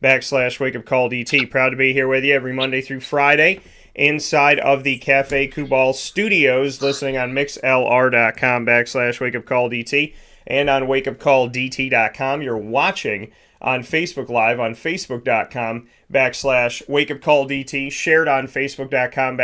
Wake Up Call DT. Proud to be here with you every Monday through Friday inside of the Cafe Kubal studios, listening on mixlr.com Wake Up Call DT and on wakeupcalldt.com. You're watching on Facebook Live on facebook.com Wake Up Call DT, shared on facebook.com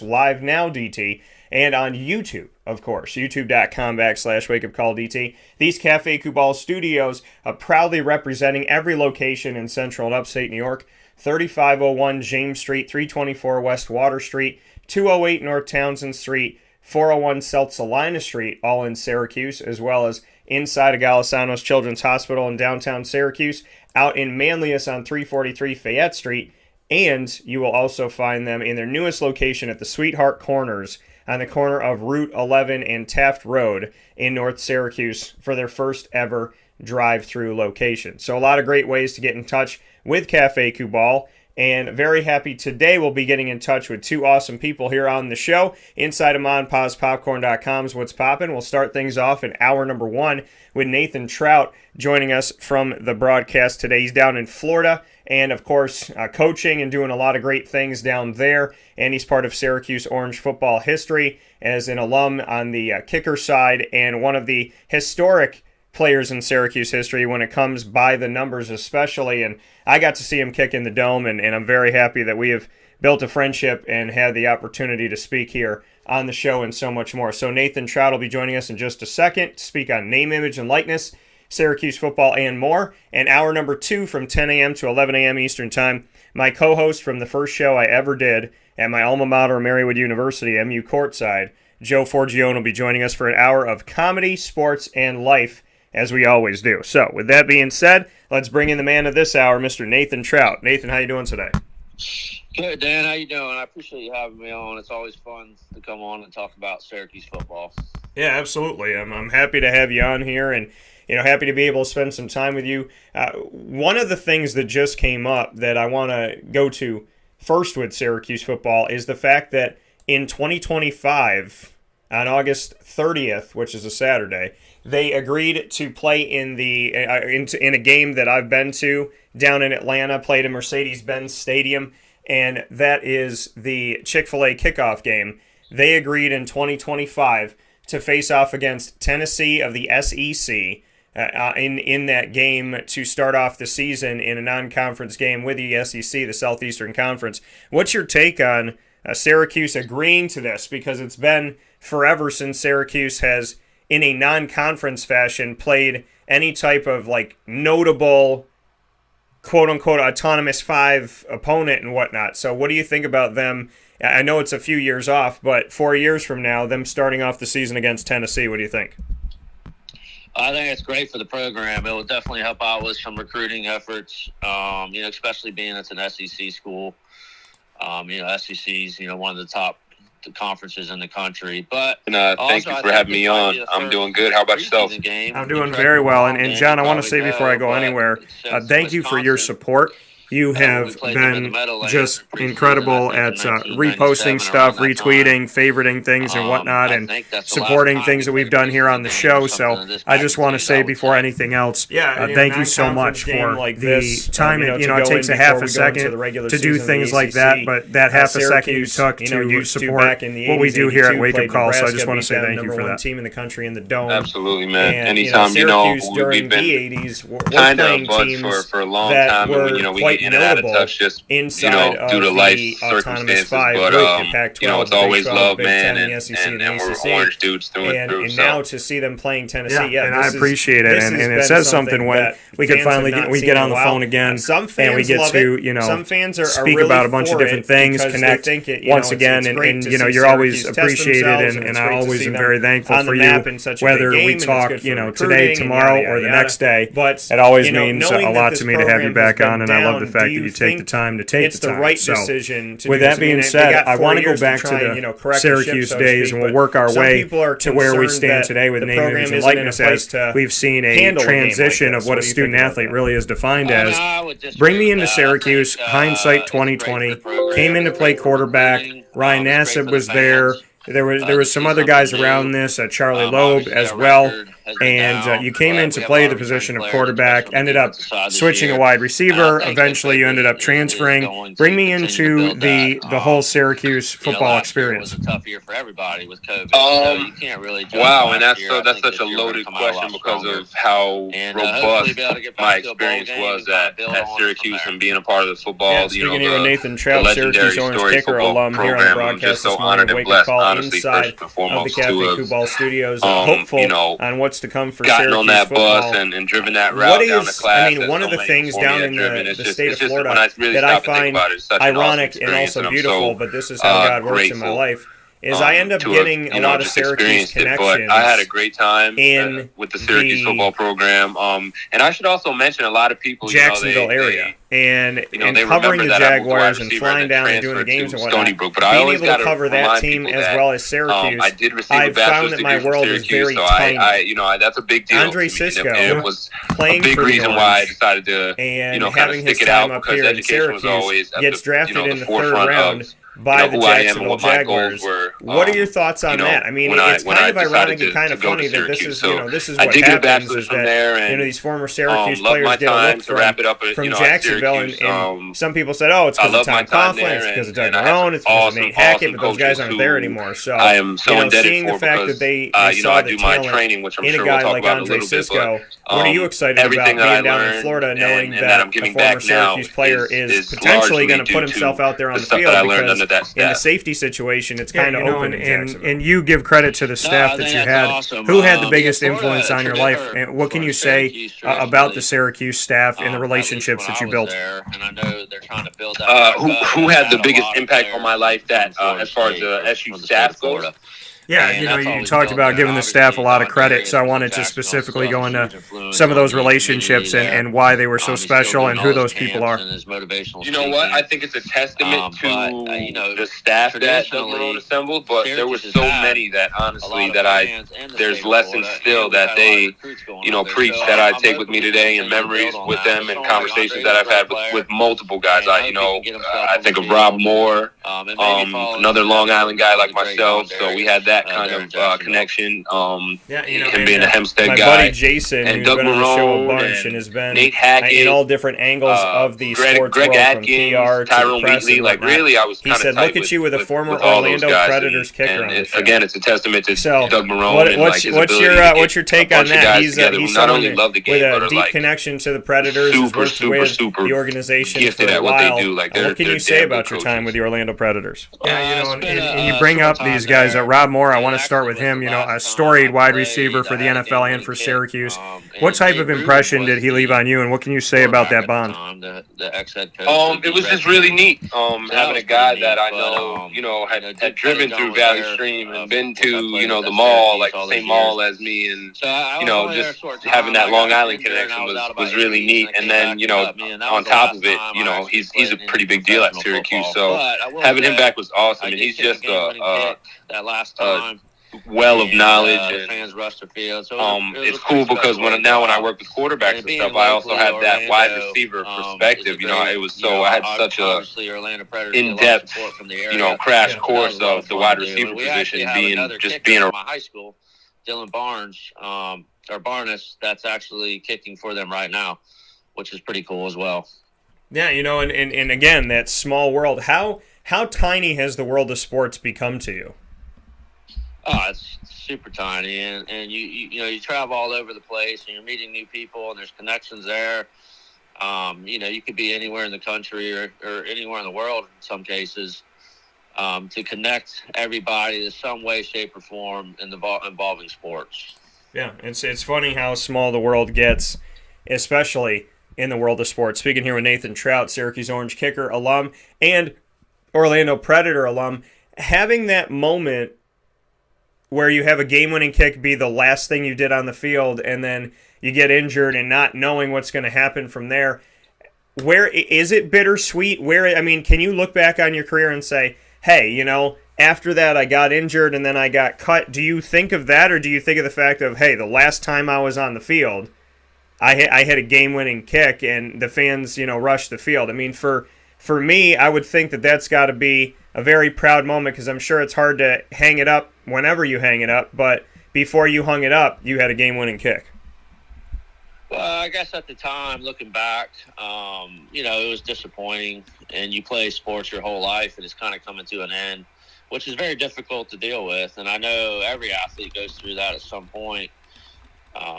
live now DT, and on YouTube, of course, youtube.com Wake Up Call DT. These Cafe Kubal studios are proudly representing every location in central and upstate New York. 3501 James Street, 324 West Water Street, 208 North Townsend Street, 401 South Salina Street, all in Syracuse, as well as inside of Golisano's Children's Hospital in downtown Syracuse, out in Manlius on 343 Fayette Street, and you will also find them in their newest location at the Sweetheart Corners on the corner of Route 11 and Taft Road in North Syracuse for their first ever drive-through location. So a lot of great ways to get in touch with Cafe Kubal, and very happy today we'll be getting in touch with two awesome people here on the show. Inside of MonPazPopcorn.com's What's Poppin'. We'll start things off in hour number one with Nathan Trout joining us from the broadcast today. He's down in Florida and, of course, coaching and doing a lot of great things down there. And he's part of Syracuse Orange football history as an alum on the kicker side and one of the historic players in Syracuse history when it comes by the numbers especially. And I got to see him kick in the Dome, and I'm very happy that we have built a friendship and had the opportunity to speak here on the show and so much more. So Nathan Trout will be joining us in just a second to speak on name, image, and likeness, Syracuse football, and more. And hour number two from 10 a.m. to 11 a.m. Eastern Time, my co-host from the first show I ever did at my alma mater, Marywood University, MU Courtside, Joe Forgione, will be joining us for an hour of comedy, sports, and life, as we always do. So, with that being said, let's bring in the man of this hour, Mr. Nathan Trout. Nathan, how you doing today? Good, Dan. How you doing? I appreciate you having me on. It's always fun to come on and talk about Syracuse football. Yeah, absolutely. I'm happy to have you on here, and happy to be able to spend some time with you. One of the things that just came up that I want to go to first with Syracuse football is the fact that in 2025, on August 30th, which is a Saturday, they agreed to play in in a game that I've been to down in Atlanta, played in Mercedes-Benz Stadium, and that is the Chick-fil-A kickoff game. They agreed in 2025 to face off against Tennessee of the SEC in that game to start off the season in a non-conference game with the SEC, the Southeastern Conference. What's your take on Syracuse agreeing to this? Because it's been forever since Syracuse has, in a non-conference fashion, played any type of notable quote-unquote autonomous five opponent and whatnot. So what do you think about them? I know it's a few years off, but 4 years from now, them starting off the season against Tennessee, what do you think? I think it's great for the program. It will definitely help out with some recruiting efforts, especially being it's an SEC school. SEC's, one of the top conferences in the country. But thank you for having me on. I'm doing good. How about yourself? I'm doing very well. And John, I want to say before I go anywhere, thank you for your support. You have been just incredible at reposting stuff, retweeting, favoriting things and whatnot, and supporting things that we've done here on the show. So I just want to say before anything else, thank you so much for the time. It takes a half a second to do things like that, but that half a second you took to support what we do here at Wake Up Call. So I just want to say thank you for that. Team in the country in the Dome. Absolutely, man. Anytime, we've been kind of buds for a long time, and we get in and out of touch just due to life circumstances, but it's always love, man, and we're Orange dudes through and through. And now to see them playing Tennessee, and I appreciate it, and it says something when we can finally get on the phone again, and we get to speak about a bunch of different things, connect once again, and you're always appreciated, and I always am very thankful for you, whether we talk today, tomorrow, or the next day. It always means a lot to me to have you back on, and I love the fact that you take the time to take the time. It's the right decision to with that being said, I want to go back to the Syracuse days, and we'll work our way to where we stand today with name, image, and likeness, as we've seen a transition of what a student-athlete really is defined as. Bring me into Syracuse, hindsight 2020, came in to play quarterback. Ryan Nassib was there. There was some other guys around this, Charlie Loeb as well. and you came in to play the position of quarterback, ended up switching a wide receiver. Eventually, you ended up transferring. Bring me into the whole Syracuse football experience. It was a tough year for everybody with COVID, so you can't really judge. Wow, and that's such a loaded question because of how robust my experience was at Syracuse and being a part of the football. Yeah, speaking here with Nathan Trout, Syracuse Orange Kicker alum here on the broadcast this morning. Wake up call inside of the Cafe Football Studios. Hopeful on what's to come for Syracuse on that football. Bus and driven that route down the class. I mean, one of the things down in the state of Florida that I find ironic and also beautiful, but this is how God works in my life, is I end up getting a lot of Syracuse connections. I had a great time with the Syracuse football program. And I should also mention a lot of people, Jacksonville area. And covering the Jaguars and flying down and doing the games and whatnot, being able to cover that team as well as Syracuse, I've found that my world is very tiny. That's a big deal. Andre Cisco, it was playing a big for the reason Orange, why I decided to, and kind of stick it out because education was always gets drafted in the third round by the Jacksonville Jaguars. What are your thoughts on that? I mean, it's kind of ironic and kind of funny that this is what happens, is that these former Syracuse players get a look from Jacksonville, and some people said, oh, it's because of Tom Coughlin, it's because of Doug Marrone, it's because of Nate Hackett, but those guys aren't there anymore. So, seeing the fact that they saw the talent in a guy like Andre Cisco, what are you excited about being down in Florida, knowing that a former Syracuse player is potentially going to put himself out there on the field, because in the safety situation, it's kind of open in Jacksonville. And you give credit to the staff that you had. Awesome. Who had the biggest influence on your life? And what can you say about the Syracuse staff and the relationships that you built? And I know they're trying to build that. Who had the biggest impact on my life that as far as the SU staff goes? Yeah, you talked about giving the staff a lot of credit, so I wanted to specifically go into some of those relationships and why they were so special and who those people are. You know what? I think it's a testament to the staff that Doug Marrone assembled, but there were so many that honestly there's lessons still that they preach that I take with me today, and memories with them and conversations that I've had with multiple guys. I think of Rob Moore, another Long Island guy like myself, so we had that kind of connection. Him being a Hempstead my guy. My buddy Jason, and who's Doug been on the show a bunch and and has been Nate Hackett, in all different angles of the sports Greg world, Atkins, from PR to Tyrone press Wheatley, and whatnot. Really, I was he said, look at you with a former Orlando Predators kicker on the show. Again, it's a testament to Doug Marrone. What's your take on that? He's someone with a deep connection to the Predators, who's worked with the organization for a while. What can you say about your time with the Orlando Predators? Yeah, and you bring up these guys. Rob Moore, I want to start with him. A storied wide receiver for the NFL and for Syracuse. What type of impression did he leave on you, and what can you say about that bond? It was just really neat having a guy that I know, had driven through Valley Stream and been to, the mall, like the same mall as me, and, just having that Long Island connection was really neat. And then, on top of it, he's a pretty big deal at Syracuse, so having him back was awesome, and he's just that last time. Well of knowledge, and fans rushed the field. So it's cool because when I work with quarterbers and stuff, I also have that wide receiver perspective. It was I had such a in-depth, crash course of the wide receiver position, being a my high school, Dylan Barnes, or Barnes, that's actually kicking for them right now, which is pretty cool as well. Yeah, and again, that small world. How tiny has the world of sports become to you? Oh, it's super tiny, and you travel all over the place, and you're meeting new people, and there's connections there. You could be anywhere in the country or anywhere in the world in some cases, to connect everybody in some way, shape, or form involving sports. Yeah, it's funny how small the world gets, especially in the world of sports. Speaking here with Nathan Trout, Syracuse Orange kicker, alum, and Orlando Predator alum, having that moment where you have a game-winning kick be the last thing you did on the field, and then you get injured and not knowing what's going to happen from there. Where is it bittersweet? Can you look back on your career and say, hey, after that I got injured and then I got cut? Do you think of that, or do you think of the fact of, hey, the last time I was on the field, I hit a game-winning kick and the fans, rushed the field? For me, I would think that that's got to be a very proud moment, because I'm sure it's hard to hang it up whenever you hang it up, but before you hung it up, you had a game-winning kick? Well, I guess at the time, looking back, it was disappointing. And you play sports your whole life, and it's kind of coming to an end, which is very difficult to deal with. And I know every athlete goes through that at some point.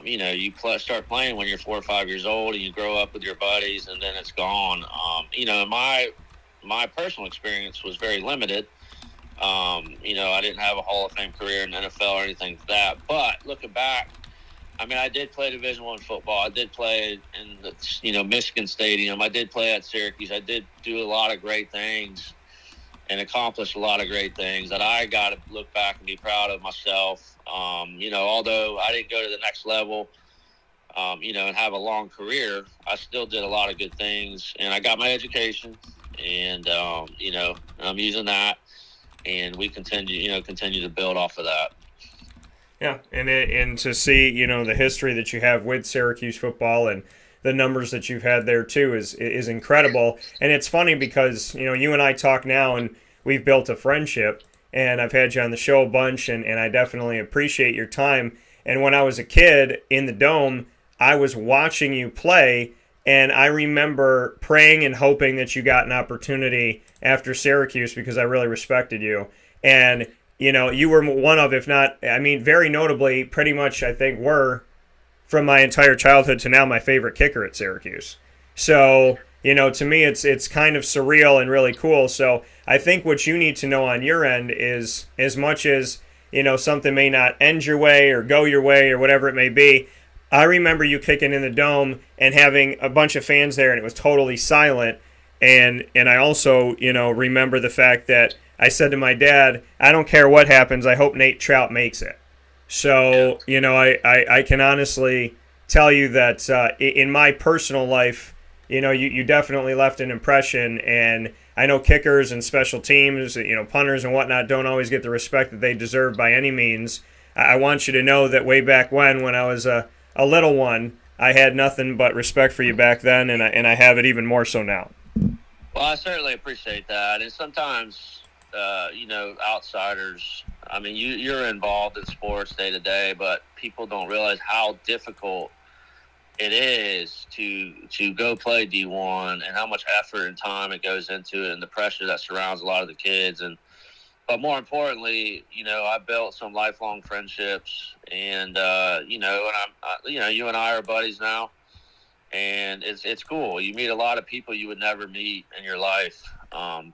You start playing when you're 4 or 5 years old, and you grow up with your buddies, and then it's gone. My personal experience was very limited. I didn't have a Hall of Fame career in the NFL or anything like that. But looking back, I did play Division I football. I did play in the, Michigan Stadium. I did play at Syracuse. I did do a lot of great things and accomplish a lot of great things that I got to look back and be proud of myself. Although I didn't go to the next level, and have a long career, I still did a lot of good things. And I got my education, and, I'm using that, and we continue to build off of that. Yeah, and to see, the history that you have with Syracuse football and the numbers that you've had there too is incredible. And it's funny because, you and I talk now and we've built a friendship, and I've had you on the show a bunch, and I definitely appreciate your time. And when I was a kid in the Dome, I was watching you play, and I remember praying and hoping that you got an opportunity after Syracuse because I really respected you. And you were one of, if not, very notably, pretty much, I think, were, from my entire childhood to now, my favorite kicker at Syracuse. So, to me, it's kind of surreal and really cool. So I think what you need to know on your end is, as much as, something may not end your way or go your way or whatever it may be, I remember you kicking in the Dome and having a bunch of fans there, and it was totally silent. And I also, remember the fact that I said to my dad, I don't care what happens, I hope Nate Trout makes it. So, I can honestly tell you that in my personal life, you definitely left an impression. And I know kickers and special teams, punters and whatnot don't always get the respect that they deserve by any means. I want you to know that way back when I was a little one, I had nothing but respect for you back then, and I have it even more so now. Well, I certainly appreciate that. And sometimes, outsiders, you're involved in sports day to day, but people don't realize how difficult it is to go play D1 and how much effort and time it goes into it, and the pressure that surrounds a lot of the kids. But more importantly, I built some lifelong friendships, and you and I are buddies now, and it's cool. You meet a lot of people you would never meet in your life,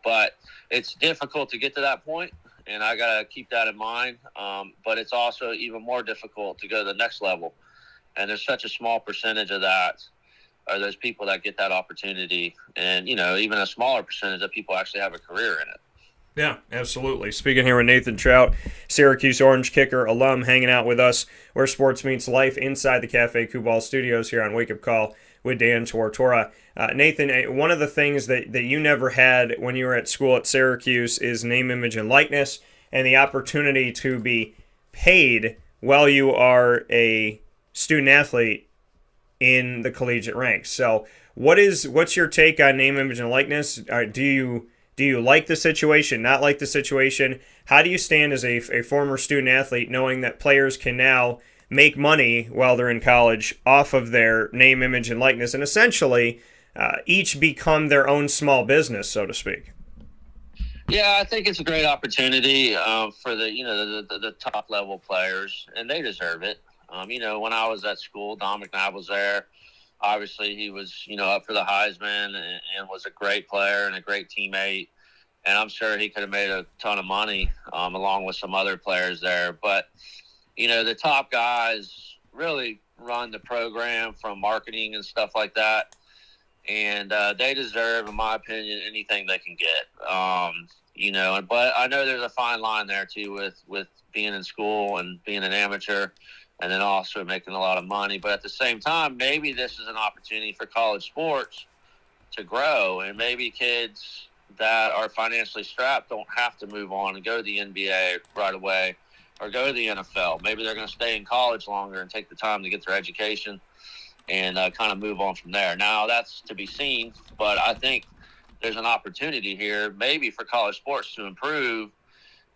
but it's difficult to get to that point, and I gotta keep that in mind. But it's also even more difficult to go to the next level, and there's such a small percentage of that are those people that get that opportunity, and even a smaller percentage of people actually have a career in it. Yeah, absolutely. Speaking here with Nathan Trout, Syracuse Orange kicker, alum, hanging out with us where sports meets life inside the Cafe Football studios here on Wake Up Call with Dan Tortora. Nathan, one of the things that you never had when you were at school at Syracuse is name, image, and likeness, and the opportunity to be paid while you are a student athlete in the collegiate ranks. So what's your take on name, image, and likeness? Do you like the situation, not like the situation? How do you stand as a former student athlete knowing that players can now make money while they're in college off of their name, image, and likeness, and essentially each become their own small business, so to speak? Yeah, I think it's a great opportunity for the top level players, and they deserve it. When I was at school, Don McNabb was there. Obviously, he was, up for the Heisman and was a great player and a great teammate. And I'm sure he could have made a ton of money along with some other players there. But, the top guys really run the program from marketing and stuff like that. And they deserve, in my opinion, anything they can get. But I know there's a fine line there, too, with being in school and being an amateur, and then also making a lot of money. But at the same time, maybe this is an opportunity for college sports to grow, and maybe kids that are financially strapped don't have to move on and go to the NBA right away or go to the NFL. Maybe they're going to stay in college longer and take the time to get their education and kind of move on from there. Now, that's to be seen, but I think there's an opportunity here maybe for college sports to improve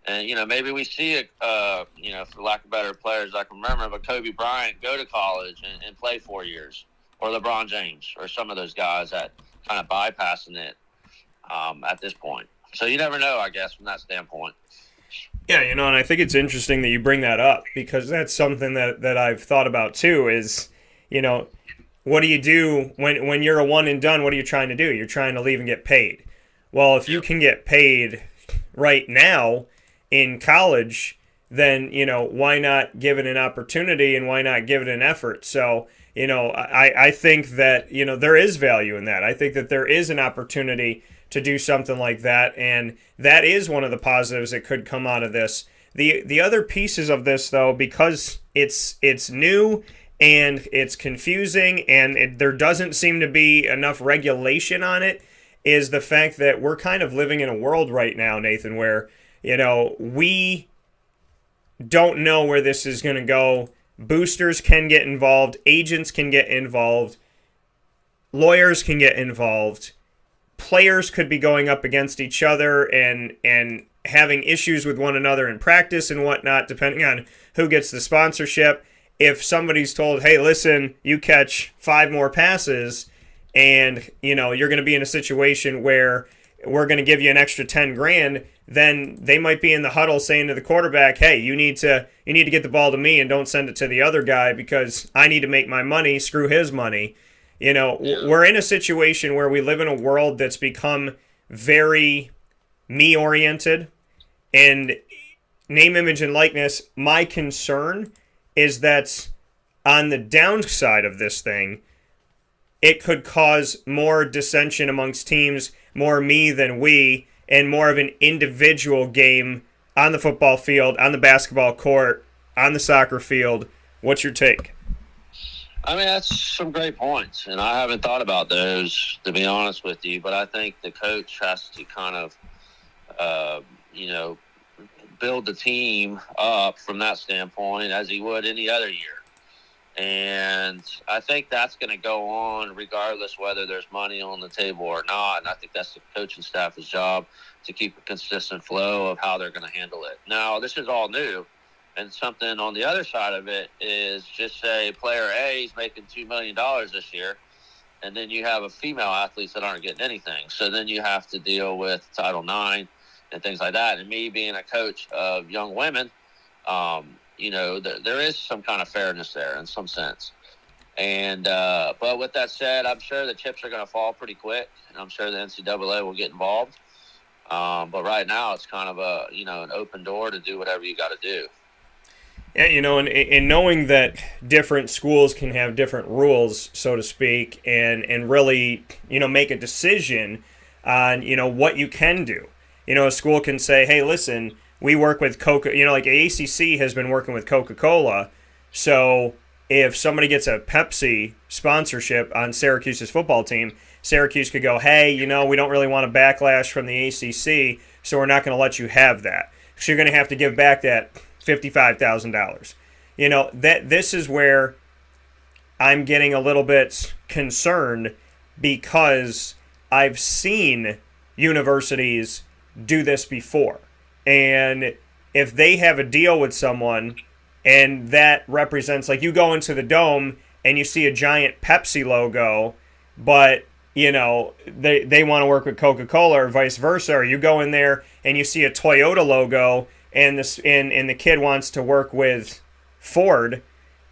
And, maybe we see it, for lack of better players I can remember, but Kobe Bryant go to college and play 4 years, or LeBron James, or some of those guys that kind of bypassing it at this point. So you never know, I guess, from that standpoint. Yeah, and I think it's interesting that you bring that up, because that's something that I've thought about too is, what do you do when you're a one and done? What are you trying to do? You're trying to leave and get paid. Well, if you can get paid right now in college, then, why not give it an opportunity and why not give it an effort? So, I think that, there is value in that. I think that there is an opportunity to do something like that, and that is one of the positives that could come out of this. The other pieces of this, though, because it's new and it's confusing and there doesn't seem to be enough regulation on it, is the fact that we're kind of living in a world right now, Nathan, where, we don't know where this is going to go. Boosters can get involved, agents can get involved, lawyers can get involved, players could be going up against each other and having issues with one another in practice and whatnot, depending on who gets the sponsorship. If somebody's told, hey, listen, you catch 5 more passes and, you're going to be in a situation where we're going to give you an extra 10 grand, then they might be in the huddle saying to the quarterback, hey, you need to get the ball to me and don't send it to the other guy because I need to make my money, screw his money. We're in a situation where we live in a world that's become very me-oriented, and name, image, and likeness. My concern is that on the downside of this thing, it could cause more dissension amongst teams, more me than we, and more of an individual game on the football field, on the basketball court, on the soccer field. What's your take? I mean, that's some great points, and I haven't thought about those, to be honest with you, but I think the coach has to kind of, build the team up from that standpoint as he would any other year. And I think that's going to go on regardless whether there's money on the table or not, and I think that's the coaching staff's job to keep a consistent flow of how they're going to handle it. Now, this is all new. And something on the other side of it is just say player A is making $2 million this year, and then you have a female athletes that aren't getting anything. So then you have to deal with Title IX and things like that. And me being a coach of young women, there is some kind of fairness there in some sense. And but with that said, I'm sure the chips are going to fall pretty quick, and I'm sure the NCAA will get involved. But right now it's kind of an open door to do whatever you got to do. Yeah, and knowing that different schools can have different rules, so to speak, and really, make a decision on, what you can do. A school can say, hey, listen, we work with Coca, like ACC has been working with Coca-Cola, so if somebody gets a Pepsi sponsorship on Syracuse's football team, Syracuse could go, hey, we don't really want a backlash from the ACC, so we're not going to let you have that. So you're going to have to give back that $55,000. That this is where I'm getting a little bit concerned, because I've seen universities do this before. And if they have a deal with someone and that represents, like, you go into the Dome and you see a giant Pepsi logo, but they want to work with Coca-Cola or vice versa, or you go in there and you see a Toyota logo and the kid wants to work with Ford,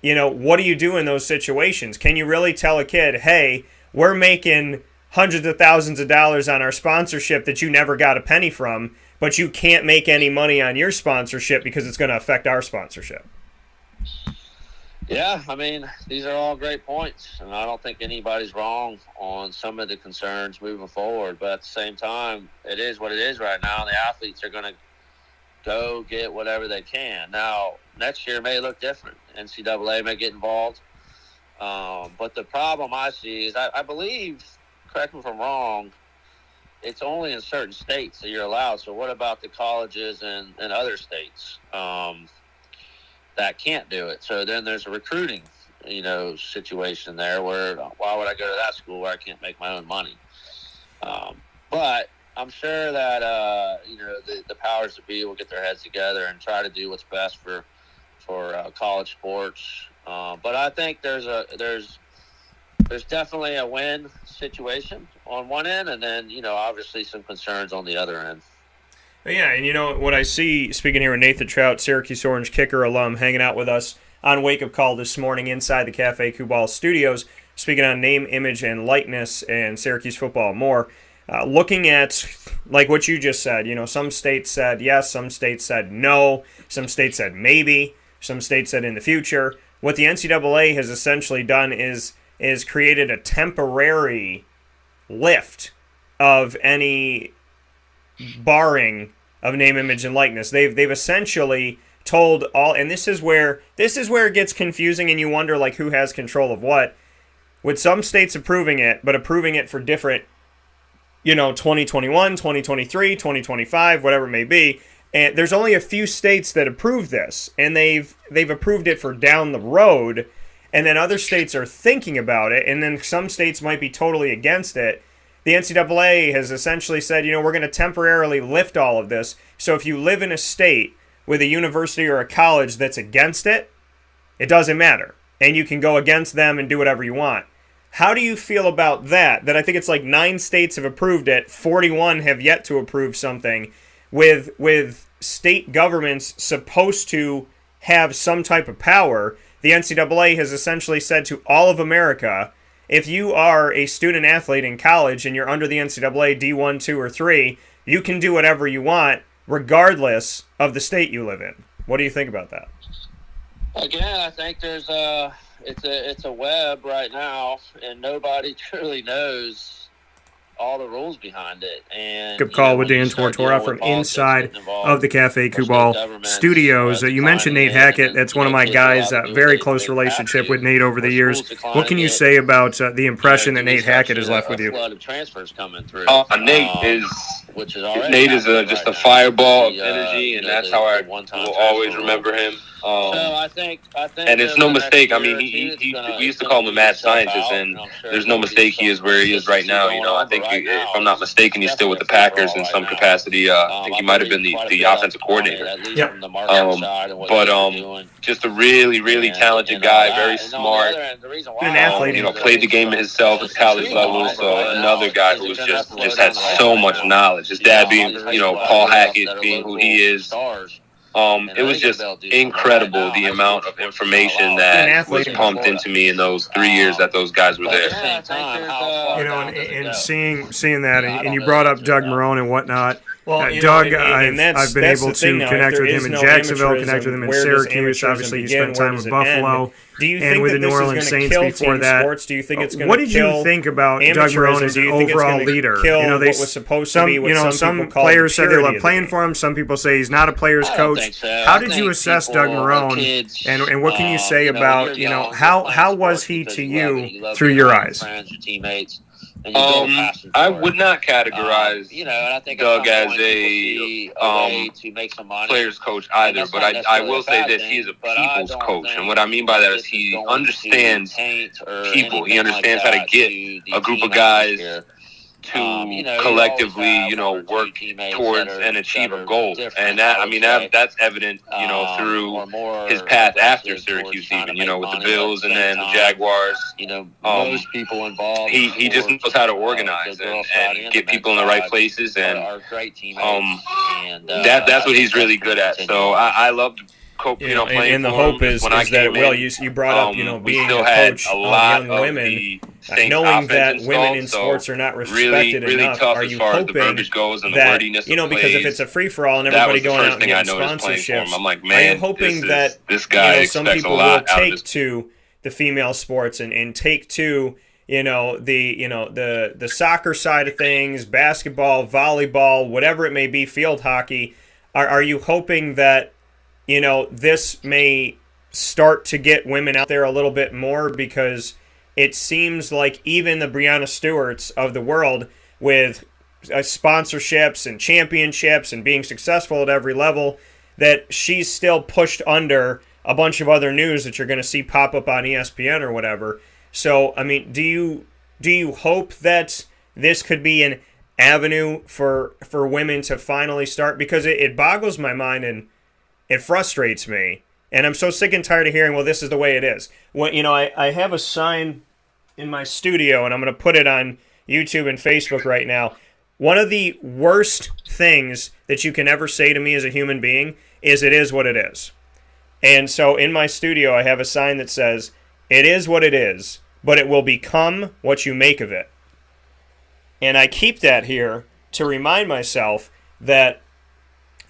what do you do in those situations? Can you really tell a kid, hey, we're making hundreds of thousands of dollars on our sponsorship that you never got a penny from, but you can't make any money on your sponsorship because it's going to affect our sponsorship? Yeah, I mean, these are all great points, and I don't think anybody's wrong on some of the concerns moving forward. But at the same time, it is what it is right now. The athletes are going to go get whatever they can. Now, next year may look different. NCAA may get involved. But the problem I see is I believe, correct me if I'm wrong, it's only in certain states that you're allowed. So what about the colleges in other states that can't do it? So then there's a recruiting, situation there where why would I go to that school where I can't make my own money? But I'm sure that the powers that be will get their heads together and try to do what's best for college sports. But I think there's definitely a win situation on one end, and then obviously some concerns on the other end. Yeah, and what I see, speaking here with Nathan Trout, Syracuse Orange kicker alum, hanging out with us on Wake Up Call this morning inside the Cafe Cue Ball studios, speaking on name, image, and likeness and Syracuse football and more. Looking at, like what you just said, some states said yes, some states said no, some states said maybe, some states said in the future. What the NCAA has essentially done is created a temporary lift of any barring of name, image, and likeness. They've essentially told all, and this is where it gets confusing, and you wonder like who has control of what. With some states approving it, but approving it for different 2021, 2023, 2025, whatever it may be. And there's only a few states that approve this, and they've approved it for down the road, and then other states are thinking about it, and then some states might be totally against it. The NCAA has essentially said, we're going to temporarily lift all of this, so if you live in a state with a university or a college that's against it, it doesn't matter, and you can go against them and do whatever you want. How do you feel about that? That I think it's like 9 states have approved it, 41 have yet to approve something, with state governments supposed to have some type of power. The NCAA has essentially said to all of America, if you are a student athlete in college and you're under the NCAA D1, 2, or 3, you can do whatever you want regardless of the state you live in. What do you think about that? Again, I think there's it's a web right now, and nobody truly knows all the rules behind it. And good call with Dan Tortora from inside of the Cafe Cue Ball studios. You mentioned Nate Hackett. That's one of my guys. Very close relationship with Nate over the years. What can you say about the impression that Nate Hackett has left with you? Nate is just a fireball of energy, and that's how I will always remember him. And it's no mistake. I mean, we used to call him a mad scientist, and there's no mistake he is where he is right now. I think if I'm not mistaken, he's still with the Packers in some capacity. I think he might have been the offensive coordinator. Yeah. Just a really, really talented guy, very smart. An athlete. Played the game himself at college level. So another guy who was just had so much knowledge. His dad being, Paul Hackett being who he is. It was just incredible the amount of information that was pumped into me in those 3 years that those guys were there. And seeing that, and you brought up Doug Marrone and whatnot. Well, Doug, I've been able to connect with him in Jacksonville, connect with him in Syracuse. Obviously, he spent time with Buffalo and with the New Orleans Saints before that. Do you think it's going what did you think about Doug Marrone as an overall leader? Some players said they love playing for him. Some people say he's not a player's coach. How did you assess Doug Marrone, and what can you say about how was he to you through your eyes? I would not categorize Doug as a player's coach either, but I will say this: he is a people's coach, and what I mean by that is he understands people. He understands how to get a group of guys to collectively, work towards and achieve a goal. And that's evident, through his path after Syracuse even, with the Bills and then the Jaguars. Most people involved. He just knows how to organize and get people in the right places. And that's what he's really good at. So I loved playing. And the hope is that you brought up, being a coach of young women, knowing that women in sports are not respected enough. Are you hoping that because if it's a free for all and everybody going out and getting sponsorships, are you hoping that some people will take to the female sports and take to the soccer side of things, basketball, volleyball, whatever it may be, field hockey? Are you hoping that this may start to get women out there a little bit more, because it seems like even the Breanna Stewarts of the world, with sponsorships and championships and being successful at every level, that she's still pushed under a bunch of other news that you're going to see pop up on ESPN or whatever. So, I mean, do you hope that this could be an avenue for women to finally start, because it boggles my mind and it frustrates me. And I'm so sick and tired of hearing, well, this is the way it is. When, I have a sign in my studio, and I'm going to put it on YouTube and Facebook right now. One of the worst things that you can ever say to me as a human being is it is what it is. And so in my studio, I have a sign that says, it is what it is, but it will become what you make of it. And I keep that here to remind myself that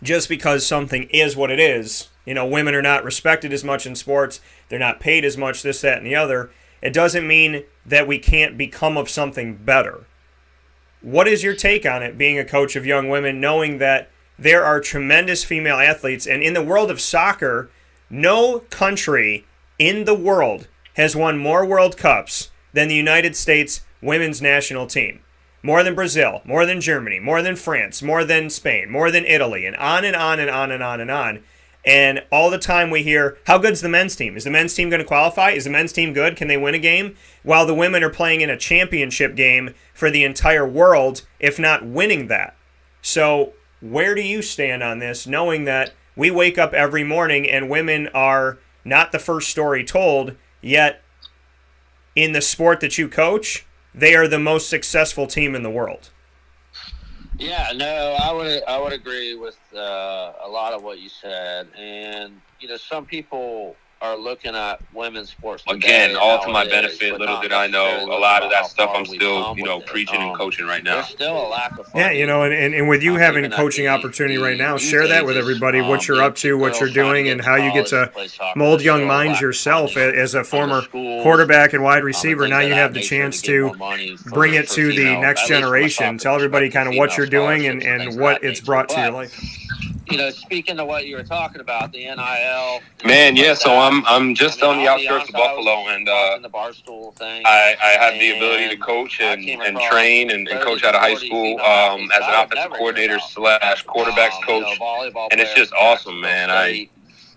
just because something is what it is, women are not respected as much in sports, they're not paid as much, this, that, and the other, it doesn't mean that we can't become of something better. What is your take on it, being a coach of young women, knowing that there are tremendous female athletes, and in the world of soccer, no country in the world has won more World Cups than the United States women's national team. More than Brazil, more than Germany, more than France, more than Spain, more than Italy, and on and on and on and on and on. And all the time we hear, how good's the men's team? Is the men's team going to qualify? Is the men's team good? Can they win a game? While the women are playing in a championship game for the entire world, if not winning that. So where do you stand on this, knowing that we wake up every morning and women are not the first story told, yet in the sport that you coach, they are the most successful team in the world? Yeah, no, I would agree with a lot of what you said, and some people are looking at women's sports again, all to my benefit. Little did I know, a lot of that stuff I'm still, preaching and coaching right now. There's still a lack of funding. Yeah, and with you having a coaching opportunity right now, share that with everybody, what you're up to, what you're doing, and how you get to mold young minds yourself as a former quarterback and wide receiver. Now you have the chance to bring it to the next generation. Tell everybody kind of what you're doing and what it's brought to your life. Speaking of what you were talking about, the NIL. Man, yeah. So I'm just on the outskirts of Buffalo, and the Barstool thing. I had the ability to coach and train and coach out of high school as an offensive coordinator / quarterbacks coach, and it's just awesome, man. I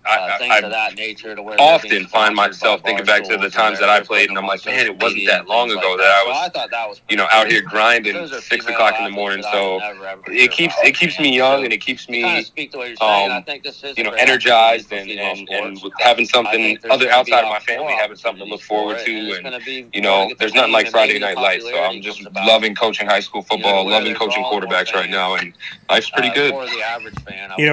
of that nature to where often find myself thinking back to the times that I played, and I'm like, man, it wasn't that long ago that I was, out here grinding 6 o'clock in the morning. So it keeps me young, and it keeps me, energized, and with having something other outside of my family, having something to look forward to, and there's nothing like Friday Night Lights. So I'm just loving coaching high school football, loving coaching quarterbacks right now, and life's pretty good.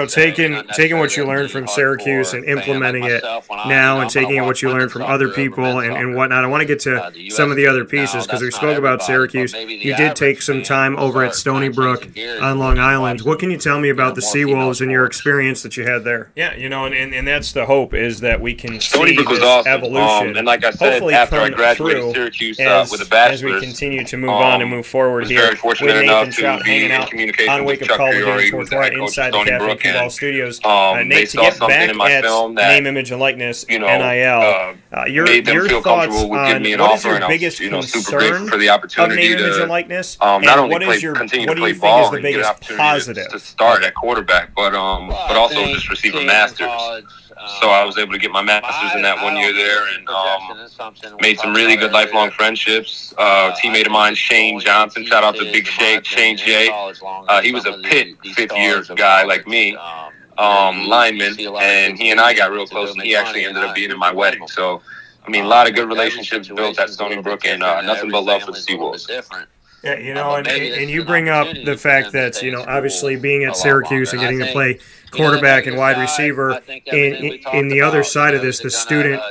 Taking what you learned from Syracuse and implementing it now and taking what you learned from other people and whatnot. I want to get to some of the other pieces because we spoke about Syracuse. You did take some time over at Stony Brook on Long Island. What can you tell me about the Seawolves and your experience that you had there? Yeah, and that's the hope, is that we can Stony see Brook was this awesome. evolution. And like I said, after I graduated Syracuse with a bachelor's, as we continue to move on and move forward here with Nathan Trout hanging out on Wake Up Call with Dan Tortora inside the Cafe Football Studios. Nate, to get back at name, image, and likeness, NIL, your thoughts on what is your biggest concern for the opportunity of name, image, and likeness, not and only what is your, continue what to do play you think ball is the biggest positive to start at quarterback, but also just receive a master's. So I was able to get my master's in that 1 year there, and made some really good lifelong friendships. Teammate of mine, Shane Johnson, shout out to Big Shane J. He was a Pitt fifth-year guy like me, lineman, and he and I got real close, and he actually ended up being in my wedding. So, a lot of good relationships built at Stony Brook, and nothing but love for the Seawolves. Yeah, and you bring up the fact that, obviously being at Syracuse and getting to play quarterback and wide receiver, in the other side of this, the student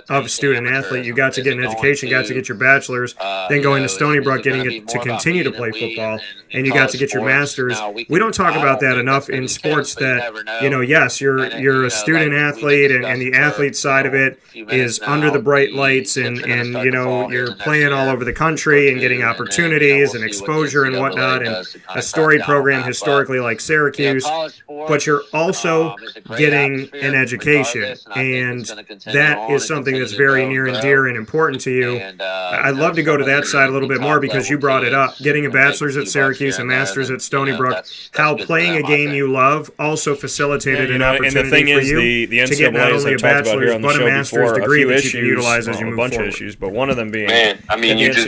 athlete, you got to get an education, got to get your bachelor's, then going to Stony Brook, getting it to continue to play football, and you got to get your master's. We don't talk about that enough in sports, that, yes, you're a student athlete, and the athlete side of it is under the bright lights, and you're playing all over the country and getting opportunities and exposure and whatnot, and a storied program historically like Syracuse, but you're also also getting an education, and that is something that's very near and dear and important to you. I'd love to go to that side a little bit more because you brought it up. Getting a bachelor's at Syracuse, a master's at Stony Brook, how playing a game you love also facilitated an opportunity and the thing for is, you the to get not NCAA, only a bachelor's but a master's degree that you can utilize as you move forward. A bunch of issues, but one of them being, man, I mean, you just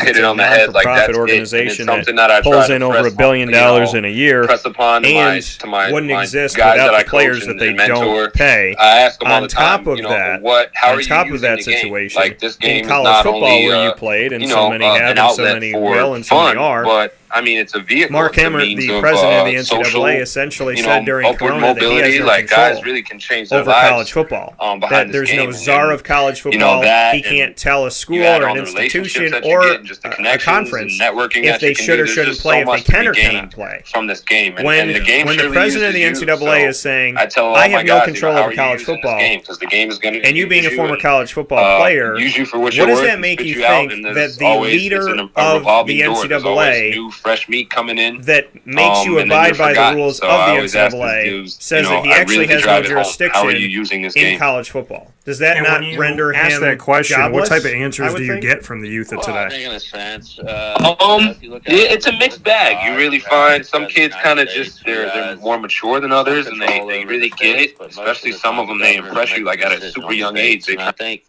hit it on the head. Like that's organization something that I pulls in over $1 billion in a year, press upon to my wouldn't exist guys without that I the players coach that they and mentor. don't pay. I ask them all on the time, top of that, how on are you top using of that the game? situation, Like this game in college is not football only where you played, and so many an have, and so outlet many for will, and so many fun, are. but I mean, it's a vehicle. Mark Emmert, the president of the NCAA, essentially said during Corona that he has no control guys really can change their over lives, college football. That there's no czar of college football. He can't tell a school or an institution or a conference if they should or shouldn't play, if they can or cannot play. From this game, when the president of the NCAA is saying, I have no control over college football, and you being a former college football player, what does that make you think that the leader of the NCAA fresh meat coming in that makes you abide by the rules of the NCAA says that he actually has no jurisdiction in college football? Does that not render him ask that question? jobless? What type of answers do you get from the youth of today? I think in a sense, it's a mixed bag. You really find some kids kind of just they're more mature than others, and they really get it. Especially some of them, they impress you like at a super young age. I think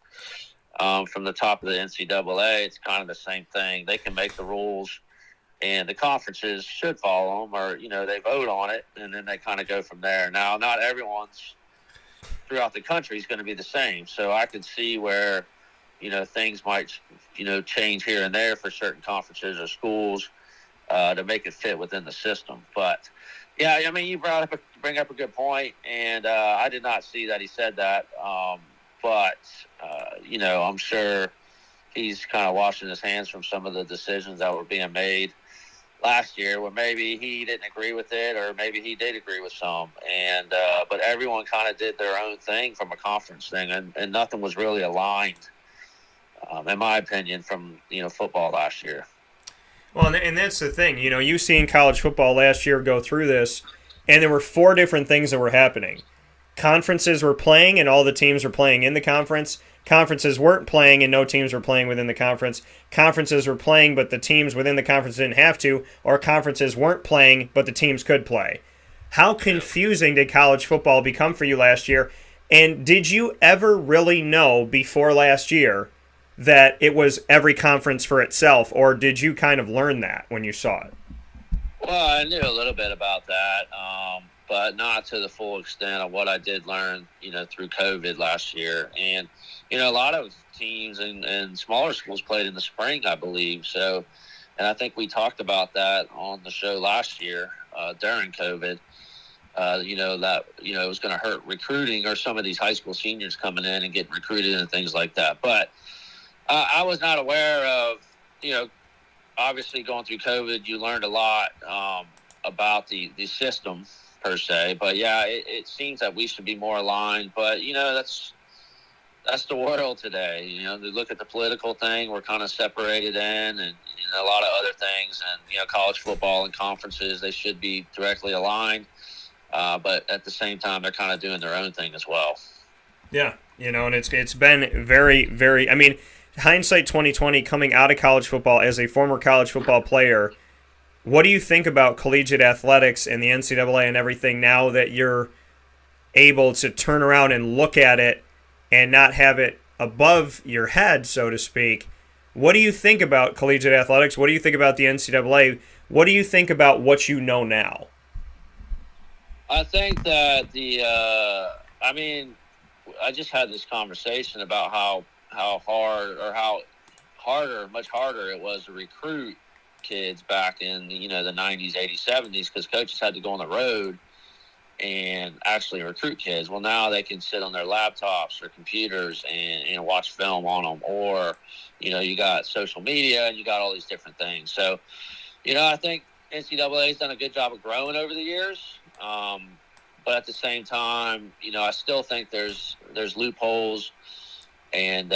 from the top of the NCAA, it's kind of the same thing. They can make the rules, and the conferences should follow them, or they vote on it, and then they kind of go from there. Now, not everyone's throughout the country is going to be the same, so I could see where things might change here and there for certain conferences or schools to make it fit within the system. But yeah, I mean, you bring up a good point, and I did not see that he said that, but I'm sure he's kind of washing his hands from some of the decisions that were being made last year, where maybe he didn't agree with it, or maybe he did agree with some, and but everyone kind of did their own thing from a conference thing, and nothing was really aligned, in my opinion, from football last year. Well, and that's the thing. You've seen college football last year go through this, and there were 4 different things that were happening. Conferences were playing, and all the teams were playing in the conference. Conferences weren't playing, and no teams were playing within the conference. Conferences were playing, but the teams within the conference didn't have to, or conferences weren't playing, but the teams could play. How confusing did college football become for you last year? And did you ever really know before last year that it was every conference for itself, or did you kind of learn that when you saw it? Well, I knew a little bit about that, but not to the full extent of what I did learn, through COVID last year. And, a lot of teams and smaller schools played in the spring, I believe. So, and I think we talked about that on the show last year during COVID, that, it was going to hurt recruiting, or some of these high school seniors coming in and getting recruited and things like that. But I was not aware of, obviously going through COVID, you learned a lot about the system per se. But yeah, it seems that we should be more aligned. But that's the world today. They look at the political thing, we're kind of separated in, and a lot of other things. And college football and conferences, they should be directly aligned. But at the same time, they're kind of doing their own thing as well. Yeah, and it's been very, very. I mean, hindsight 2020, coming out of college football as a former college football player, what do you think about collegiate athletics and the NCAA and everything now that you're able to turn around and look at it and not have it above your head, so to speak? What do you think about collegiate athletics? What do you think about the NCAA? What do you think about what you know now? I think that I just had this conversation about how hard, or how much harder it was to recruit kids back in the 90s, 80s, 70s, because coaches had to go on the road and actually recruit kids. Well, now they can sit on their laptops or computers and watch film on them, or you got social media and you got all these different things. So I think NCAA has done a good job of growing over the years, but at the same time, I still think there's loopholes, and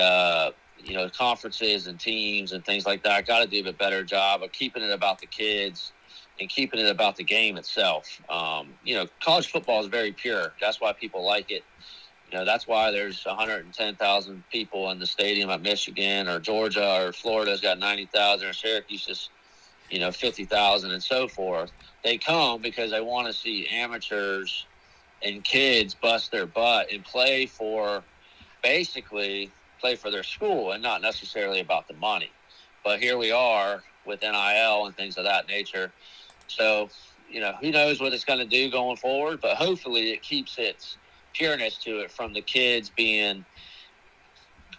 conferences and teams and things like that got to do a better job of keeping it about the kids and keeping it about the game itself. College football is very pure. That's why people like it. That's why there's 110,000 people in the stadium at Michigan or Georgia or Florida's got 90,000 or Syracuse is, 50,000 and so forth. They come because they want to see amateurs and kids bust their butt and play for their school and not necessarily about the money. But here we are with NIL and things of that nature. So, who knows what it's going to do going forward, but hopefully it keeps its pureness to it from the kids being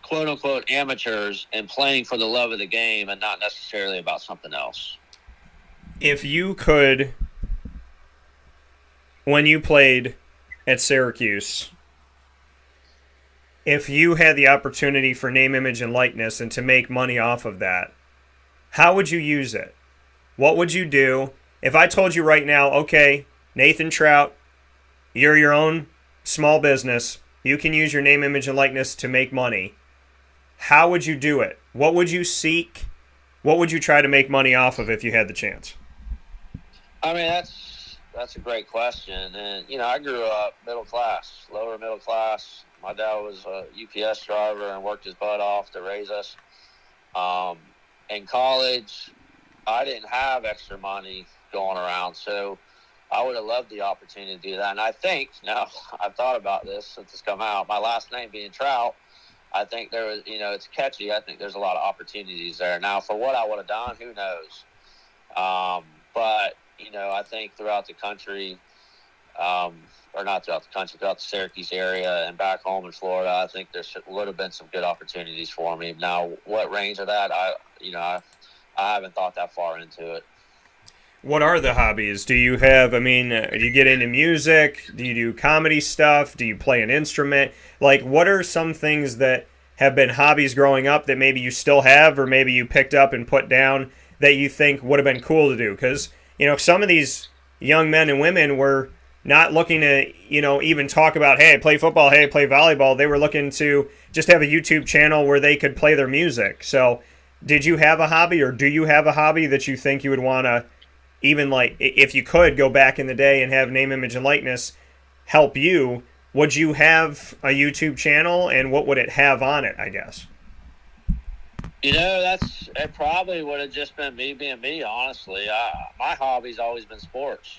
quote unquote amateurs and playing for the love of the game and not necessarily about something else. If you could, when you played at Syracuse, if you had the opportunity for name, image, and likeness and to make money off of that, how would you use it? What would you do? If I told you right now, okay, Nathan Trout, you're your own small business, you can use your name, image, and likeness to make money, how would you do it? What would you seek? What would you try to make money off of if you had the chance? I mean, that's a great question. And, I grew up middle class, lower middle class. My dad was a UPS driver and worked his butt off to raise us. In college, I didn't have extra money going around, so I would have loved the opportunity to do that. And I think, now I've thought about this since it's come out, my last name being Trout, I think there was, it's catchy. I think there's a lot of opportunities there. Now, for what I would have done, who knows? But, I think throughout the country, or not throughout the country, throughout the Syracuse area and back home in Florida, I think there would have been some good opportunities for me. Now, what range of that, I haven't thought that far into it. What are the hobbies? Do you have, do you get into music? Do you do comedy stuff? Do you play an instrument? Like, what are some things that have been hobbies growing up that maybe you still have or maybe you picked up and put down that you think would have been cool to do? Because, some of these young men and women were not looking to, even talk about, hey, I play football, hey, I play volleyball. They were looking to just have a YouTube channel where they could play their music. So did you have a hobby or do you have a hobby that you think you would want to, even like if you could go back in the day and have name, image, and likeness help you, would you have a YouTube channel and what would it have on it, I guess? It probably would have just been me being me, honestly. My hobby's always been sports.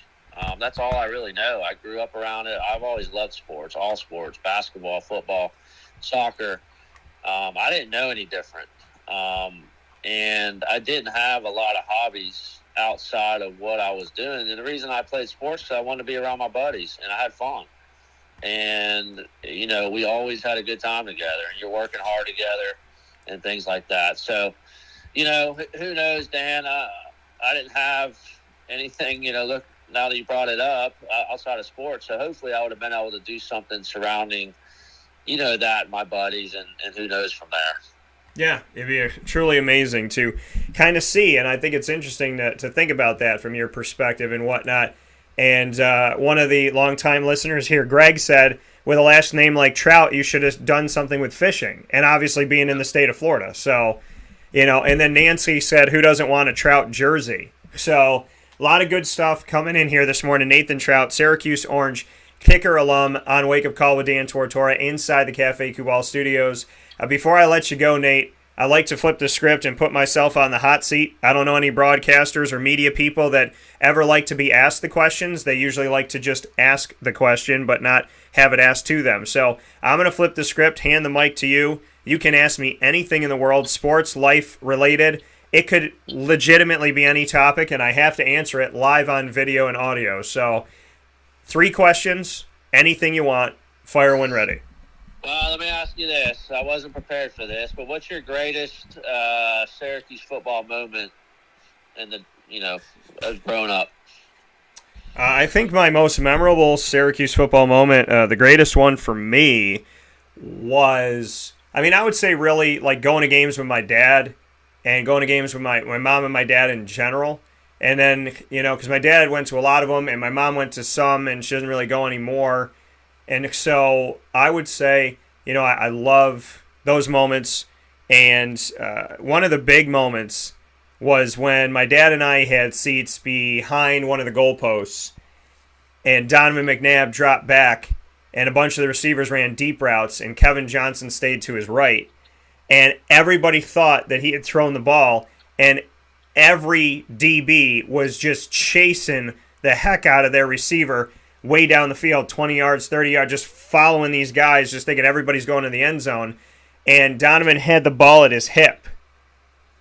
That's all I really know. I grew up around it. I've always loved sports, all sports, basketball, football, soccer. I didn't know any different. And I didn't have a lot of hobbies outside of what I was doing. And the reason I played sports because I wanted to be around my buddies and I had fun. And, we always had a good time together and you're working hard together and things like that. So, who knows, Dan? I didn't have anything, look, now that you brought it up, outside of sports. So hopefully I would have been able to do something surrounding, that, my buddies, and who knows from there. Yeah, it'd be truly amazing to kind of see, and I think it's interesting to think about that from your perspective and whatnot. And one of the longtime listeners here, Greg, said, with a last name like Trout, you should have done something with fishing, and obviously being in the state of Florida. So, and then Nancy said, who doesn't want a Trout jersey? So a lot of good stuff coming in here this morning. Nathan Trout, Syracuse Orange, kicker alum on Wake Up Call with Dan Tortora inside the Cafe Football studios. Before I let you go, Nate, I like to flip the script and put myself on the hot seat. I don't know any broadcasters or media people that ever like to be asked the questions. They usually like to just ask the question but not have it asked to them. So I'm going to flip the script, hand the mic to you. You can ask me anything in the world, sports, life related. It could legitimately be any topic, and I have to answer it live on video and audio. So 3 questions, anything you want. Fire when ready. Well, let me ask you this. I wasn't prepared for this, but what's your greatest Syracuse football moment in the, as grown up? I think my most memorable Syracuse football moment, the greatest one for me was, I would say really like going to games with my dad and going to games with my mom and my dad in general. And then, because my dad went to a lot of them and my mom went to some and she doesn't really go anymore. And so I would say, I love those moments. And one of the big moments was when my dad and I had seats behind one of the goalposts, and Donovan McNabb dropped back, and a bunch of the receivers ran deep routes, and Kevin Johnson stayed to his right. And everybody thought that he had thrown the ball, and every DB was just chasing the heck out of their receiver way down the field, 20 yards, 30 yards, just following these guys, just thinking everybody's going to the end zone. And Donovan had the ball at his hip.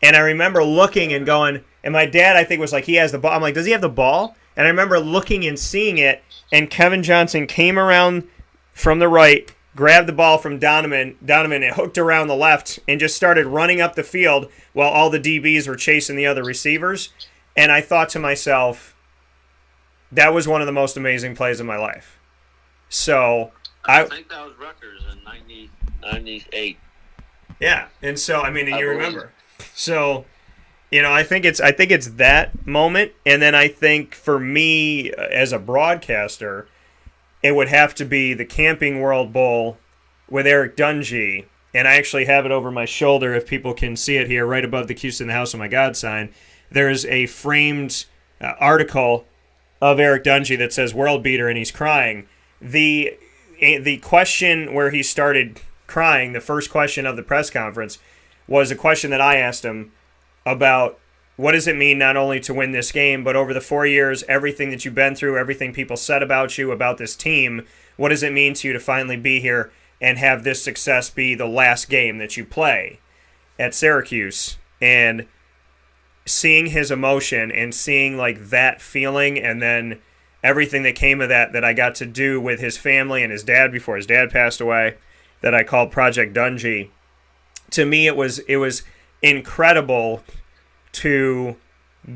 And I remember looking and going, and my dad, I think, was like, he has the ball. I'm like, does he have the ball? And I remember looking and seeing it, and Kevin Johnson came around from the right, grabbed the ball from Donovan, it hooked around the left, and just started running up the field while all the DBs were chasing the other receivers. And I thought to myself, that was one of the most amazing plays of my life. So I think that was Rutgers in 98. Yeah, and so, I mean, and you remember. So, you know, I think it's that moment, and then I think for me as a broadcaster, it would have to be the Camping World Bowl with Eric Dungy, and I actually have it over my shoulder if people can see it here, right above the Cuse in the House of My God sign. There's a framed article of Eric Dungy that says "World Beater" and he's crying. The question where he started crying, the first question of the press conference, was a question that I asked him about what does it mean not only to win this game, but over the 4 years, everything that you've been through, everything people said about you, about this team, what does it mean to you to finally be here and have this success be the last game that you play at Syracuse? And seeing his emotion and seeing like that feeling, and then everything that came of that I got to do with his family and his dad before his dad passed away, that I called Project Dungy. To me, it was incredible to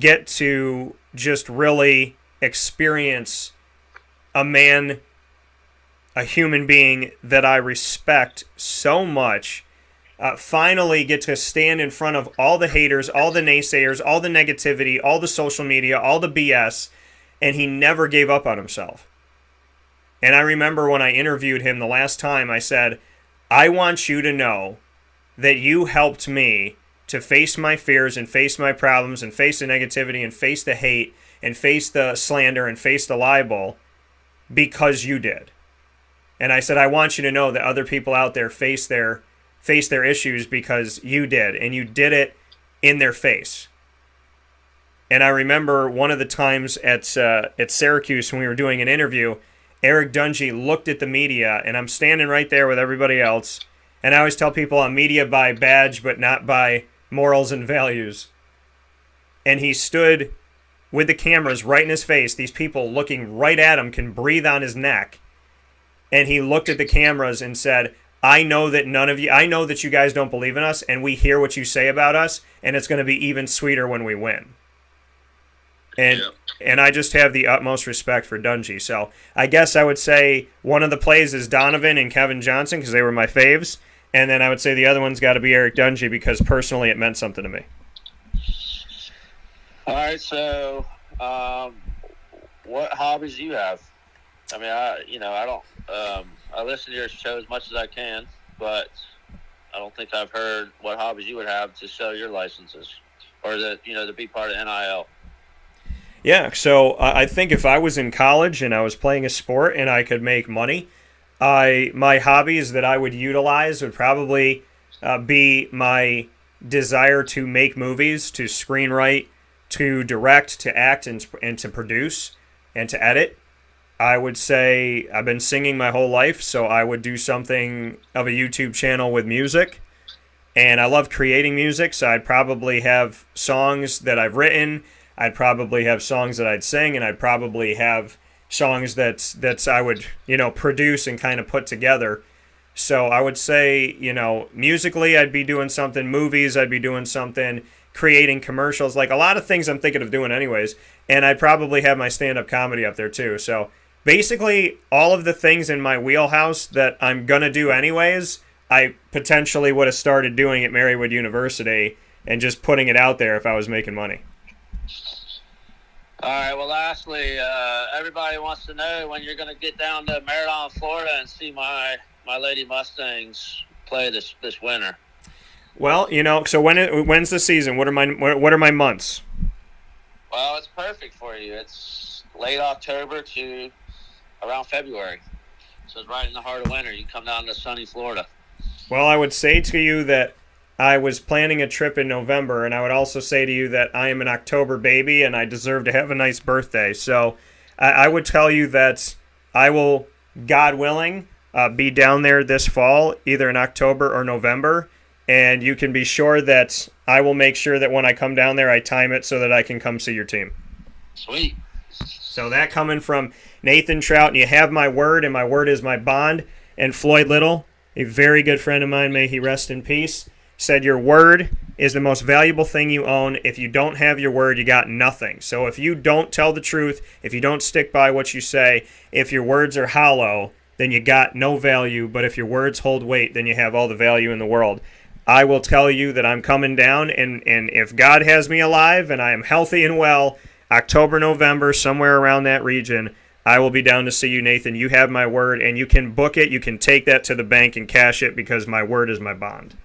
get to just really experience a man, a human being that I respect so much, finally get to stand in front of all the haters, all the naysayers, all the negativity, all the social media, all the BS, and he never gave up on himself. And I remember when I interviewed him the last time, I said, I want you to know that you helped me to face my fears and face my problems and face the negativity and face the hate and face the slander and face the libel because you did. And I said, I want you to know that other people out there face their issues because you did, and you did it in their face. And I remember one of the times at Syracuse when we were doing an interview, Eric Dungy looked at the media, and I'm standing right there with everybody else. And I always tell people I'm media by badge, but not by morals and values. And he stood with the cameras right in his face, these people looking right at him, can breathe on his neck. And he looked at the cameras and said, I know that you guys don't believe in us, and we hear what you say about us, and it's going to be even sweeter when we win. And I just have the utmost respect for Dungy. So I guess I would say one of the plays is Donovan and Kevin Johnson because they were my faves. And then I would say the other one's got to be Eric Dungy because personally it meant something to me. All right, so what hobbies do you have? I mean, I listen to your show as much as I can, but I don't think I've heard what hobbies you would have to sell your licenses or to be part of NIL. Yeah, so I think if I was in college and I was playing a sport and I could make money, my hobbies that I would utilize would probably be my desire to make movies, to screenwrite, to direct, to act, and to produce, and to edit. I would say I've been singing my whole life, so I would do something of a YouTube channel with music. And I love creating music, so I'd probably have songs that I've written. I'd probably have songs that I'd sing, and I'd probably have songs that I would, produce and kind of put together. So I would say, musically I'd be doing something, movies I'd be doing something, creating commercials, like a lot of things I'm thinking of doing anyways. And I'd probably have my stand-up comedy up there too. So basically all of the things in my wheelhouse that I'm going to do anyways, I potentially would have started doing at Marywood University and just putting it out there if I was making money. All right, well, lastly, everybody wants to know when you're going to get down to Maryland, Florida and see my Lady Mustangs play this winter. Well, so when's the season? What are my months? Well, it's perfect for you. It's late October to around February. So it's right in the heart of winter. You come down to sunny Florida. Well, I would say to you that I was planning a trip in November, and I would also say to you that I am an October baby, and I deserve to have a nice birthday. So I would tell you that I will, God willing, be down there this fall, either in October or November, and you can be sure that I will make sure that when I come down there, I time it so that I can come see your team. Sweet. So that coming from Nathan Trout, and you have my word, and my word is my bond. And Floyd Little, a very good friend of mine, may he rest in peace, said your word is the most valuable thing you own. If you don't have your word, you got nothing. So if you don't tell the truth, if you don't stick by what you say, if your words are hollow, then you got no value. But if your words hold weight, then you have all the value in the world. I will tell you that I'm coming down, and if God has me alive and I am healthy and well, October, November, somewhere around that region, I will be down to see you, Nathan. You have my word, and you can book it. You can take that to the bank and cash it because my word is my bond.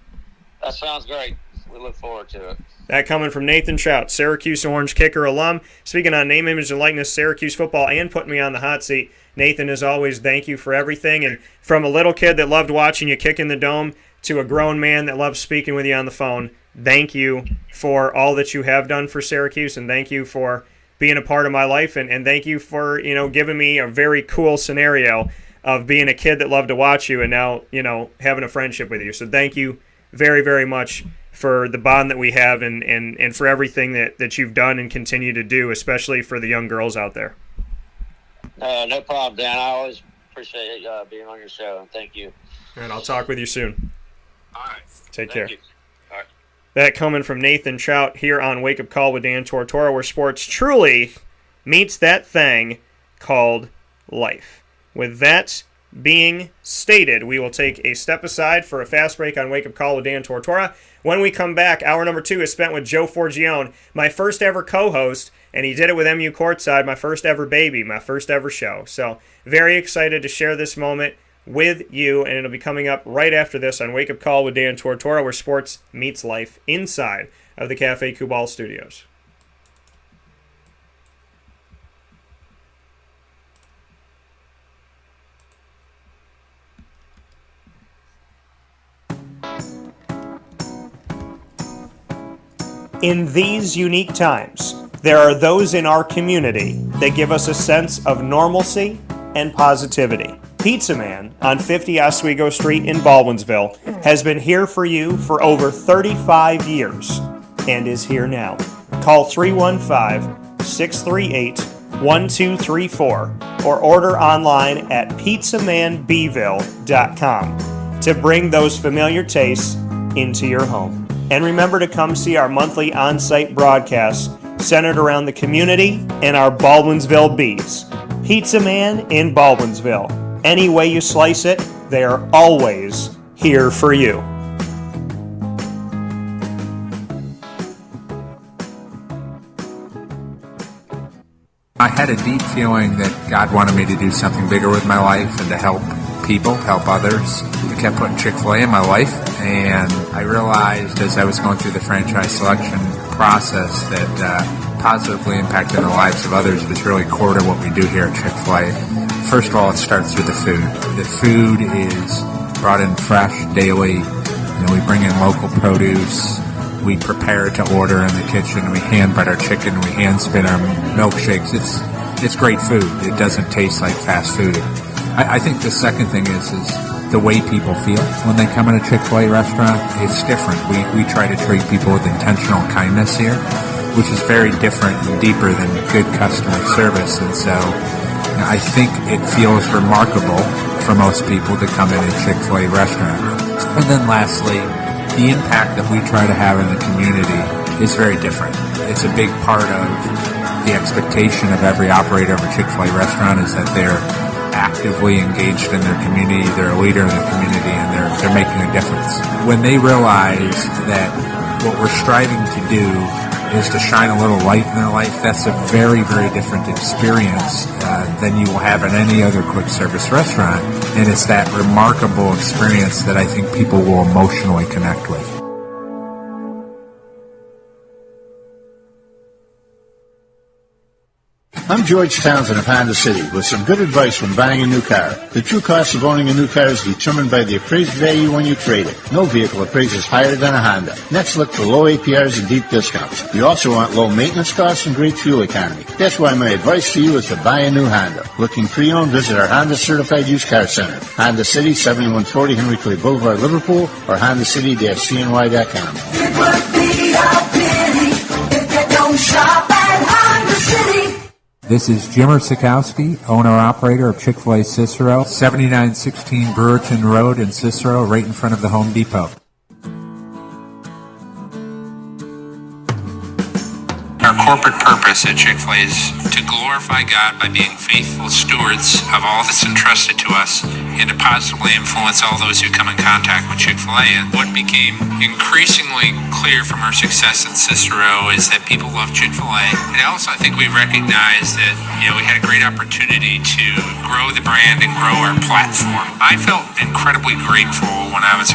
That sounds great. We look forward to it. That coming from Nathan Trout, Syracuse Orange kicker alum. Speaking on name, image, and likeness, Syracuse football, and putting me on the hot seat. Nathan, as always, thank you for everything. And from a little kid that loved watching you kick in the dome to a grown man that loves speaking with you on the phone, thank you for all that you have done for Syracuse, and thank you for being a part of my life, and thank you for giving me a very cool scenario of being a kid that loved to watch you and now having a friendship with you. So thank you very, very much for the bond that we have and for everything that you've done and continue to do, especially for the young girls out there. No problem, Dan. I always appreciate being on your show, and thank you. And I'll talk with you soon. All right. Take care. You. All right. That coming from Nathan Trout here on Wake Up Call with Dan Tortora, where sports truly meets that thing called life. With that being stated, we will take a step aside for a fast break on Wake Up Call with Dan Tortora. When we come back, hour number 2 is spent with Joe Forgione, my first ever co-host, and he did it with MU Courtside, my first ever baby, my first ever show. So very excited to share this moment with you, and it'll be coming up right after this on Wake Up Call with Dan Tortora, where sports meets life inside of the Café Football studios. In these unique times, there are those in our community that give us a sense of normalcy and positivity. Pizza Man on 50 Oswego Street in Baldwinsville has been here for you for over 35 years and is here now. Call 315-638-1234 or order online at pizzamanbville.com to bring those familiar tastes into your home. And remember to come see our monthly on-site broadcasts centered around the community and our Baldwinsville beats. Pizza Man in Baldwinsville. Any way you slice it, they are always here for you. I had a deep feeling that God wanted me to do something bigger with my life and to help people, help others. I kept putting Chick-fil-A in my life, and I realized as I was going through the franchise selection process that positively impacting the lives of others was really core to what we do here at Chick-fil-A. First of all, it starts with the food. The food is brought in fresh daily. We bring in local produce. We prepare it to order in the kitchen. We hand bread our chicken. We hand spin our milkshakes. It's great food. It doesn't taste like fast food. I think the second thing is the way people feel when they come in a Chick-fil-A restaurant. It's different. We try to treat people with intentional kindness here, which is very different and deeper than good customer service. And so I think it feels remarkable for most people to come in a Chick-fil-A restaurant. And then lastly, the impact that we try to have in the community is very different. It's a big part of the expectation of every operator of a Chick-fil-A restaurant is that they're actively engaged in their community, they're a leader in the community, and they're making a difference. When they realize that what we're striving to do is to shine a little light in their life, that's a very, very different experience than you will have in any other quick service restaurant. And it's that remarkable experience that I think people will emotionally connect with. I'm George Townsend of Honda City with some good advice when buying a new car. The true cost of owning a new car is determined by the appraised value when you trade it. No vehicle appraises higher than a Honda. Next, look for low APRs and deep discounts. You also want low maintenance costs and great fuel economy. That's why my advice to you is to buy a new Honda. Looking pre-owned, visit our Honda Certified Used Car Center. Honda City, 7140 Henry Clay Boulevard, Liverpool, or HondaCity-CNY.com. It would be a pity if you don't shop at Honda City. This is Jimmer Sikowski, owner-operator of Chick-fil-A Cicero, 7916 Brewerton Road in Cicero, right in front of the Home Depot. Our corporate purpose at Chick-fil-A is to glorify God by being faithful stewards of all that's entrusted to us and to positively influence all those who come in contact with Chick-fil-A. And what became increasingly clear from our success in Cicero is that people love Chick-fil-A. And also I think we recognized that, we had a great opportunity to grow the brand and grow our platform. I felt incredibly grateful when I was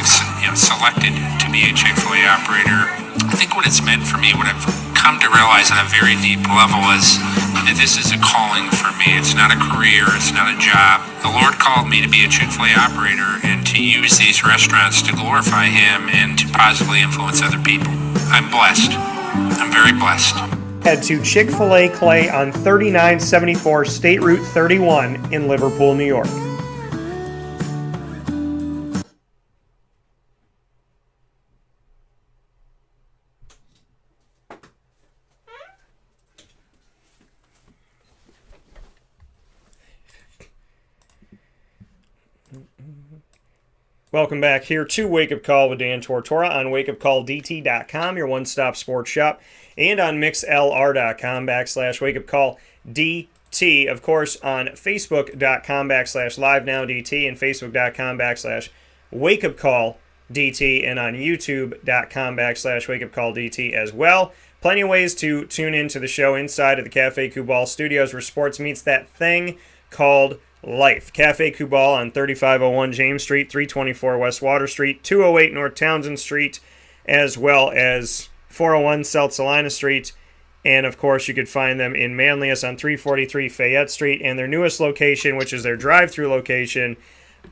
selected to be a Chick-fil-A operator. I think what it's meant for me, what I've come to realize on a very deep level is that this is a calling for me. It's not a career. It's not a job. The Lord called me to be a Chick-fil-A operator and to use these restaurants to glorify Him and to positively influence other people. I'm blessed. I'm very blessed. Head to Chick-fil-A Clay on 3974 State Route 31 in Liverpool, New York. Welcome back here to Wake Up Call with Dan Tortora on wakeupcalldt.com, your one-stop sports shop, and on mixlr.com/wakeupcalldt. Of course, on facebook.com/livenowdt and facebook.com/wakeupcalldt, and on youtube.com/wakeupcalldt as well. Plenty of ways to tune into the show inside of the Cafe Football studios where sports meets that thing called life. Cafe Football on 3501 James Street, 324 West Water Street, 208 North Townsend Street, as well as 401 South Salina Street. And, of course, you could find them in Manlius on 343 Fayette Street, and their newest location, which is their drive-thru location,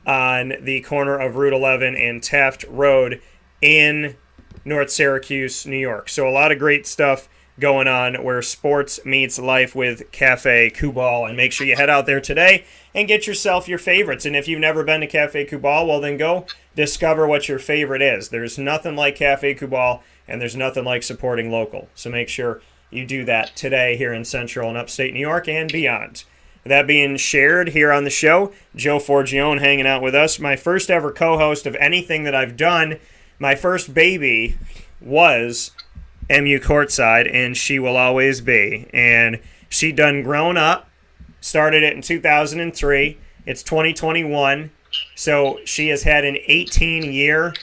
on the corner of Route 11 and Taft Road in North Syracuse, New York. So a lot of great stuff going on where sports meets life with Cafe Football. And make sure you head out there today and get yourself your favorites. And if you've never been to Cafe Football, well, then go discover what your favorite is. There's nothing like Cafe Football, and there's nothing like supporting local. So make sure you do that today here in Central and Upstate New York and beyond. That being shared here on the show, Joe Forgione hanging out with us. My first ever co-host of anything that I've done. My first baby was MU Courtside, and she will always be. And she done grown up, started it in 2003. It's 2021, so she has had an 18-year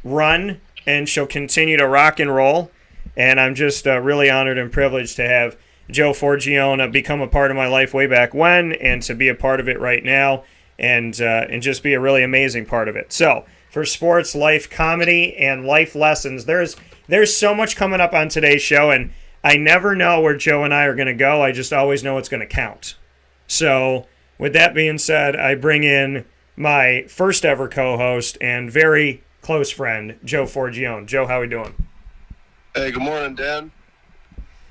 run, and she'll continue to rock and roll. And I'm just really honored and privileged to have Joe Forgione become a part of my life way back when, and to be a part of it right now, and just be a really amazing part of it. So, for sports, life, comedy, and life lessons, there's so much coming up on today's show, and I never know where Joe and I are going to go. I just always know it's going to count. So, with that being said, I bring in my first ever co-host and very close friend, Joe Forgione. Joe, how are we doing? Hey, good morning, Dan.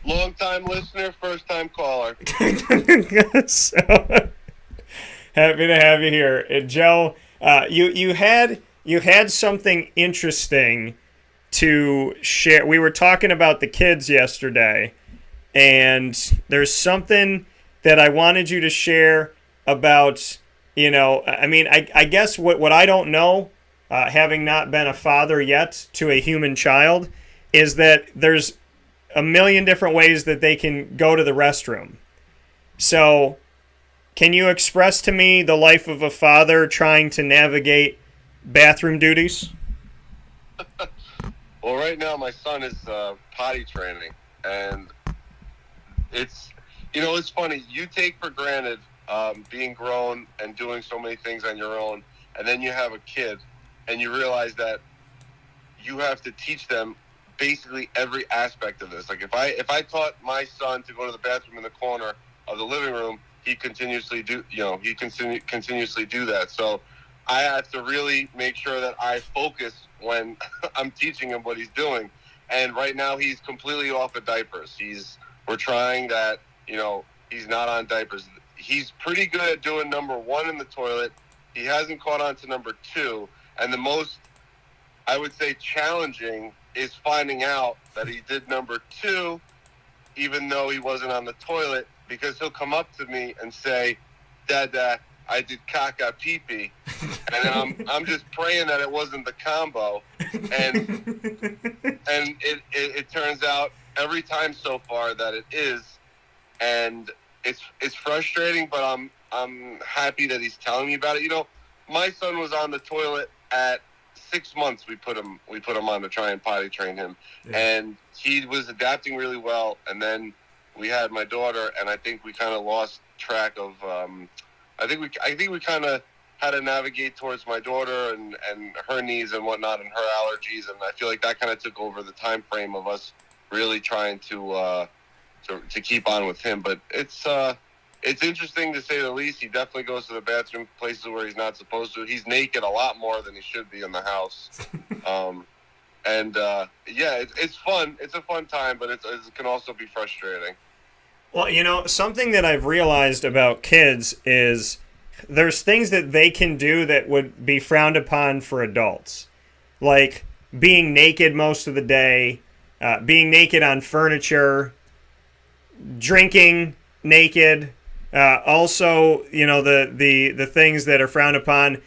Long-time listener, first-time caller. So, happy to have you here. And Joe, you had something interesting to share. We were talking about the kids yesterday, and there's something that I wanted you to share about, I guess what I don't know, having not been a father yet to a human child, is that there's a million different ways that they can go to the restroom. So, can you express to me the life of a father trying to navigate bathroom duties? Well, right now my son is potty training, and it's funny. You take for granted being grown and doing so many things on your own, and then you have a kid, and you realize that you have to teach them basically every aspect of this. Like if I taught my son to go to the bathroom in the corner, of the living room, he continuously do that. So I have to really make sure that I focus when I'm teaching him what he's doing. And right now he's completely off of diapers. We're trying that, he's not on diapers. He's pretty good at doing number 1 in the toilet. He hasn't caught on to number 2. And the most, I would say, challenging is finding out that he did number 2, even though he wasn't on the toilet, because he'll come up to me and say, Dad, I did caca pee-pee. And then I'm just praying that it wasn't the combo. And it turns out every time so far that it is. And it's frustrating, but I'm happy that he's telling me about it. My son was on the toilet at 6 months. We put him on to try and potty train him, and he was adapting really well. And then we had my daughter, and I think we kind of lost track of. I think we kind of had to navigate towards my daughter and her needs and whatnot and her allergies, and I feel like that kind of took over the time frame of us really trying to keep on with him. But it's interesting to say the least. He definitely goes to the bathroom places where he's not supposed to. He's naked a lot more than he should be in the house. It's fun. It's a fun time, but it can also be frustrating. Well, something that I've realized about kids is there's things that they can do that would be frowned upon for adults. Like being naked most of the day, being naked on furniture, drinking naked. Also, the things that are frowned upon,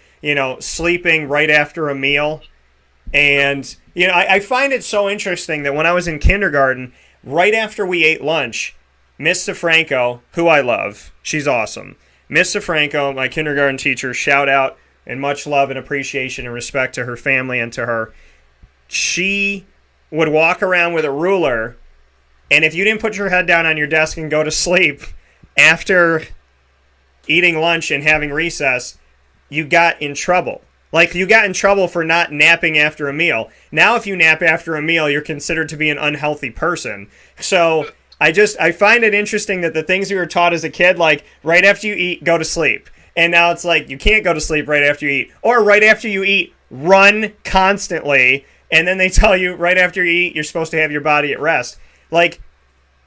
sleeping right after a meal. And, I find it so interesting that when I was in kindergarten, right after we ate lunch, Miss Safranco, who I love, she's awesome. Miss Safranco, my kindergarten teacher, shout out and much love and appreciation and respect to her family and to her. She would walk around with a ruler, and if you didn't put your head down on your desk and go to sleep after eating lunch and having recess, you got in trouble. Like, you got in trouble for not napping after a meal. Now, if you nap after a meal, you're considered to be an unhealthy person. So I find it interesting that the things we were taught as a kid, like right after you eat, go to sleep. And now it's like you can't go to sleep right after you eat. Or right after you eat, run constantly. And then they tell you right after you eat, you're supposed to have your body at rest. Like,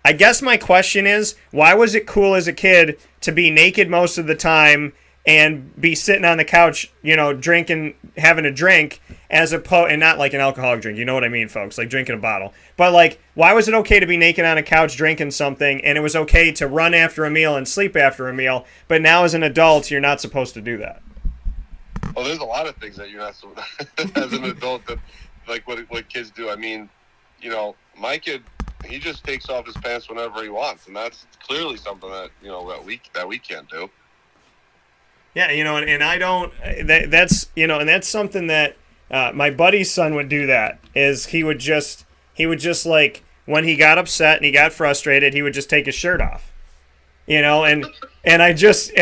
I guess my question is, why was it cool as a kid to be naked most of the time and be sitting on the couch, drinking, having a drink, and not like an alcoholic drink, you know what I mean, folks, like drinking a bottle. But like, why was it okay to be naked on a couch drinking something, and it was okay to run after a meal and sleep after a meal, but now as an adult, you're not supposed to do that? Well, there's a lot of things that you're not supposed as an adult that, like what kids do. I mean, my kid, he just takes off his pants whenever he wants, and that's clearly something that that we can't do. Yeah, and I don't. That's and that's something that my buddy's son would do. That is, he would just like when he got upset and he got frustrated, he would just take his shirt off. And I just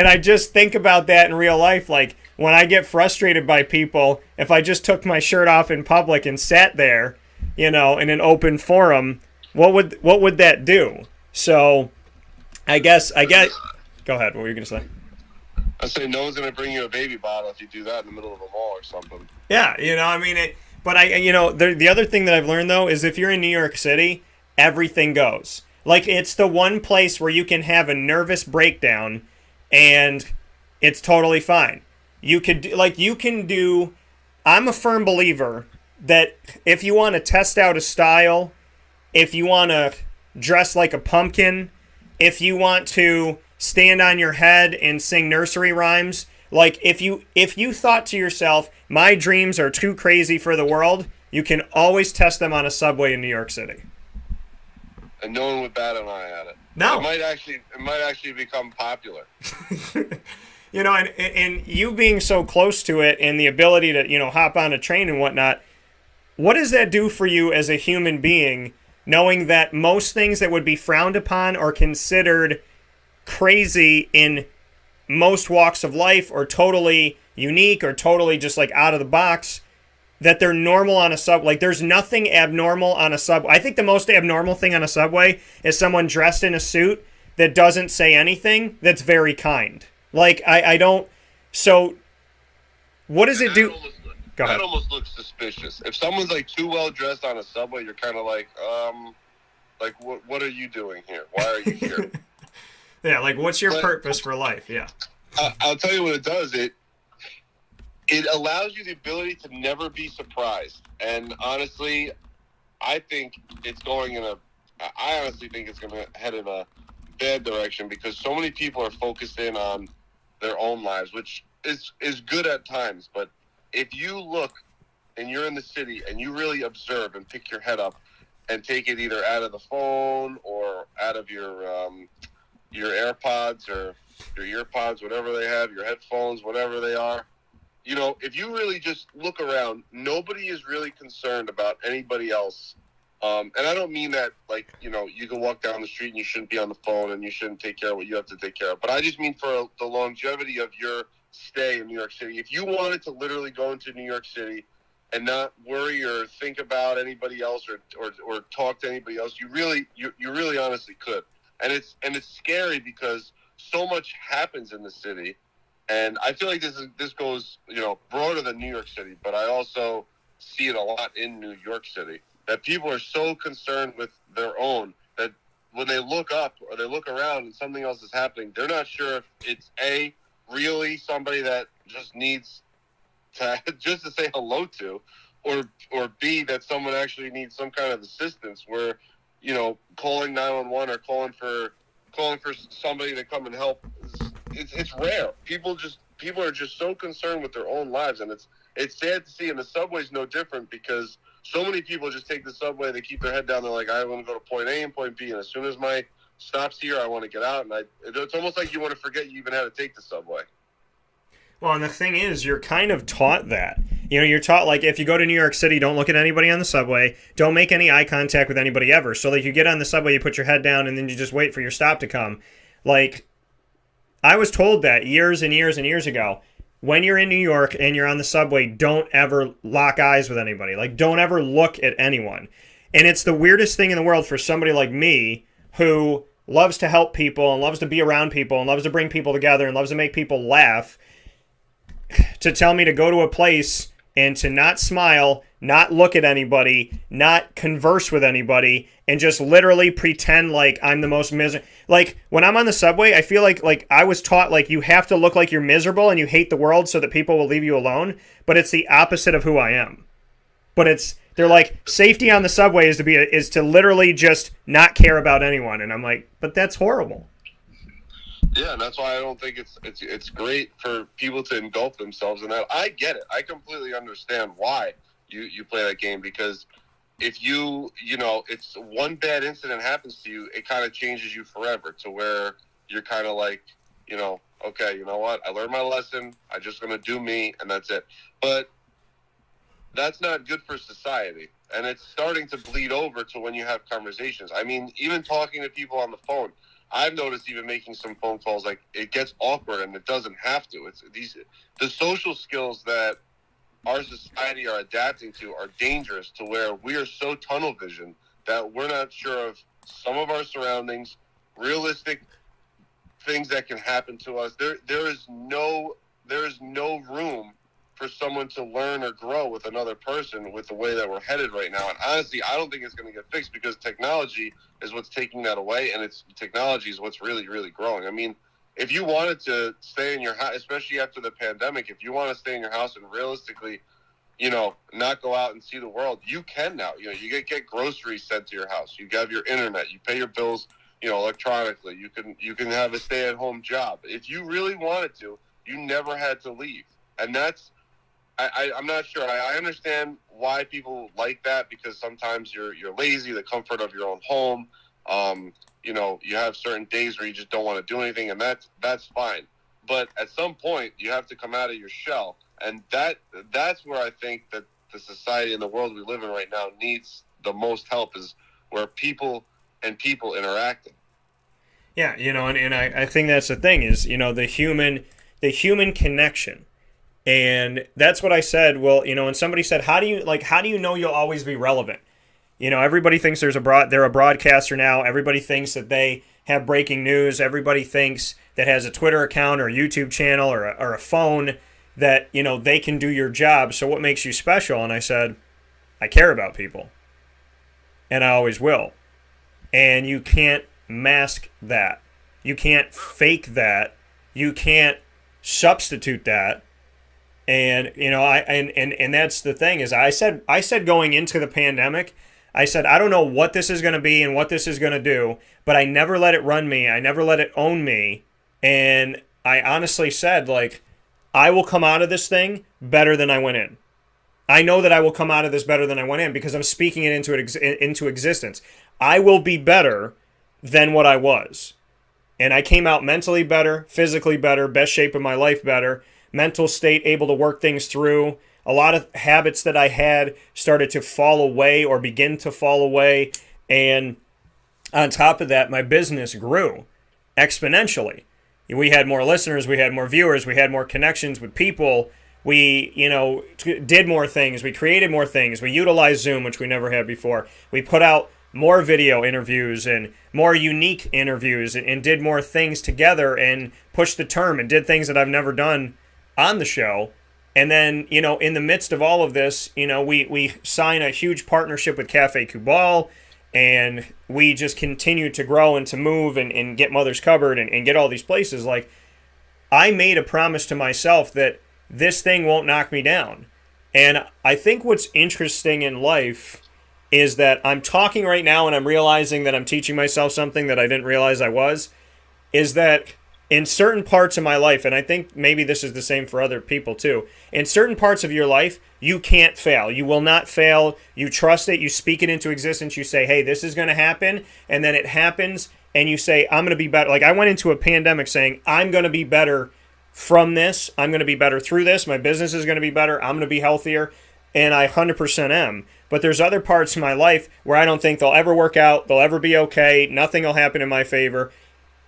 think about that in real life. Like when I get frustrated by people, if I just took my shirt off in public and sat there, in an open forum, what would that do? So, I get. Go ahead. What were you gonna say? I say no one's gonna bring you a baby bottle if you do that in the middle of a mall or something. Yeah, But the other thing that I've learned though is if you're in New York City, everything goes. Like it's the one place where you can have a nervous breakdown, and it's totally fine. I'm a firm believer that if you want to test out a style, if you want to dress like a pumpkin, if you want to stand on your head and sing nursery rhymes, like if you thought to yourself, my dreams are too crazy for the world, you can always test them on a subway in New York City. And no one would bat an eye at it. No. It might actually become popular. And you being so close to it and the ability to, hop on a train and whatnot, what does that do for you as a human being, knowing that most things that would be frowned upon or considered crazy in most walks of life or totally unique or totally just like out of the box, that they're normal on a subway? Like there's nothing abnormal on a subway. I think the most abnormal thing on a subway is someone dressed in a suit that doesn't say anything that's very kind. Like, I don't... So, what does it do? Go ahead. That almost looks suspicious. If someone's, like, too well-dressed on a subway, you're kind of like, what are you doing here? Why are you here? Yeah, like, what's your purpose for life? Yeah. I'll tell you what it does. It allows you the ability to never be surprised. And honestly, I think it's going in I honestly think it's going to head in a bad direction because so many people are focused in on their own lives, which is good at times. But if you look and you're in the city and you really observe and pick your head up and take it either out of the phone or out of your AirPods or your earpods, whatever they have, your headphones, whatever they are, you know, if you really just look around, nobody is really concerned about anybody else. And I don't mean that, like, you know, you can walk down the street and you shouldn't be on the phone and you shouldn't take care of what you have to take care of. But I just mean for the longevity of your stay in New York City. If you wanted to literally go into New York City and not worry or think about anybody else or talk to anybody else, you really honestly could. And it's scary because so much happens in the city. And I feel like this goes, you know, broader than New York City, but I also see it a lot in New York City. That people are so concerned with their own that when they look up or they look around and something else is happening, they're not sure if it's really somebody that just needs to just to say hello to, or B, that someone actually needs some kind of assistance where, you know, calling 911 or calling for somebody to come and help. It's rare. People are just so concerned with their own lives, and it's sad to see. And the subway's no different because so many people just take the subway, they keep their head down, they're like, I want to go to point A and point B, and as soon as my stop's here, I want to get out. And it's almost like you want to forget you even had to take the subway. Well, and the thing is, you're kind of taught that. You know, you're taught, like, if you go to New York City, don't look at anybody on the subway, don't make any eye contact with anybody ever. So, like, you get on the subway, you put your head down, and then you just wait for your stop to come. Like, I was told that years and years and years ago. When you're in New York and you're on the subway, don't ever lock eyes with anybody. Like, don't ever look at anyone. And it's the weirdest thing in the world for somebody like me who loves to help people and loves to be around people and loves to bring people together and loves to make people laugh, to tell me to go to a place and to not smile, not look at anybody, not converse with anybody, and just literally pretend like I'm the most miserable. Like, when I'm on the subway, I feel like I was taught, like, you have to look like you're miserable and you hate the world so that people will leave you alone, but it's the opposite of who I am. But they're like, safety on the subway is to literally just not care about anyone, and I'm like, but that's horrible. Yeah, and that's why I don't think it's great for people to engulf themselves in that. I get it. I completely understand why you play that game, because if you know, it's one bad incident happens to you, it kind of changes you forever to where you're kind of like, you know, okay, you know what? I learned my lesson. I'm just going to do me, and that's it. But that's not good for society. And it's starting to bleed over to when you have conversations. I mean, even talking to people on the phone, I've noticed even making some phone calls, like, it gets awkward, and it doesn't have to. It's the social skills that our society are adapting to are dangerous to where we are so tunnel vision that we're not sure of some of our surroundings, realistic things that can happen to us. There is no room for someone to learn or grow with another person with the way that we're headed right now. And honestly, I don't think it's going to get fixed because technology is what's taking that away, and technology is what's really, really growing. I mean, if you wanted to stay in your house, especially after the pandemic, if you want to stay in your house and realistically, you know, not go out and see the world, you can now. You know, you get groceries sent to your house. You have your internet. You pay your bills, you know, electronically. You can have a stay-at-home job. If you really wanted to, you never had to leave. And that's, I'm not sure. I understand why people like that, because sometimes you're lazy, the comfort of your own home. You know, you have certain days where you just don't want to do anything, and that's fine. But at some point, you have to come out of your shell, and that's where I think that the society and the world we live in right now needs the most help, is where people interacting. Yeah, you know, and I think that's the thing is, you know, the human connection. And that's what I said. Well, you know, when somebody said, how do you know you'll always be relevant? everybody thinks they're a broadcaster now. Everybody thinks that they have breaking news. Everybody thinks that has a Twitter account or a YouTube channel or a phone that, they can do your job. So what makes you special? And I said, I care about people. And I always will. And you can't mask that. You can't fake that. You can't substitute that. And, and that's the thing is I said going into the pandemic, I said, I don't know what this is going to be and what this is going to do, but I never let it run me. I never let it own me. And I honestly said, I will come out of this thing better than I went in. I know that I will come out of this better than I went in because I'm speaking it into existence. I will be better than what I was. And I came out mentally better, physically better, best shape of my life better, mental state able to work things through. A lot of habits that I had started to fall away or begin to fall away. And on top of that, my business grew exponentially. We had more listeners, we had more viewers, we had more connections with people. We, did more things. We created more things. We utilized Zoom, which we never had before. We put out more video interviews and more unique interviews and did more things together and pushed the term and did things that I've never done on the show. And then, in the midst of all of this, we sign a huge partnership with Cuse Football, and we just continue to grow and to move and get Mother's Cupboard and get all these places. I made a promise to myself that this thing won't knock me down. And I think what's interesting in life is that I'm talking right now and I'm realizing that I'm teaching myself something that I didn't realize I was, is that in certain parts of my life, and I think maybe this is the same for other people too, in certain parts of your life, you can't fail. You will not fail. You trust it. You speak it into existence. You say, hey, this is going to happen. And then it happens. And you say, I'm going to be better. I went into a pandemic saying, I'm going to be better from this. I'm going to be better through this. My business is going to be better. I'm going to be healthier. And I 100% am. But there's other parts of my life where I don't think they'll ever work out. They'll ever be okay. Nothing will happen in my favor.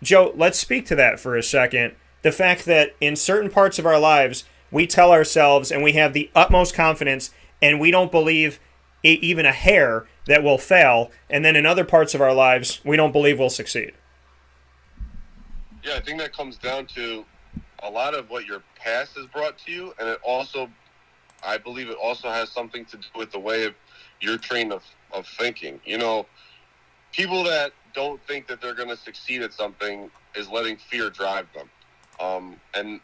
Joe, let's speak to that for a second. The fact that in certain parts of our lives, we tell ourselves and we have the utmost confidence and we don't believe even a hair that we'll fail. And then in other parts of our lives, we don't believe we'll succeed. Yeah, I think that comes down to a lot of what your past has brought to you. And I believe it also has something to do with the way of your train of thinking. People that don't think that they're going to succeed at something is letting fear drive them. And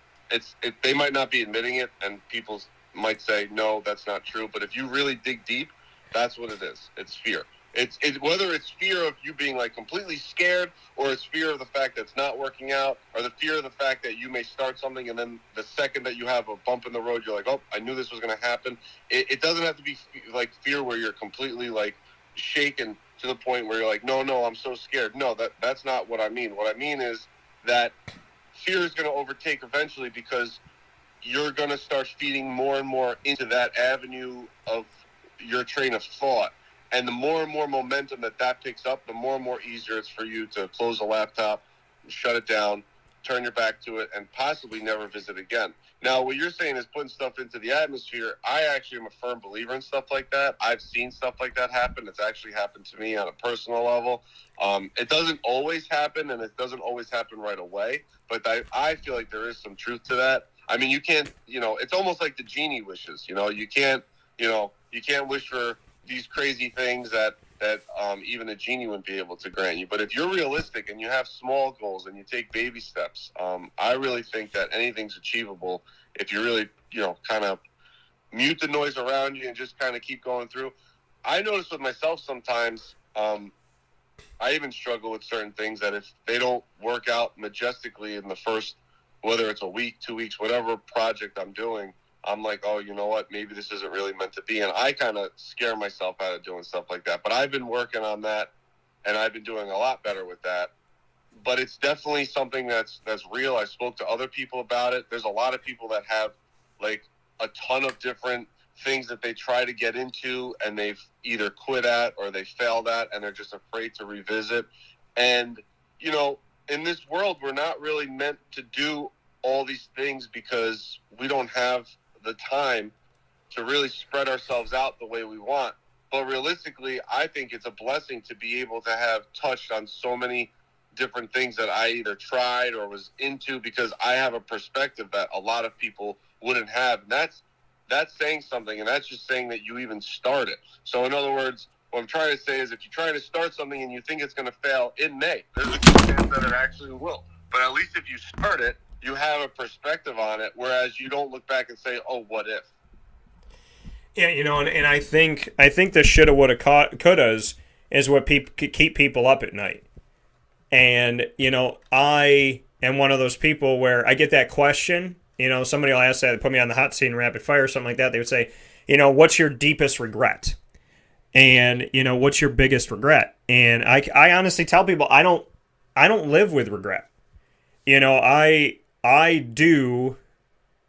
they might not be admitting it, and people might say, no, that's not true. But if you really dig deep, that's what it is. It's fear. It's whether it's fear of you being completely scared, or it's fear of the fact that it's not working out, or the fear of the fact that you may start something and then the second that you have a bump in the road, you're like, oh, I knew this was going to happen. It doesn't have to be fear where you're completely shaken to the point where you're like, no, I'm so scared. No, that's not what I mean. What I mean is that fear is going to overtake eventually because you're going to start feeding more and more into that avenue of your train of thought. And the more and more momentum that picks up, the more and more easier it's for you to close the laptop, shut it down, turn your back to it, and possibly never visit again. Now, what you're saying is putting stuff into the atmosphere. I actually am a firm believer in stuff like that. I've seen stuff like that happen. It's actually happened to me on a personal level. It doesn't always happen, and it doesn't always happen right away. But I feel like there is some truth to that. I mean, you can't, it's almost like the genie wishes. You can't wish for these crazy things that even a genie wouldn't be able to grant you. But if you're realistic and you have small goals and you take baby steps, I really think that anything's achievable if you really, kind of mute the noise around you and just kind of keep going through. I notice with myself sometimes, I even struggle with certain things that if they don't work out majestically in the first, whether it's a week, 2 weeks, whatever project I'm doing, I'm like, oh, you know what? Maybe this isn't really meant to be. And I kind of scare myself out of doing stuff like that. But I've been working on that, and I've been doing a lot better with that. But it's definitely something that's real. I spoke to other people about it. There's a lot of people that have, a ton of different things that they try to get into, and they've either quit at or they failed at, and they're just afraid to revisit. And, in this world, we're not really meant to do all these things because we don't have the time to really spread ourselves out the way we want. But realistically, I think it's a blessing to be able to have touched on so many different things that I either tried or was into, because I have a perspective that a lot of people wouldn't have. And that's saying something, and that's just saying that you even started. So in other words, what I'm trying to say is, if you're trying to start something and you think it's going to fail, it may. There's a good chance that it actually will. But at least if you start it, you have a perspective on it, whereas you don't look back and say, oh, what if? Yeah, and I think the shoulda, woulda, couldas is what keep people up at night. And, I am one of those people where I get that question. Somebody will ask that, put me on the hot seat in rapid fire or something like that. They would say, what's your deepest regret? And, what's your biggest regret? And I honestly tell people I don't live with regret. I do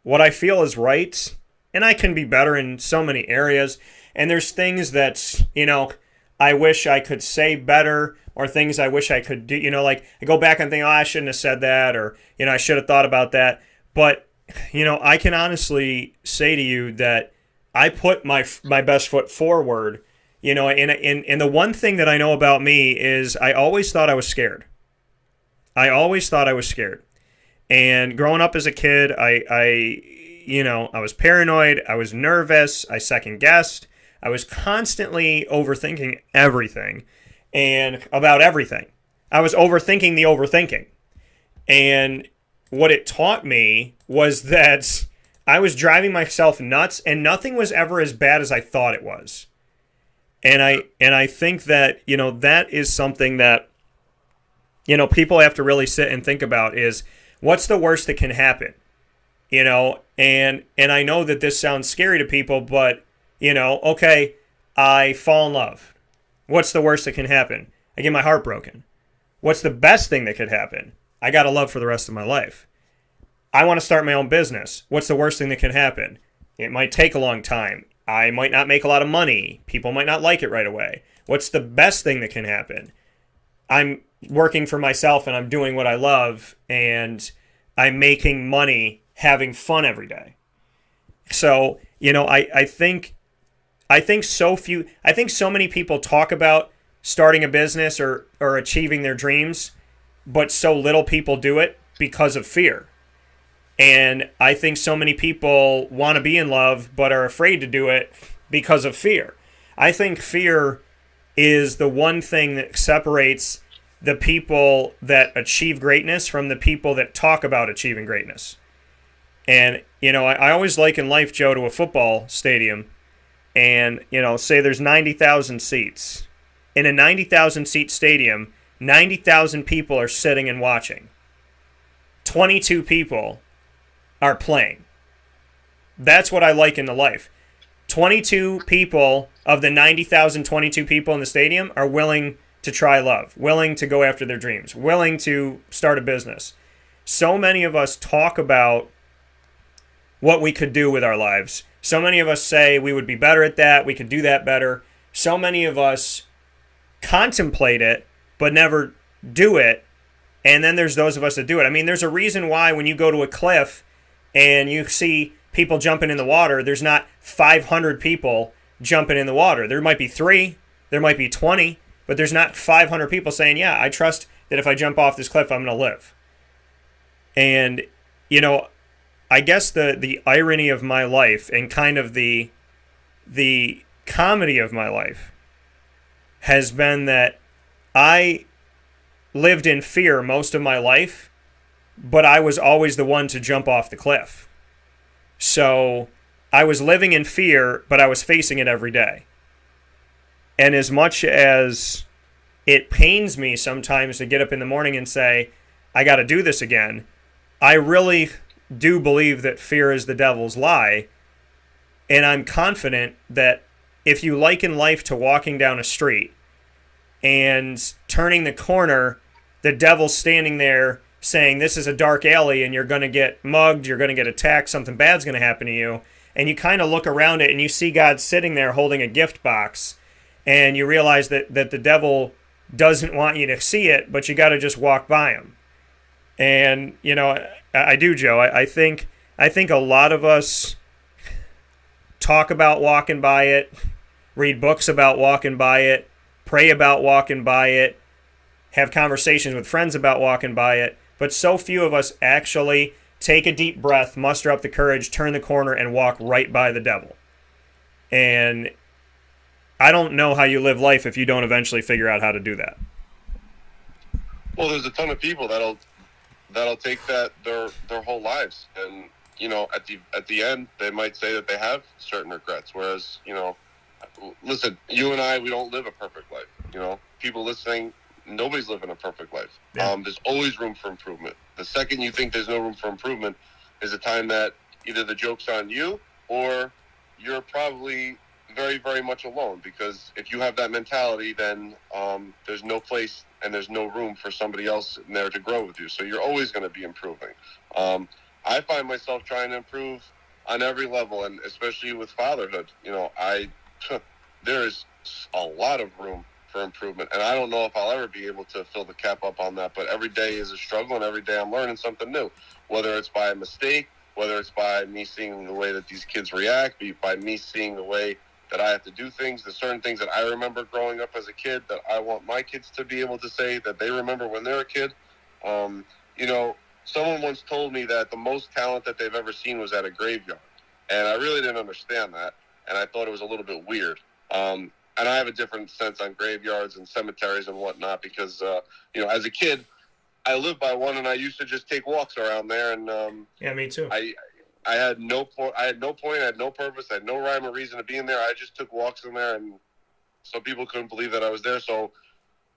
what I feel is right, and I can be better in so many areas. And there's things that, I wish I could say better, or things I wish I could do. Like I go back and think, I shouldn't have said that, or, I should have thought about that. But, I can honestly say to you that I put my best foot forward, and the one thing that I know about me is I always thought I was scared. I And growing up as a kid, I was paranoid, I was nervous, I second-guessed, I was constantly overthinking everything and about everything. I was overthinking the overthinking. And what it taught me was that I was driving myself nuts, and nothing was ever as bad as I thought it was. And I think that, that is something that, people have to really sit and think about is, what's the worst that can happen? And I know that this sounds scary to people, but, okay, I fall in love. What's the worst that can happen? I get my heart broken. What's the best thing that could happen? I got a love for the rest of my life. I want to start my own business. What's the worst thing that can happen? It might take a long time. I might not make a lot of money. People might not like it right away. What's the best thing that can happen? I'm working for myself and I'm doing what I love and I'm making money having fun every day. So, I think so many people talk about starting a business or achieving their dreams, but so little people do it because of fear. And I think so many people want to be in love but are afraid to do it because of fear. I think fear is the one thing that separates the people that achieve greatness from the people that talk about achieving greatness. And, I always liken life, Joe, to a football stadium. And, say there's 90,000 seats. In a 90,000 seat stadium, 90,000 people are sitting and watching. 22 people are playing. That's what I liken to life. 22 people of the 90,000 22 people in the stadium are willing to try love, willing to go after their dreams, willing to start a business. So many of us talk about what we could do with our lives. So many of us say we would be better at that, we could do that better. So many of us contemplate it, but never do it. And then there's those of us that do it. I mean, there's a reason why when you go to a cliff and you see people jumping in the water, there's not 500 people jumping in the water. There might be 3, there might be 20, but there's not 500 people saying, yeah, I trust that if I jump off this cliff, I'm going to live. And, I guess the irony of my life and kind of the comedy of my life has been that I lived in fear most of my life, but I was always the one to jump off the cliff. So I was living in fear, but I was facing it every day. And as much as it pains me sometimes to get up in the morning and say, I got to do this again, I really do believe that fear is the devil's lie. And I'm confident that if you liken life to walking down a street and turning the corner, the devil's standing there saying this is a dark alley and you're going to get mugged, you're going to get attacked, something bad's going to happen to you. And you kind of look around it and you see God sitting there holding a gift box. And you realize that the devil doesn't want you to see it, but you got to just walk by him. And, I do, Joe. I think a lot of us talk about walking by it. read books about walking by it, pray about walking by it, have conversations with friends about walking by it, but so few of us actually take a deep breath, muster up the courage, turn the corner, and walk right by the devil. And I don't know how you live life if you don't eventually figure out how to do that. Well, there's a ton of people that'll take that their whole lives, and at the end they might say that they have certain regrets. Whereas listen, you and I, we don't live a perfect life. People listening, nobody's living a perfect life. Yeah. There's always room for improvement. The second you think there's no room for improvement is a time that either the joke's on you or you're probably very, very much alone, because if you have that mentality, then there's no place and there's no room for somebody else in there to grow with you. So you're always going to be improving. I find myself trying to improve on every level, and especially with fatherhood. There's a lot of room for improvement, and I don't know if I'll ever be able to fill the cap up on that, but every day is a struggle, and every day I'm learning something new, whether it's by a mistake, whether it's by me seeing the way that these kids react, by me seeing the way that I have to do things. There's certain things that I remember growing up as a kid that I want my kids to be able to say that they remember when they're a kid. Someone once told me that the most talent that they've ever seen was at a graveyard, and I really didn't understand that, and I thought it was a little bit weird. And I have a different sense on graveyards and cemeteries and whatnot because, as a kid, I lived by one, and I used to just take walks around there. And yeah, me too. I had no point. I had no purpose. I had no rhyme or reason to be in there. I just took walks in there, and some people couldn't believe that I was there. So,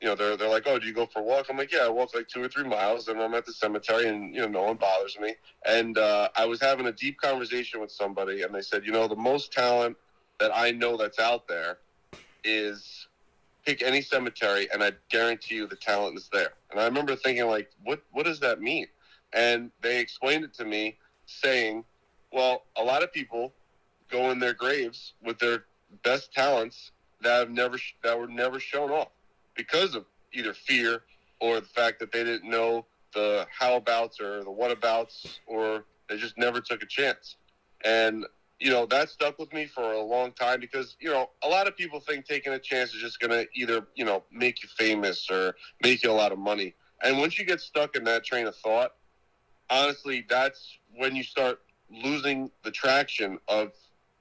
they're like, "Oh, do you go for a walk?" I'm like, "Yeah, I walk like 2 or 3 miles, and I'm at the cemetery, and no one bothers me." And I was having a deep conversation with somebody, and they said, the most talent that I know that's out there is pick any cemetery, and I guarantee you the talent is there. And I remember thinking, like, what does that mean? And they explained it to me, saying, well, a lot of people go in their graves with their best talents that were never shown off because of either fear or the fact that they didn't know the how-abouts or the what-abouts, or they just never took a chance. And that stuck with me for a long time because, a lot of people think taking a chance is just going to either, make you famous or make you a lot of money. And once you get stuck in that train of thought, honestly, that's when you start losing the traction of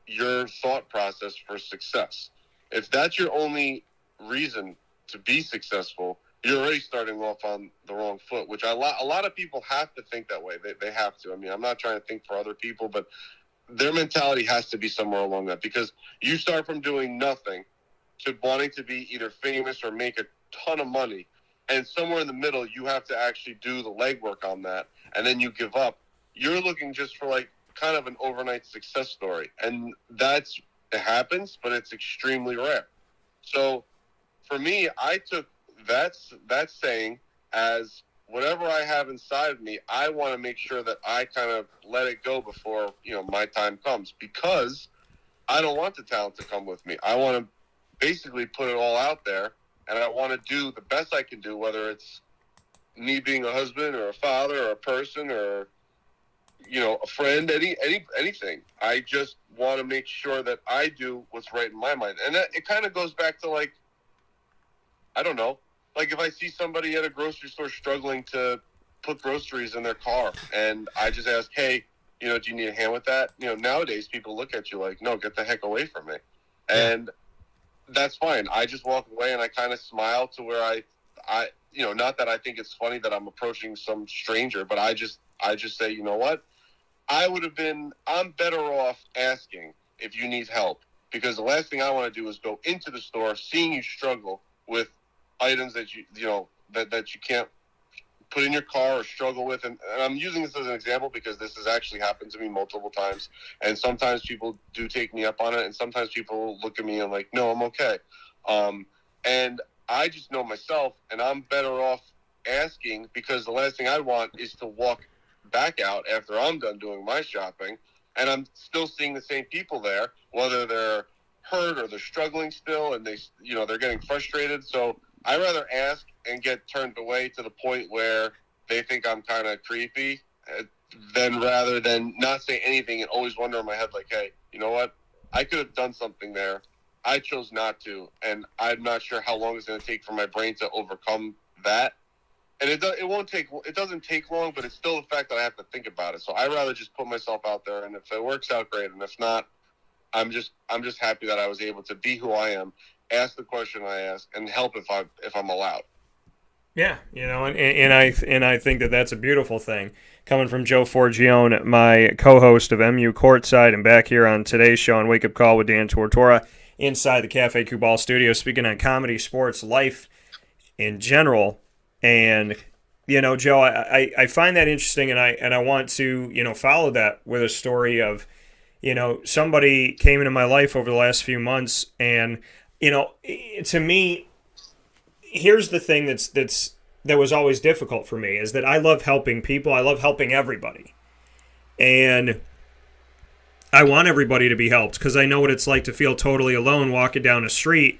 your thought process for success. If that's your only reason to be successful, you're already starting off on the wrong foot, which a lot of people have to think that way. They have to. I mean, I'm not trying to think for other people, but their mentality has to be somewhere along that, because you start from doing nothing to wanting to be either famous or make a ton of money, and somewhere in the middle you have to actually do the legwork on that, and then you give up. You're looking just for like kind of an overnight success story, and it happens, but it's extremely rare. So for me, I took that saying as whatever I have inside of me, I want to make sure that I kind of let it go before, my time comes, because I don't want the talent to come with me. I want to basically put it all out there, and I want to do the best I can do, whether it's me being a husband or a father or a person or, a friend, anything. I just want to make sure that I do what's right in my mind. And it kind of goes back to, like, I don't know, like if I see somebody at a grocery store struggling to put groceries in their car, and I just ask, hey, do you need a hand with that? Nowadays people look at you like, no, get the heck away from me. And that's fine. I just walk away and I kind of smile to where I not that I think it's funny that I'm approaching some stranger, but I just say, you know what? I'm better off asking if you need help, because the last thing I want to do is go into the store, seeing you struggle with items that that you can't put in your car or struggle with. And I'm using this as an example because this has actually happened to me multiple times. And sometimes people do take me up on it, and sometimes people look at me and like, no, I'm okay. And I just know myself, and I'm better off asking, because the last thing I want is to walk back out after I'm done doing my shopping and I'm still seeing the same people there, whether they're hurt or they're struggling still, and they're getting frustrated. So I rather ask and get turned away to the point where they think I'm kind of creepy, rather than not say anything and always wonder in my head, like, hey, you know what? I could have done something there I chose not to, and I'm not sure how long it's going to take for my brain to overcome that. And it doesn't take long, but it's still the fact that I have to think about it. So I'd rather just put myself out there, and if it works out, great, and if not, I'm just happy that I was able to be who I am, ask the question I ask, and help if I'm allowed. Yeah, and I think that that's a beautiful thing. Coming from Joe Forgione, my co-host of MU Courtside, and back here on today's show on Wake Up Call with Dan Tortora, inside the Cafe Football studio, speaking on comedy, sports, life in general. And, Joe, I find that interesting, and I want to, follow that with a story of, somebody came into my life over the last few months, and, to me, here's the thing that was always difficult for me, is that I love helping people. I love helping everybody. And I want everybody to be helped because I know what it's like to feel totally alone walking down a street,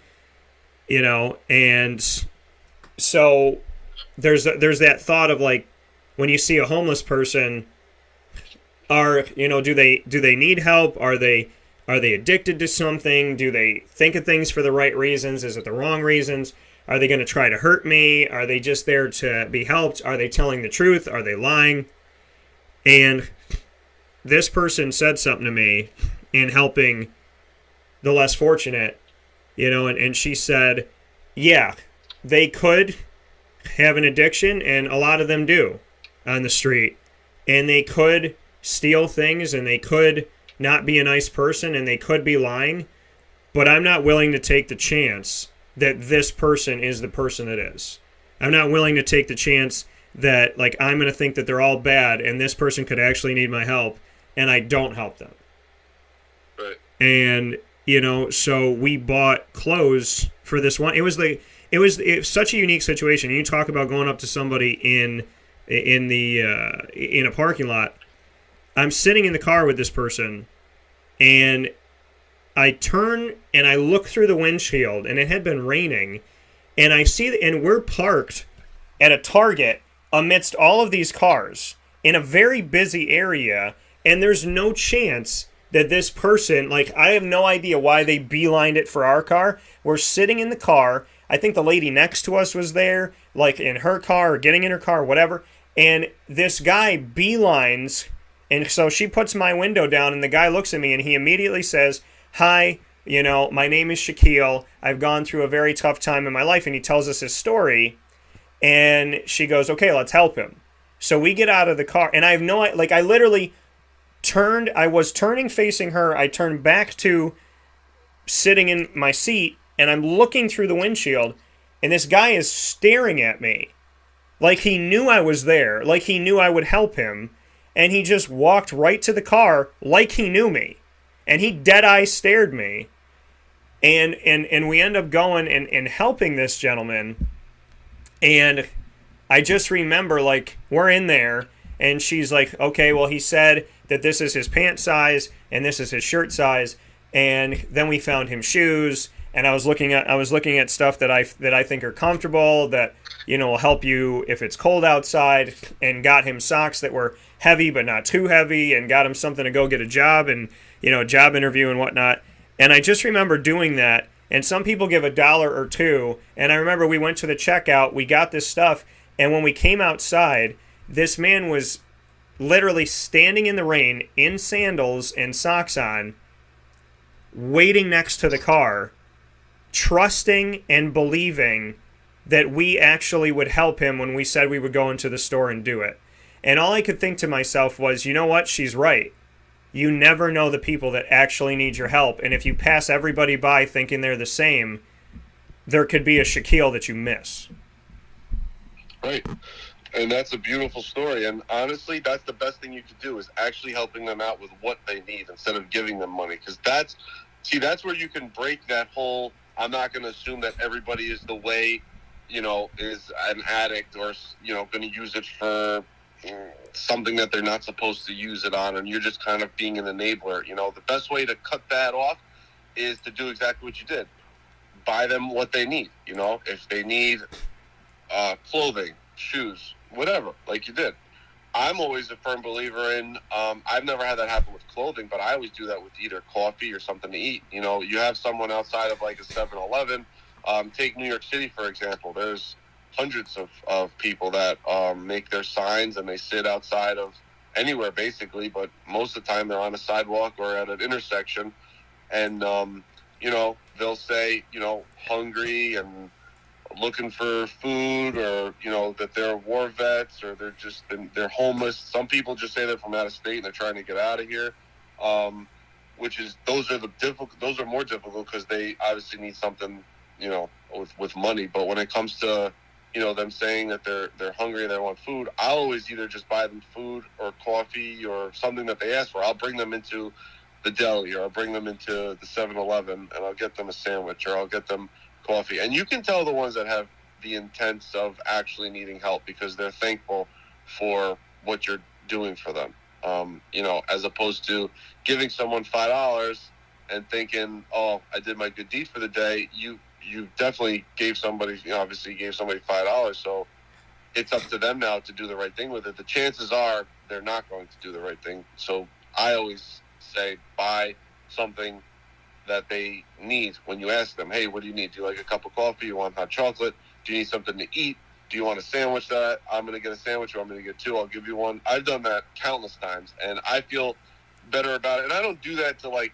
and so there's that thought of, like, when you see a homeless person, do they need help? Are they addicted to something? Do they think of things for the right reasons? Is it the wrong reasons? Are they going to try to hurt me? Are they just there to be helped? Are they telling the truth? Are they lying? And this person said something to me in helping the less fortunate, and she said, yeah, they could have an addiction, and a lot of them do on the street, and they could steal things, and they could not be a nice person, and they could be lying, but I'm not willing to take the chance that this person is the person it is. I'm not willing to take the chance that, like, I'm going to think that they're all bad, and this person could actually need my help, and I don't help them. Right. And, so we bought clothes for this one. It was such a unique situation. You talk about going up to somebody in a parking lot. I'm sitting in the car with this person, and I turn and I look through the windshield, and it had been raining, and I see and we're parked at a Target amidst all of these cars in a very busy area, and there's no chance that this person, like, I have no idea why they beelined it for our car. We're sitting in the car. I think the lady next to us was there, like, in her car or getting in her car, whatever. And this guy beelines, and so she puts my window down, and the guy looks at me, and he immediately says, hi, my name is Shaquille. I've gone through a very tough time in my life, and he tells us his story. And she goes, okay, let's help him. So we get out of the car, and I have no, like, I literally I was turning facing her. I turned back to sitting in my seat, and I'm looking through the windshield, and this guy is staring at me like he knew I was there, like he knew I would help him, and he just walked right to the car like he knew me, and he dead-eye stared me, and we end up going and helping this gentleman, and I just remember, like, we're in there, and she's like, okay, well, he said that this is his pant size and this is his shirt size, and then we found him shoes, and I was looking at stuff that I think are comfortable, that will help you if it's cold outside, and got him socks that were heavy but not too heavy, and got him something to go get a job and a job interview and whatnot. And I just remember doing that, and some people give $1 or $2, and I remember we went to the checkout, we got this stuff, and when we came outside, this man was literally standing in the rain in sandals and socks on, waiting next to the car, trusting and believing that we actually would help him when we said we would go into the store and do it. And all I could think to myself was, you know what, she's right. You never know the people that actually need your help, and if you pass everybody by thinking they're the same, there could be a Shaquille that you miss. Right. And that's a beautiful story. And honestly, that's the best thing you could do, is actually helping them out with what they need instead of giving them money. Because that's where you can break that whole, I'm not going to assume that everybody is the way, is an addict or, going to use it for something that they're not supposed to use it on. And you're just kind of being an enabler. The best way to cut that off is to do exactly what you did. Buy them what they need. If they need clothing, shoes, whatever, like you did, I'm always a firm believer in, I've never had that happen with clothing, but I always do that with either coffee or something to eat. You know, you have someone outside of like a 7-Eleven. Take New York City, for example. There's hundreds of people that make their signs, and they sit outside of anywhere basically, but most of the time they're on a sidewalk or at an intersection, and you know, they'll say, you know, hungry and looking for food, or, you know, that they're war vets, or they're homeless. Some people just say they're from out of state and they're trying to get out of here, which is, those are more difficult because they obviously need something, you know, with money. But when it comes to, you know, them saying that they're hungry and they want food, I'll always either just buy them food or coffee or something that they ask for. I'll bring them into the deli, or I'll bring them into the 7-Eleven, and I'll get them a sandwich, or I'll get them coffee. And you can tell the ones that have the intents of actually needing help because they're thankful for what you're doing for them. You know, as opposed to giving someone $5 and thinking, oh, I did my good deed for the day. You definitely gave somebody, you know, obviously gave somebody $5, so it's up to them now to do the right thing with it. The chances are they're not going to do the right thing. So I always say, buy something that they need. When you ask them, hey, what do you need? Do you like a cup of coffee? You want hot chocolate? Do you need something to eat? Do you want a sandwich? That I'm going to get a sandwich, or I'm going to get two. I'll give you one. I've done that countless times, and I feel better about it. And I don't do that to like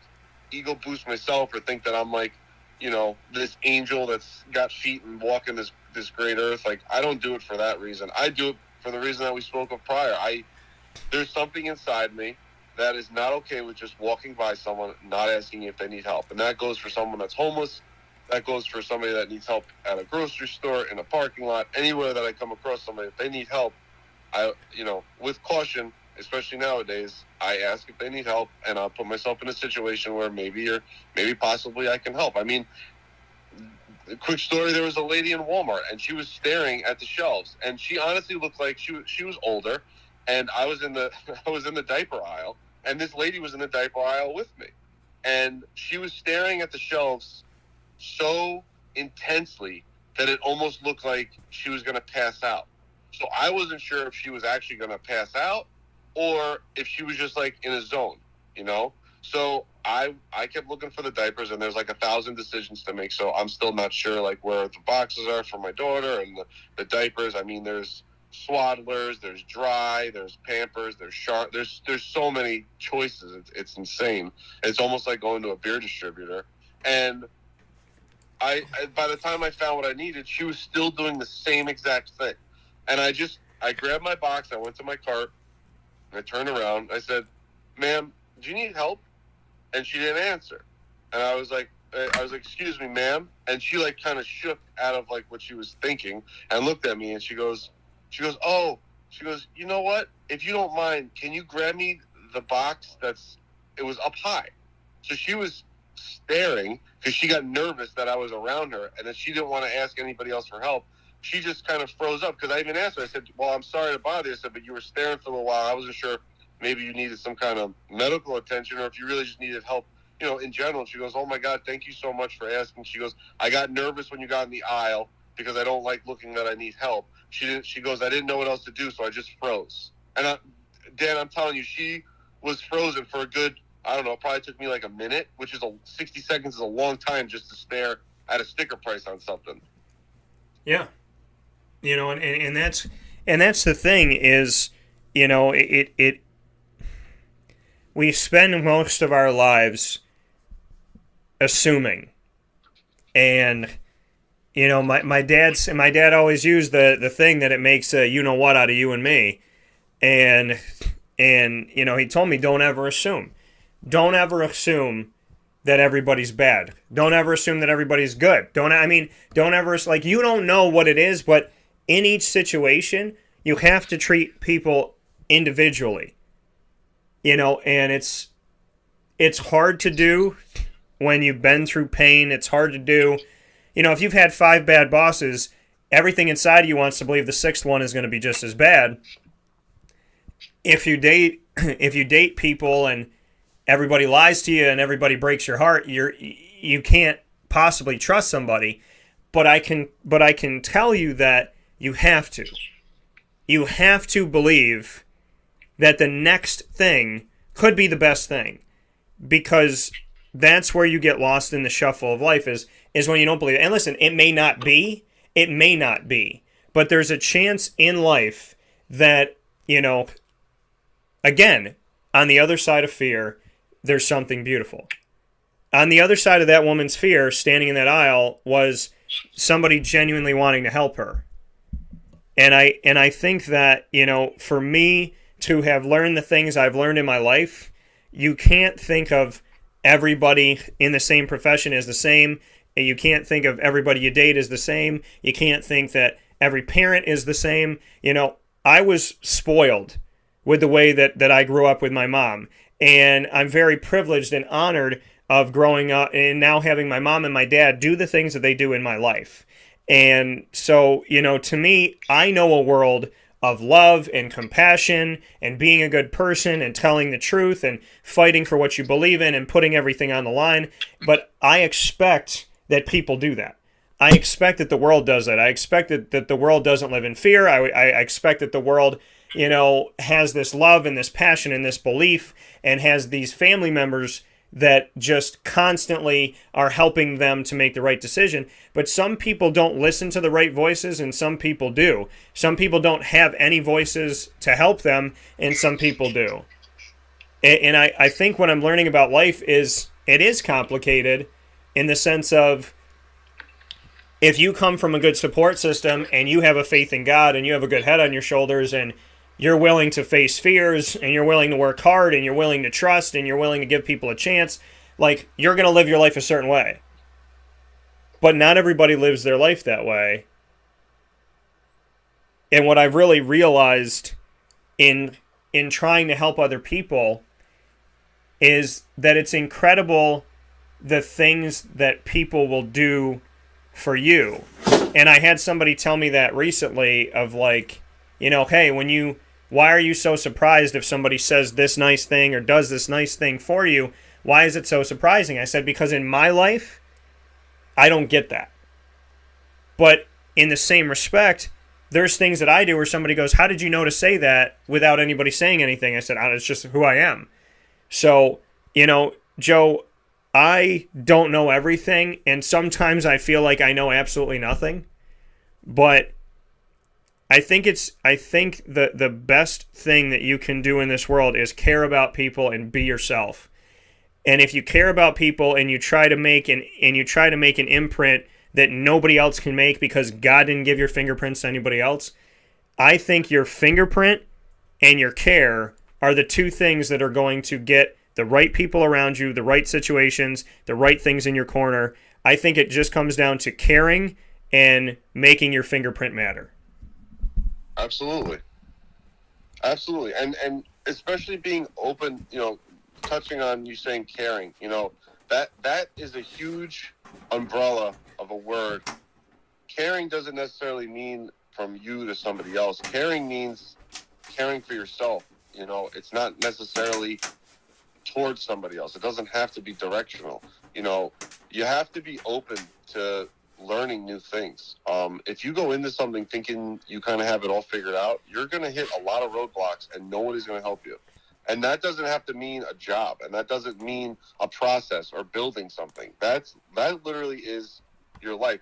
ego boost myself or think that I'm like, you know, this angel that's got feet and walking this great earth. Like, I don't do it for that reason. I do it for the reason that we spoke of prior. There's something inside me that is not okay with just walking by someone, not asking if they need help. And that goes for someone that's homeless. That goes for somebody that needs help at a grocery store, in a parking lot, anywhere that I come across somebody. If they need help, you know, with caution, especially nowadays, I ask if they need help, and I'll put myself in a situation where maybe possibly I can help. I mean, a quick story, there was a lady in Walmart, and she was staring at the shelves, and she honestly looked like she was older, and I was in the diaper aisle, and this lady was in the diaper aisle with me, and she was staring at the shelves so intensely that it almost looked like she was going to pass out. So I wasn't sure if she was actually going to pass out or if she was just like in a zone, you know? So I kept looking for the diapers, and there's like 1,000 decisions to make. So I'm still not sure like where the boxes are for my daughter and the diapers. I mean, there's Swaddlers, there's Dry, there's Pampers, there's Sharp. There's so many choices. It's insane. It's almost like going to a beer distributor. And I by the time I found what I needed, she was still doing the same exact thing. And I grabbed my box, I went to my cart, and I turned around. I said, ma'am, do you need help? And she didn't answer. And I was like, excuse me, ma'am. And she like kind of shook out of like what she was thinking and looked at me, and she goes, you know what? If you don't mind, can you grab me the box it was up high? So she was staring because she got nervous that I was around her, and that she didn't want to ask anybody else for help. She just kind of froze up because I even asked her. I said, well, I'm sorry to bother you. I said, but you were staring for a little while. I wasn't sure maybe you needed some kind of medical attention or if you really just needed help, you know, in general. She goes, oh, my God, thank you so much for asking. She goes, I got nervous when you got in the aisle because I don't like looking that I need help. She goes, I didn't know what else to do, so I just froze. And Dan, I'm telling you, she was frozen for a good, I don't know, it probably took me like a minute, which is 60 seconds is a long time just to stare at a sticker price on something. Yeah. You know, and that's the thing is, you know, we spend most of our lives assuming. And, you know, my dad always used the thing that it makes a you know what out of you and me. And you know, he told me don't ever assume. Don't ever assume that everybody's bad. Don't ever assume that everybody's good. Don't ever, like, you don't know what it is, but in each situation, you have to treat people individually. You know, and it's hard to do when you've been through pain. It's hard to do. You know, if you've had 5 bad bosses, everything inside of you wants to believe the 6th one is going to be just as bad. If you date people and everybody lies to you and everybody breaks your heart, you can't possibly trust somebody. But I can tell you that you have to. You have to believe that the next thing could be the best thing, because that's where you get lost in the shuffle of life is when you don't believe it. And listen, it may not be, but there's a chance in life that, again, on the other side of fear, there's something beautiful. On the other side of that woman's fear, standing in that aisle, was somebody genuinely wanting to help her. And I think that, for me to have learned the things I've learned in my life, you can't think of everybody in the same profession as the same. And you can't think of everybody you date as the same. You can't think that every parent is the same. I was spoiled with the way that I grew up with my mom. And I'm very privileged and honored of growing up and now having my mom and my dad do the things that they do in my life. And so, to me, I know a world of love and compassion and being a good person and telling the truth and fighting for what you believe in and putting everything on the line. But I expect that people do that. I expect that the world does that. I expect that the world doesn't live in fear. I expect that the world, has this love and this passion and this belief and has these family members that just constantly are helping them to make the right decision. But some people don't listen to the right voices and some people do. Some people don't have any voices to help them and some people do. And I think what I'm learning about life is it is complicated in the sense of if you come from a good support system and you have a faith in God and you have a good head on your shoulders and you're willing to face fears and you're willing to work hard and you're willing to trust and you're willing to give people a chance, like, you're going to live your life a certain way. But not everybody lives their life that way. And what I've really realized in trying to help other people is that it's incredible the things that people will do for you. And I had somebody tell me that recently of like, hey, why are you so surprised if somebody says this nice thing or does this nice thing for you? Why is it so surprising? I said, because in my life, I don't get that. But in the same respect, there's things that I do where somebody goes, how did you know to say that without anybody saying anything? I said, it's just who I am. So, Joe, I don't know everything, and sometimes I feel like I know absolutely nothing. But I think the best thing that you can do in this world is care about people and be yourself. And if you care about people and you try to make an imprint that nobody else can make because God didn't give your fingerprints to anybody else, I think your fingerprint and your care are the two things that are going to get the right people around you, the right situations, the right things in your corner. I think it just comes down to caring and making your fingerprint matter. Absolutely. And especially being open, touching on you saying caring, that is a huge umbrella of a word. Caring doesn't necessarily mean from you to somebody else. Caring means caring for yourself. It's not necessarily towards somebody else. It doesn't have to be directional. You have to be open to learning new things. If you go into something thinking you kind of have it all figured out, you're going to hit a lot of roadblocks and nobody's going to help you. And that doesn't have to mean a job, and that doesn't mean a process or building something. That literally is your life.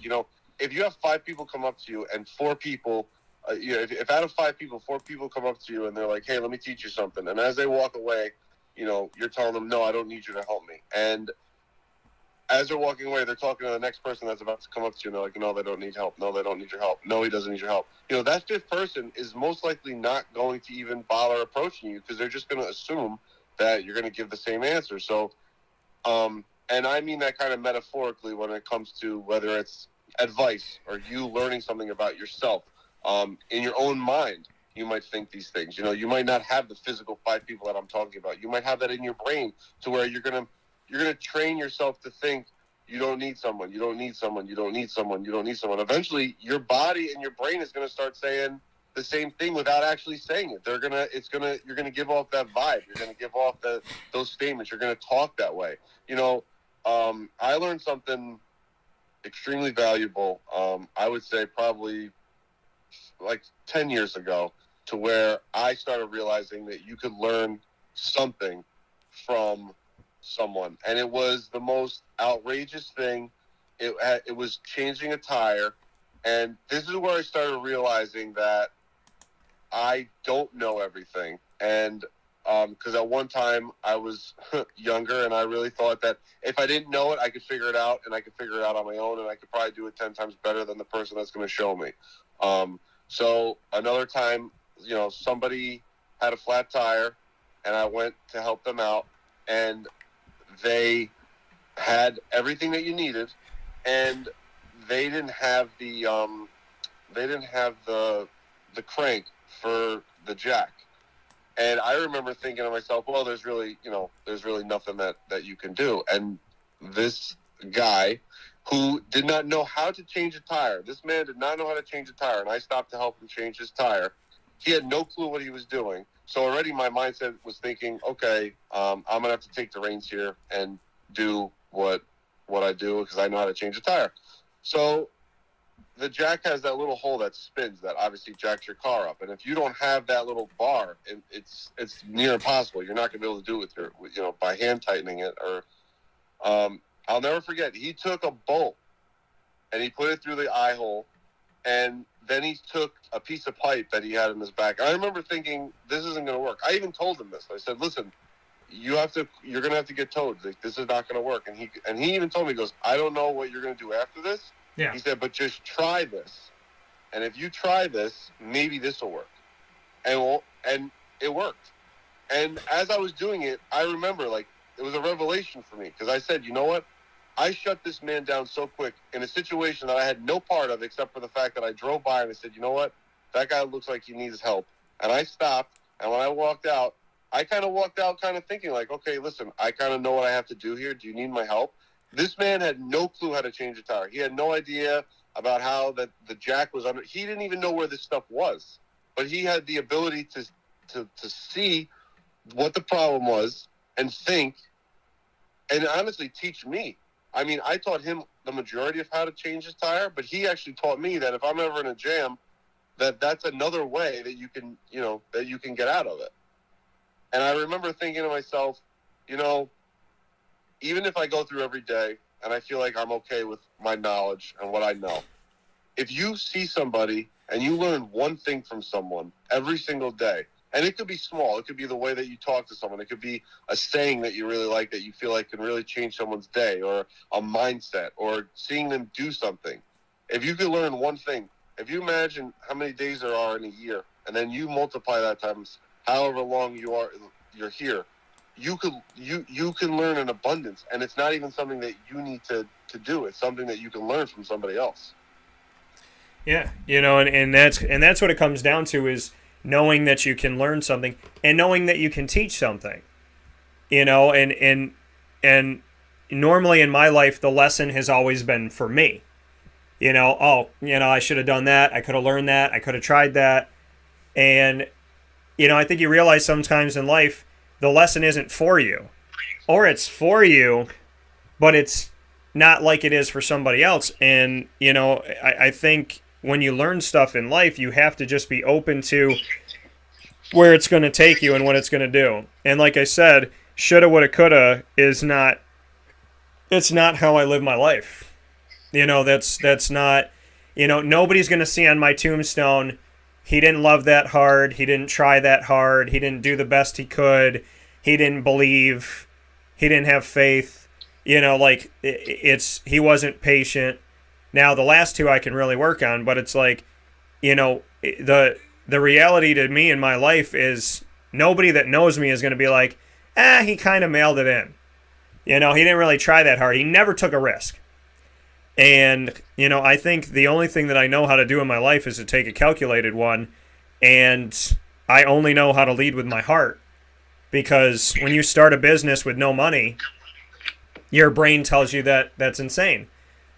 If you have 5 people come up to you and 4 people, if out of 5 people, 4 people come up to you and they're like, hey, let me teach you something. And as they walk away, you're telling them, no, I don't need you to help me. And as they're walking away, they're talking to the next person that's about to come up to you, and they're like, no, they don't need help. No, they don't need your help. No, he doesn't need your help. That 5th person is most likely not going to even bother approaching you because they're just going to assume that you're going to give the same answer. So, and I mean that kind of metaphorically when it comes to whether it's advice or you learning something about yourself. In your own mind, you might think these things. You might not have the physical 5 people that I'm talking about. You might have that in your brain to where you're going to train yourself to think you don't need someone, you don't need someone, you don't need someone, you don't need someone. Eventually, your body and your brain is going to start saying the same thing without actually saying it. You're going to give off that vibe. You're going to give off those statements. You're going to talk that way. I learned something extremely valuable. I would say probably like 10 years ago. to where I started realizing that you could learn something from someone. And it was the most outrageous thing. It was changing a tire. And this is where I started realizing that I don't know everything. And because at one time I was younger and I really thought that if I didn't know it, I could figure it out, and I could figure it out on my own, and I could probably do it 10 times better than the person that's going to show me. So another time, somebody had a flat tire, and I went to help them out, and they had everything that you needed, and they didn't have the crank for the jack. And I remember thinking to myself, well, there's really nothing that you can do. And this guy who did not know how to change a tire, this man did not know how to change a tire, and I stopped to help him change his tire. He had no clue what he was doing. So already my mindset was thinking, okay, I'm going to have to take the reins here and do what I do because I know how to change a tire. So the jack has that little hole that spins that obviously jacks your car up. And if you don't have that little bar, it's near impossible. You're not going to be able to do it with by hand tightening it. Or I'll never forget, he took a bolt and he put it through the eye hole, and then he took a piece of pipe that he had in his back. I remember thinking, this isn't going to work. I even told him this. I said, listen, you're going to have to get towed. Like, this is not going to work. And he even told me, he goes, I don't know what you're going to do after this. Yeah. He said, but just try this. And if you try this, maybe this will work. And it worked. And as I was doing it, I remember, it was a revelation for me. Because I said, you know what? I shut this man down so quick in a situation that I had no part of, except for the fact that I drove by and I said, you know what? That guy looks like he needs help. And I stopped. And when I walked out, I kind of walked out thinking okay, listen, I kind of know what I have to do here. Do you need my help? This man had no clue how to change a tire. He had no idea about how the jack was under. He didn't even know where this stuff was. But he had the ability to see what the problem was and think and honestly teach me. I mean, I taught him the majority of how to change his tire, but he actually taught me that if I'm ever in a jam, that's another way that you can get out of it. And I remember thinking to myself, even if I go through every day and I feel like I'm okay with my knowledge and what I know, if you see somebody and you learn one thing from someone every single day, and it could be small, it could be the way that you talk to someone, it could be a saying that you really like that you feel like can really change someone's day, or a mindset, or seeing them do something. If you could learn one thing, if you imagine how many days there are in a year, and then you multiply that times however long you're here, you can learn in abundance, and it's not even something that you need to do. It's something that you can learn from somebody else. Yeah, and that's what it comes down to, is knowing that you can learn something and knowing that you can teach something. And normally in my life the lesson has always been for me. I should have done that. I could have learned that. I could have tried that. And I think you realize sometimes in life the lesson isn't for you, or it's for you, but it's not like it is for somebody else. And, I think when you learn stuff in life, you have to just be open to where it's going to take you and what it's going to do. And like I said, shoulda, woulda, coulda it's not how I live my life. That's not, nobody's going to see on my tombstone, he didn't love that hard. He didn't try that hard. He didn't do the best he could. He didn't believe. He didn't have faith. He wasn't patient. Now, the last two I can really work on, but it's the reality to me in my life is nobody that knows me is going to be like, he kind of mailed it in. He didn't really try that hard. He never took a risk. And, I think the only thing that I know how to do in my life is to take a calculated one, and I only know how to lead with my heart. Because when you start a business with no money, your brain tells you that that's insane.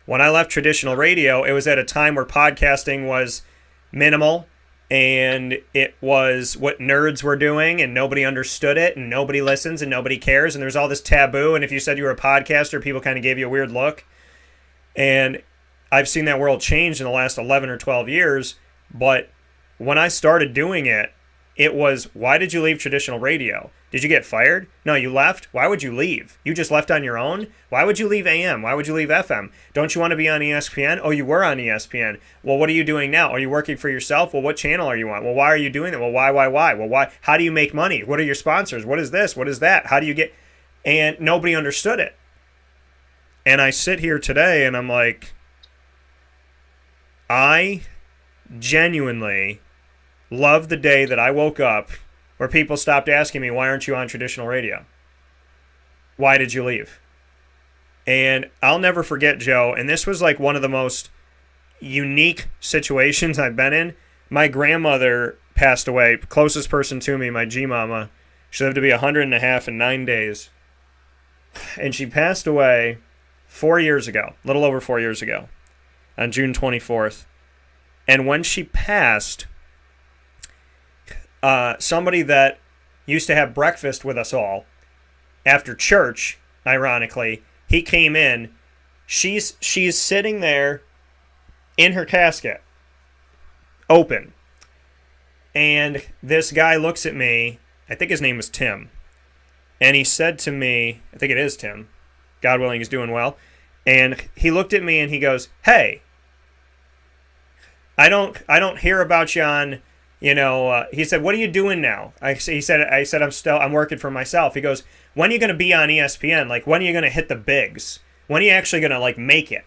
When I left traditional radio, it was at a time where podcasting was minimal, and it was what nerds were doing, and nobody understood it, and nobody listens, and nobody cares, and there's all this taboo, and if you said you were a podcaster, people kind of gave you a weird look. And I've seen that world change in the last 11 or 12 years, but when I started doing it, it was, why did you leave traditional radio? Did you get fired? No, you left. Why would you leave? You just left on your own? Why would you leave AM? Why would you leave FM? Don't you want to be on ESPN? Oh, you were on ESPN. Well, what are you doing now? Are you working for yourself? Well, what channel are you on? Well, why are you doing that? Well, why? Well, why? How do you make money? What are your sponsors? What is this? What is that? How do you get... And nobody understood it. And I sit here today and I'm like, I genuinely love the day that I woke up where people stopped asking me, why aren't you on traditional radio? Why did you leave? And I'll never forget, Joe, and this was like one of the most unique situations I've been in. My grandmother passed away, closest person to me, my G-mama. She lived to be 100 in 9 days. And she passed away 4 years ago, a little over 4 years ago, on June 24th. And when she passed, somebody that used to have breakfast with us all after church, ironically, he came in. She's sitting there in her casket, open. And this guy looks at me, I think his name was Tim, and he said to me, I think it is Tim, God willing he's doing well, and he looked at me and he goes, hey, I don't hear about you on... he said, what are you doing now? I said, I'm working for myself. He goes, when are you going to be on ESPN? Like, when are you going to hit the bigs? When are you actually going to, like, make it?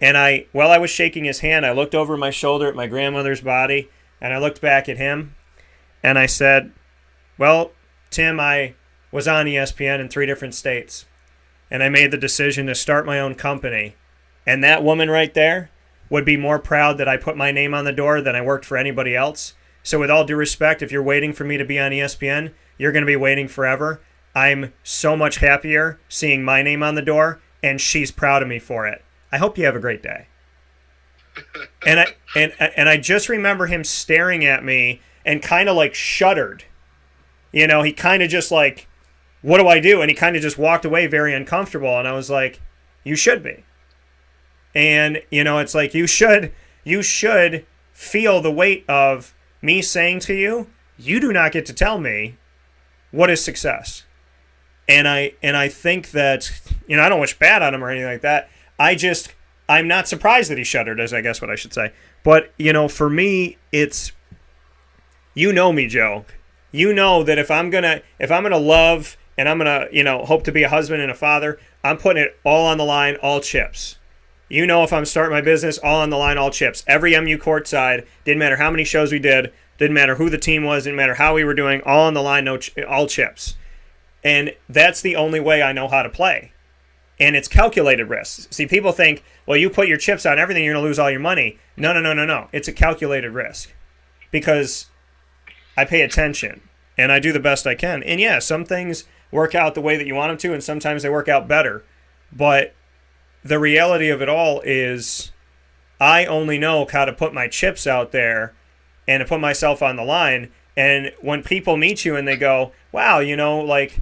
And while I was shaking his hand, I looked over my shoulder at my grandmother's body, and I looked back at him, and I said, well, Tim, I was on ESPN in 3 different states, and I made the decision to start my own company. And that woman right there would be more proud that I put my name on the door than I worked for anybody else. So with all due respect, if you're waiting for me to be on ESPN, you're going to be waiting forever. I'm so much happier seeing my name on the door, and she's proud of me for it. I hope you have a great day. And I just remember him staring at me and kind of like shuddered. He kind of just like, what do I do? And he kind of just walked away very uncomfortable. And I was like, you should be. And, it's like you should feel the weight of me saying to you, you do not get to tell me what is success. And I think that, I don't wish bad on him or anything like that. I'm not surprised that he shuddered, is I guess what I should say. But, for me, it's, me, Joe. You know that if I'm gonna love and I'm gonna, hope to be a husband and a father, I'm putting it all on the line, all chips. If I'm starting my business, all on the line, all chips. Every MU Courtside, didn't matter how many shows we did, didn't matter who the team was, didn't matter how we were doing, all on the line, all chips. And that's the only way I know how to play. And it's calculated risks. See, people think, well, you put your chips on everything, you're going to lose all your money. No. It's a calculated risk. Because I pay attention, and I do the best I can. And yeah, some things work out the way that you want them to, and sometimes they work out better. But the reality of it all is I only know how to put my chips out there and to put myself on the line. And when people meet you and they go, wow, like,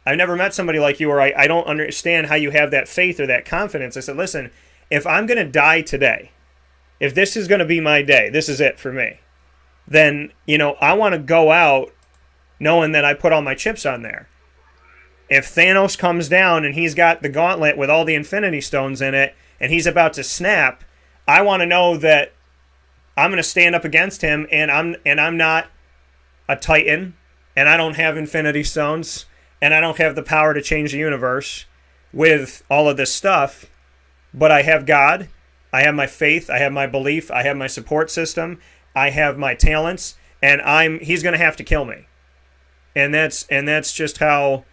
I've never met somebody like you, or I don't understand how you have that faith or that confidence. I said, listen, if I'm going to die today, if this is going to be my day, this is it for me, then, I want to go out knowing that I put all my chips on there. If Thanos comes down and he's got the gauntlet with all the Infinity Stones in it and he's about to snap, I want to know that I'm going to stand up against him, and I'm not a Titan, and I don't have Infinity Stones, and I don't have the power to change the universe with all of this stuff, but I have God, I have my faith, I have my belief, I have my support system, I have my talents, and he's going to have to kill me. And that's just how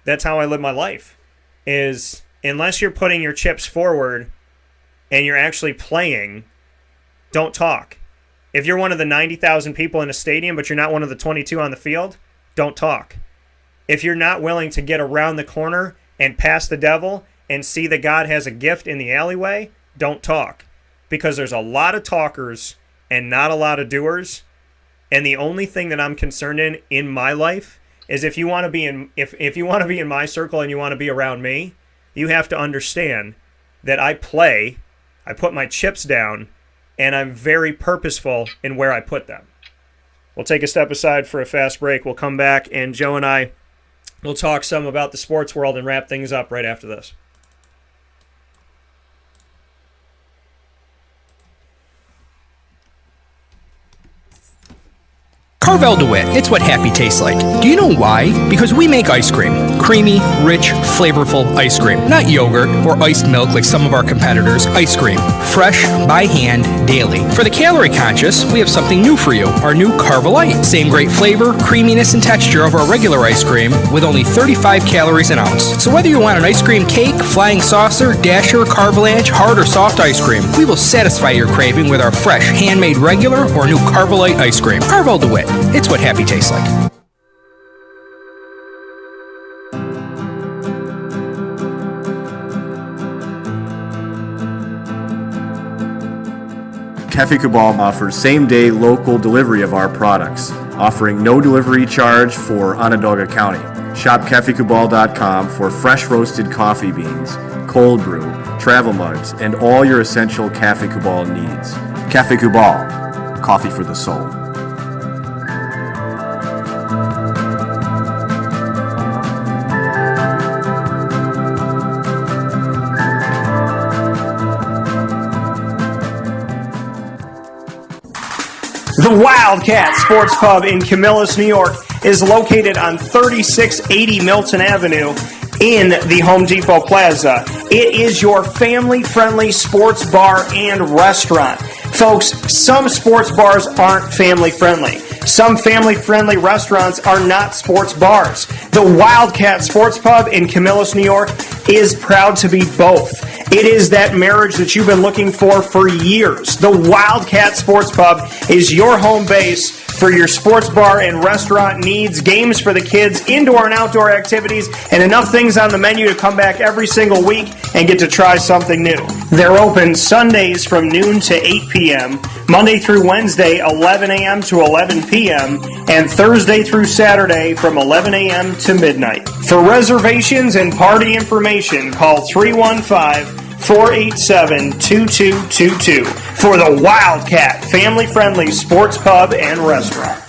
I live my life, is unless you're putting your chips forward and you're actually playing, don't talk. If you're one of the 90,000 people in a stadium but you're not one of the 22 on the field, don't talk. If you're not willing to get around the corner and past the devil and see that God has a gift in the alleyway, don't talk. Because there's a lot of talkers and not a lot of doers. And the only thing that I'm concerned in my life is if you want to be in if you want to be in my circle and you want to be around me, you have to understand that I play, I put my chips down, and I'm very purposeful in where I put them. We'll take a step aside for a fast break. We'll come back, and Joe and I will talk some about the sports world and wrap things up right after this. Carvel DeWitt, it's what happy tastes like. Do you know why? Because we make ice cream. Creamy, rich, flavorful ice cream. Not yogurt or iced milk like some of our competitors. Ice cream. Fresh, by hand, daily. For the calorie conscious, we have something new for you. Our new Carvelite. Same great flavor, creaminess, and texture of our regular ice cream with only 35 calories an ounce. So whether you want an ice cream cake, flying saucer, dasher, carvalanche, hard or soft ice cream, we will satisfy your craving with our fresh, handmade regular or new Carvelite ice cream. Carvel DeWitt. It's what happy tastes like. Café Kubal offers same-day local delivery of our products, offering no delivery charge for Onondaga County. Shop cafekubal.com for fresh roasted coffee beans, cold brew, travel mugs, and all your essential Café Kubal needs. Café Kubal, coffee for the soul. The Wildcat Sports Pub in Camillus, New York is located on 3680 Milton Avenue in the Home Depot Plaza. It is your family-friendly sports bar and restaurant. Folks, some sports bars aren't family-friendly. Some family-friendly restaurants are not sports bars. The Wildcat Sports Pub in Camillus, New York is proud to be both. It is that marriage that you've been looking for years. The Wildcat Sports Pub is your home base for your sports bar and restaurant needs, games for the kids, indoor and outdoor activities, and enough things on the menu to come back every single week and get to try something new. They're open Sundays from noon to 8 p.m., Monday through Wednesday, 11 a.m. to 11 p.m., and Thursday through Saturday from 11 a.m. to midnight. For reservations and party information, call 315-487-2222 for the Wildcat family-friendly sports pub and restaurant.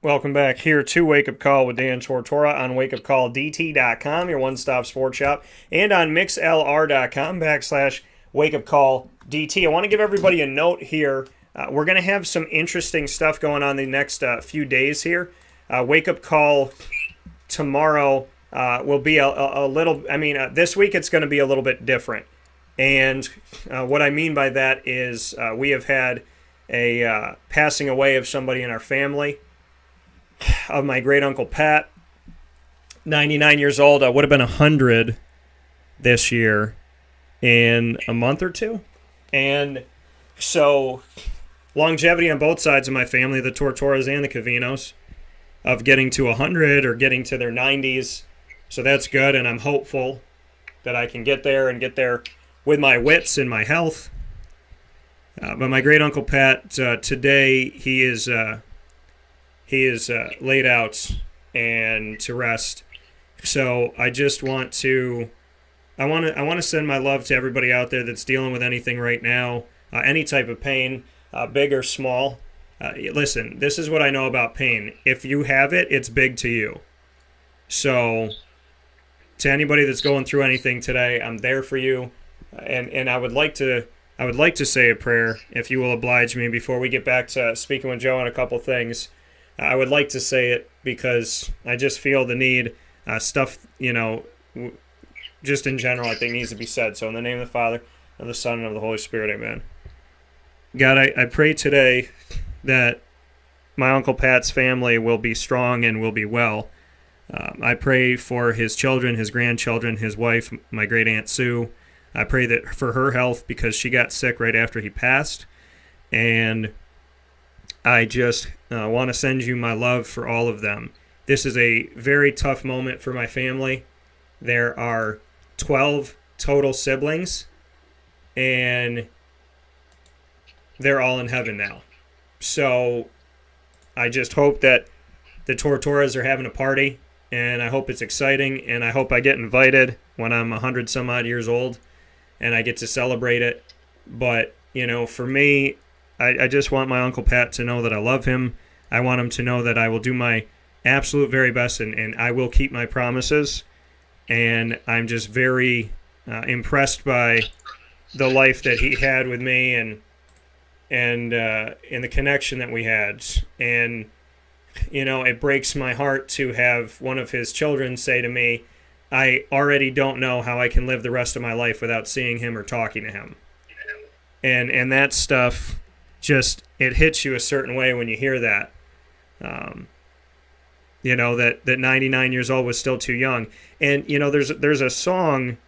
Welcome back here to Wake Up Call with Dan Tortora on wakeupcalldt.com, your one-stop sports shop, and on mixlr.com/wakeupcalldt. I want to give everybody a note here. We're going to have some interesting stuff going on the next few days here. Wake Up Call tomorrow will be a little, this week it's going to be a little bit different. And what I mean by that is we have had a passing away of somebody in our family, of my great-uncle Pat, 99 years old. I would have been 100 this year in a month or two. And so longevity on both sides of my family, the Tortoras and the Cavinos, of getting to 100 or getting to their 90s. So that's good, and I'm hopeful that I can get there and get there with my wits and my health. But my great-uncle Pat, today, he is laid out and to rest. So I just want to send my love to everybody out there that's dealing with anything right now, any type of pain, big or small. Listen, this is what I know about pain. If you have it, it's big to you. So to anybody that's going through anything today, I'm there for you. And I would like to say a prayer, if you will oblige me, before we get back to speaking with Joe on a couple things. I would like to say it because I just feel the need. Stuff, just in general, I think needs to be said. So in the name of the Father, of the Son, and of the Holy Spirit, amen. God, I pray today that my Uncle Pat's family will be strong and will be well. I pray for his children, his grandchildren, his wife, my great Aunt Sue. I pray that for her health because she got sick right after he passed. And I just want to send you my love for all of them. This is a very tough moment for my family. There are 12 total siblings, and they're all in heaven now. So I just hope that the Tortoras are having a party, and I hope it's exciting, and I hope I get invited when I'm 100 some odd years old, and I get to celebrate it. But, for me, I just want my Uncle Pat to know that I love him. I want him to know that I will do my absolute very best, and I will keep my promises. And I'm just very impressed by the life that he had with me and the connection that we had. And, it breaks my heart to have one of his children say to me, I already don't know how I can live the rest of my life without seeing him or talking to him. And that stuff just, it hits you a certain way when you hear that. That 99 years old was still too young. And, there's a song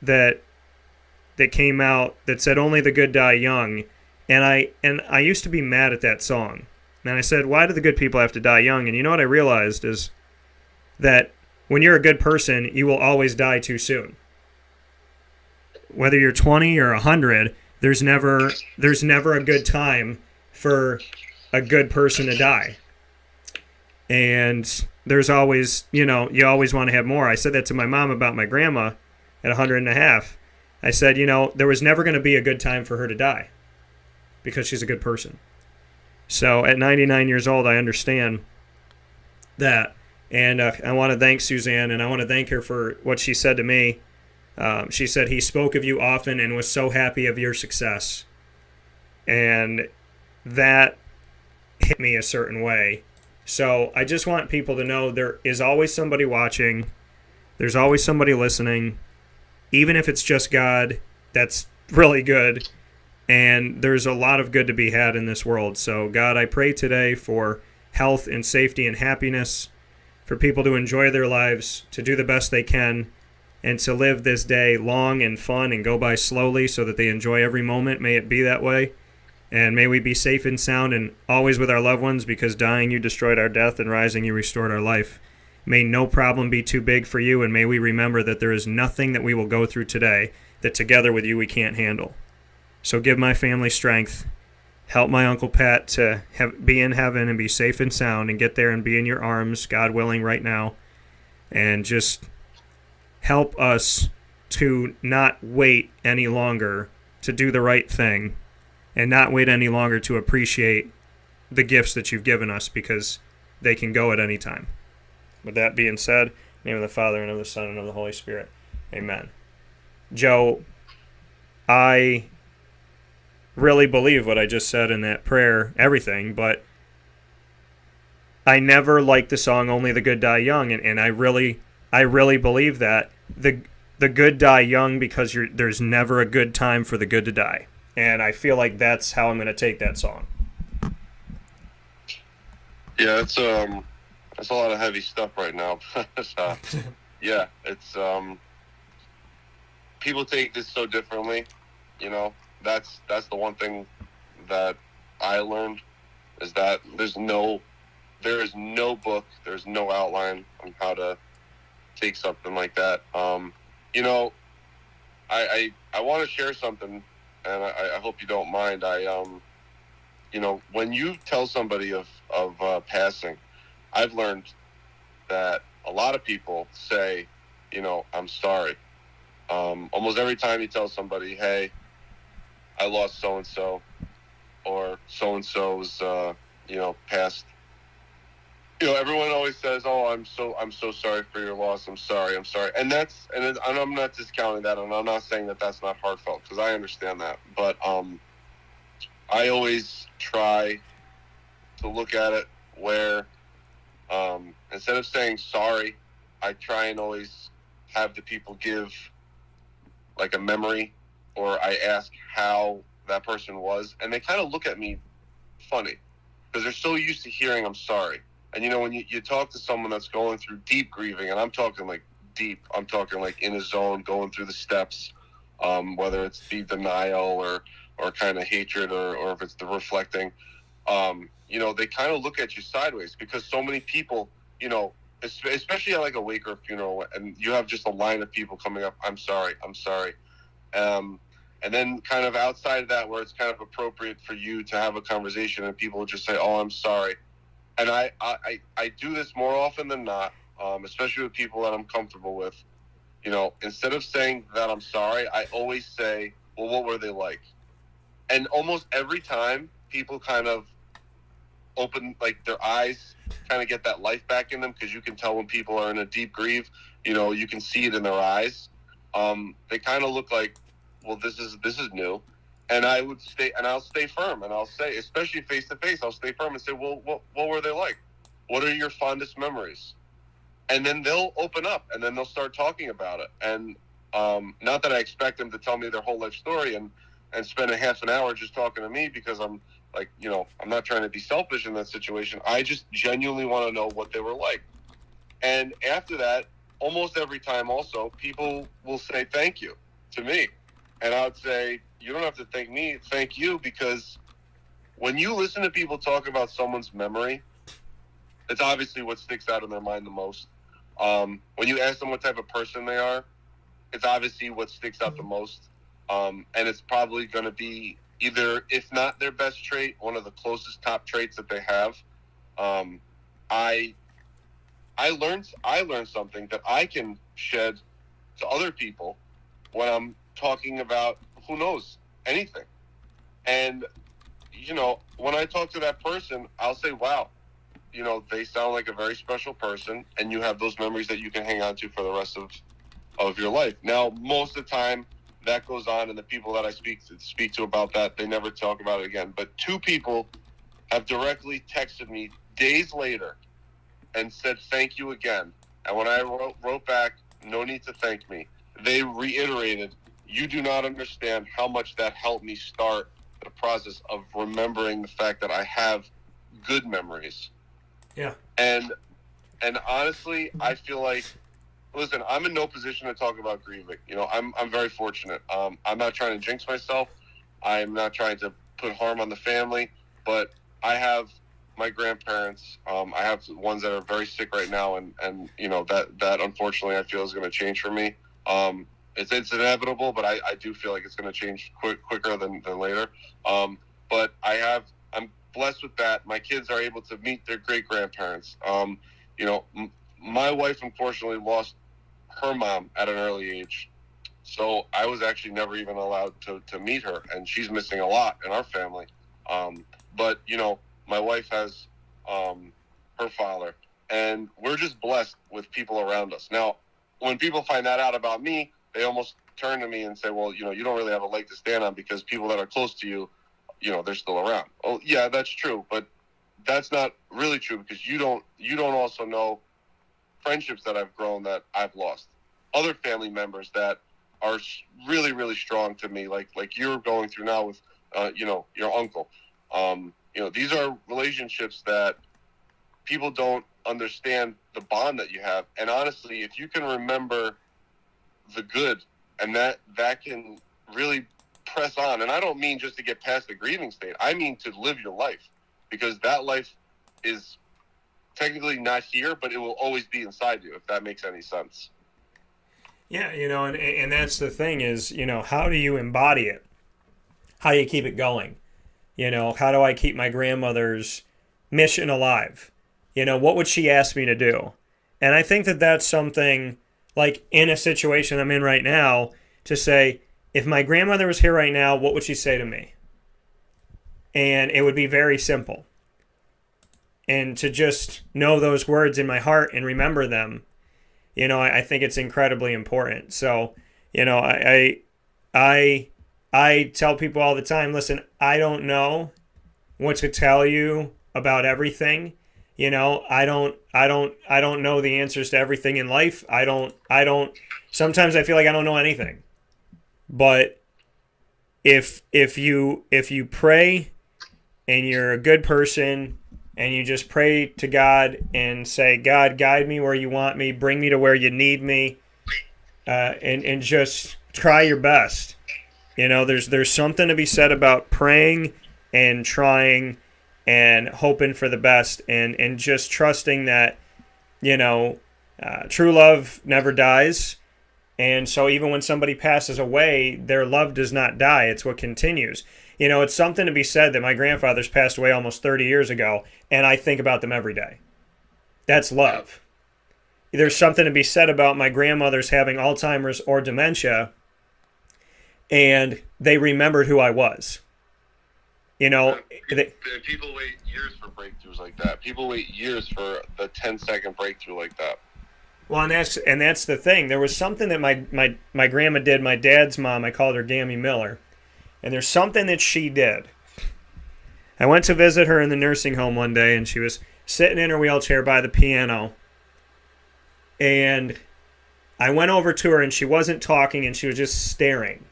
that came out that said only the good die young. And I used to be mad at that song. And I said, why do the good people have to die young? And you know what I realized is that when you're a good person, you will always die too soon. Whether you're 20 or 100, there's never a good time for a good person to die. And there's always, you always want to have more. I said that to my mom about my grandma at 100.5. I said, there was never going to be a good time for her to die because she's a good person. So at 99 years old, I understand that. And I want to thank Suzanne, and I want to thank her for what she said to me. She said, he spoke of you often and was so happy of your success. And that hit me a certain way. So I just want people to know there is always somebody watching. There's always somebody listening. Even if it's just God, that's really good. And there's a lot of good to be had in this world. So God, I pray today for health and safety and happiness, for people to enjoy their lives, to do the best they can, and to live this day long and fun and go by slowly so that they enjoy every moment. May it be that way. And may we be safe and sound and always with our loved ones, because dying you destroyed our death and rising you restored our life. May no problem be too big for you, and may we remember that there is nothing that we will go through today that together with you we can't handle. So give my family strength. Help my Uncle Pat to be in heaven and be safe and sound and get there and be in your arms, God willing, right now. And just help us to not wait any longer to do the right thing, and not wait any longer to appreciate the gifts that you've given us, because they can go at any time. With that being said, in the name of the Father, and of the Son, and of the Holy Spirit. Amen. Joe, I really believe what I just said in that prayer, everything, but I never liked the song Only the Good Die Young, and I really believe that. The good die young, because there's never a good time for the good to die. And I feel like that's how I'm going to take that song. Yeah, it's a lot of heavy stuff right now. Yeah, it's people take this so differently. That's the one thing that I learned, is that there is no book, there's no outline on how to take something like that. I want to share something, and I hope you don't mind. When you tell somebody of passing, I've learned that a lot of people say, I'm sorry. Almost every time you tell somebody, hey, I lost so-and-so, or so-and-so's, passed. Everyone always says, oh, I'm so sorry for your loss. I'm sorry. And I'm not discounting that. And I'm not saying that that's not heartfelt, because I understand that. But I always try to look at it where, instead of saying sorry, I try and always have the people give like a memory, or I ask how that person was. And they kind of look at me funny, because they're so used to hearing I'm sorry. And, when you talk to someone that's going through deep grieving, and I'm talking like deep, I'm talking like in a zone, going through the steps, whether it's deep denial or kind of hatred, or if it's the reflecting, they kind of look at you sideways, because so many people, especially at like a wake or a funeral, and you have just a line of people coming up, I'm sorry. And then kind of outside of that, where it's kind of appropriate for you to have a conversation and people just say, oh, I'm sorry. and I do this more often than not, especially with people that I'm comfortable with. Instead of saying that I'm sorry, I always say, well, what were they like? And almost every time people kind of open, like their eyes kind of get that life back in them, because you can tell when people are in a deep grief, you can see it in their eyes. They kind of look like, well, this is new. And I'll stay firm, and I'll say, especially face to face, I'll stay firm and say, well, what were they like? What are your fondest memories? And then they'll open up, and then they'll start talking about it. And not that I expect them to tell me their whole life story and spend a half an hour just talking to me, because I'm like, I'm not trying to be selfish in that situation. I just genuinely want to know what they were like. And after that, almost every time also, people will say thank you to me. And I would say, you don't have to thank me, thank you, because when you listen to people talk about someone's memory, it's obviously what sticks out in their mind the most. When you ask them what type of person they are, it's obviously what sticks out the most. And it's probably going to be either, if not their best trait, one of the closest top traits that they have. I learned something that I can shed to other people when I'm talking about, who knows, anything. And, when I talk to that person, I'll say, wow, they sound like a very special person, and you have those memories that you can hang on to for the rest of your life. Now, most of the time that goes on, and the people that I speak to about that, they never talk about it again. But 2 people have directly texted me days later and said, thank you again. And when I wrote back, no need to thank me, they reiterated, you do not understand how much that helped me start the process of remembering the fact that I have good memories. Yeah. And honestly, I feel like, listen, I'm in no position to talk about grieving. I'm very fortunate. I'm not trying to jinx myself. I'm not trying to put harm on the family, but I have my grandparents. I have ones that are very sick right now, and that unfortunately I feel is going to change for me. It's inevitable, but I do feel like it's going to change quicker than later. But I'm blessed with that. My kids are able to meet their great grandparents. My wife unfortunately lost her mom at an early age, so I was actually never even allowed to meet her, and she's missing a lot in our family. But my wife has her father, and we're just blessed with people around us. Now, when people find that out about me, they almost turn to me and say, well, you don't really have a leg to stand on, because people that are close to you, they're still around. Oh, yeah, that's true, but that's not really true, because you don't also know friendships that I've grown that I've lost, other family members that are really, really strong to me, like you're going through now with your uncle. These are relationships that people don't understand the bond that you have. And honestly, if you can remember the good, and that can really press on, and I don't mean just to get past the grieving state, I mean to live your life, because that life is technically not here, but it will always be inside you, if that makes any sense. Yeah, and that's the thing is, how do you embody it? How do you keep it going? How do I keep my grandmother's mission alive? What would she ask me to do? And I think that that's something, like in a situation I'm in right now, to say, if my grandmother was here right now, what would she say to me? And it would be very simple. And to just know those words in my heart and remember them, I think it's incredibly important. So, I tell people all the time, listen, I don't know what to tell you about everything. I don't know the answers to everything in life. I don't sometimes I feel like I don't know anything. But if you pray and you're a good person and you just pray to God and say, God, guide me where you want me, bring me to where you need me, and just try your best. There's something to be said about praying and trying and hoping for the best, and just trusting that, true love never dies, And so even when somebody passes away, their love does not die. It's what continues. You know, it's something to be said that my grandfather's passed away almost 30 years ago, and I think about them every day. That's love. There's something to be said about my grandmother's having Alzheimer's or dementia, and they remembered who I was. You know, people wait years for breakthroughs like that. People wait years for the 10-second breakthrough like that. Well, and that's the thing. There was something that my grandma did. My dad's mom, I called her Gammy Miller, and there's something that she did. I went to visit her in the nursing home one day, and she was sitting in her wheelchair by the piano, and I went over to her, and she wasn't talking, and she was just staring.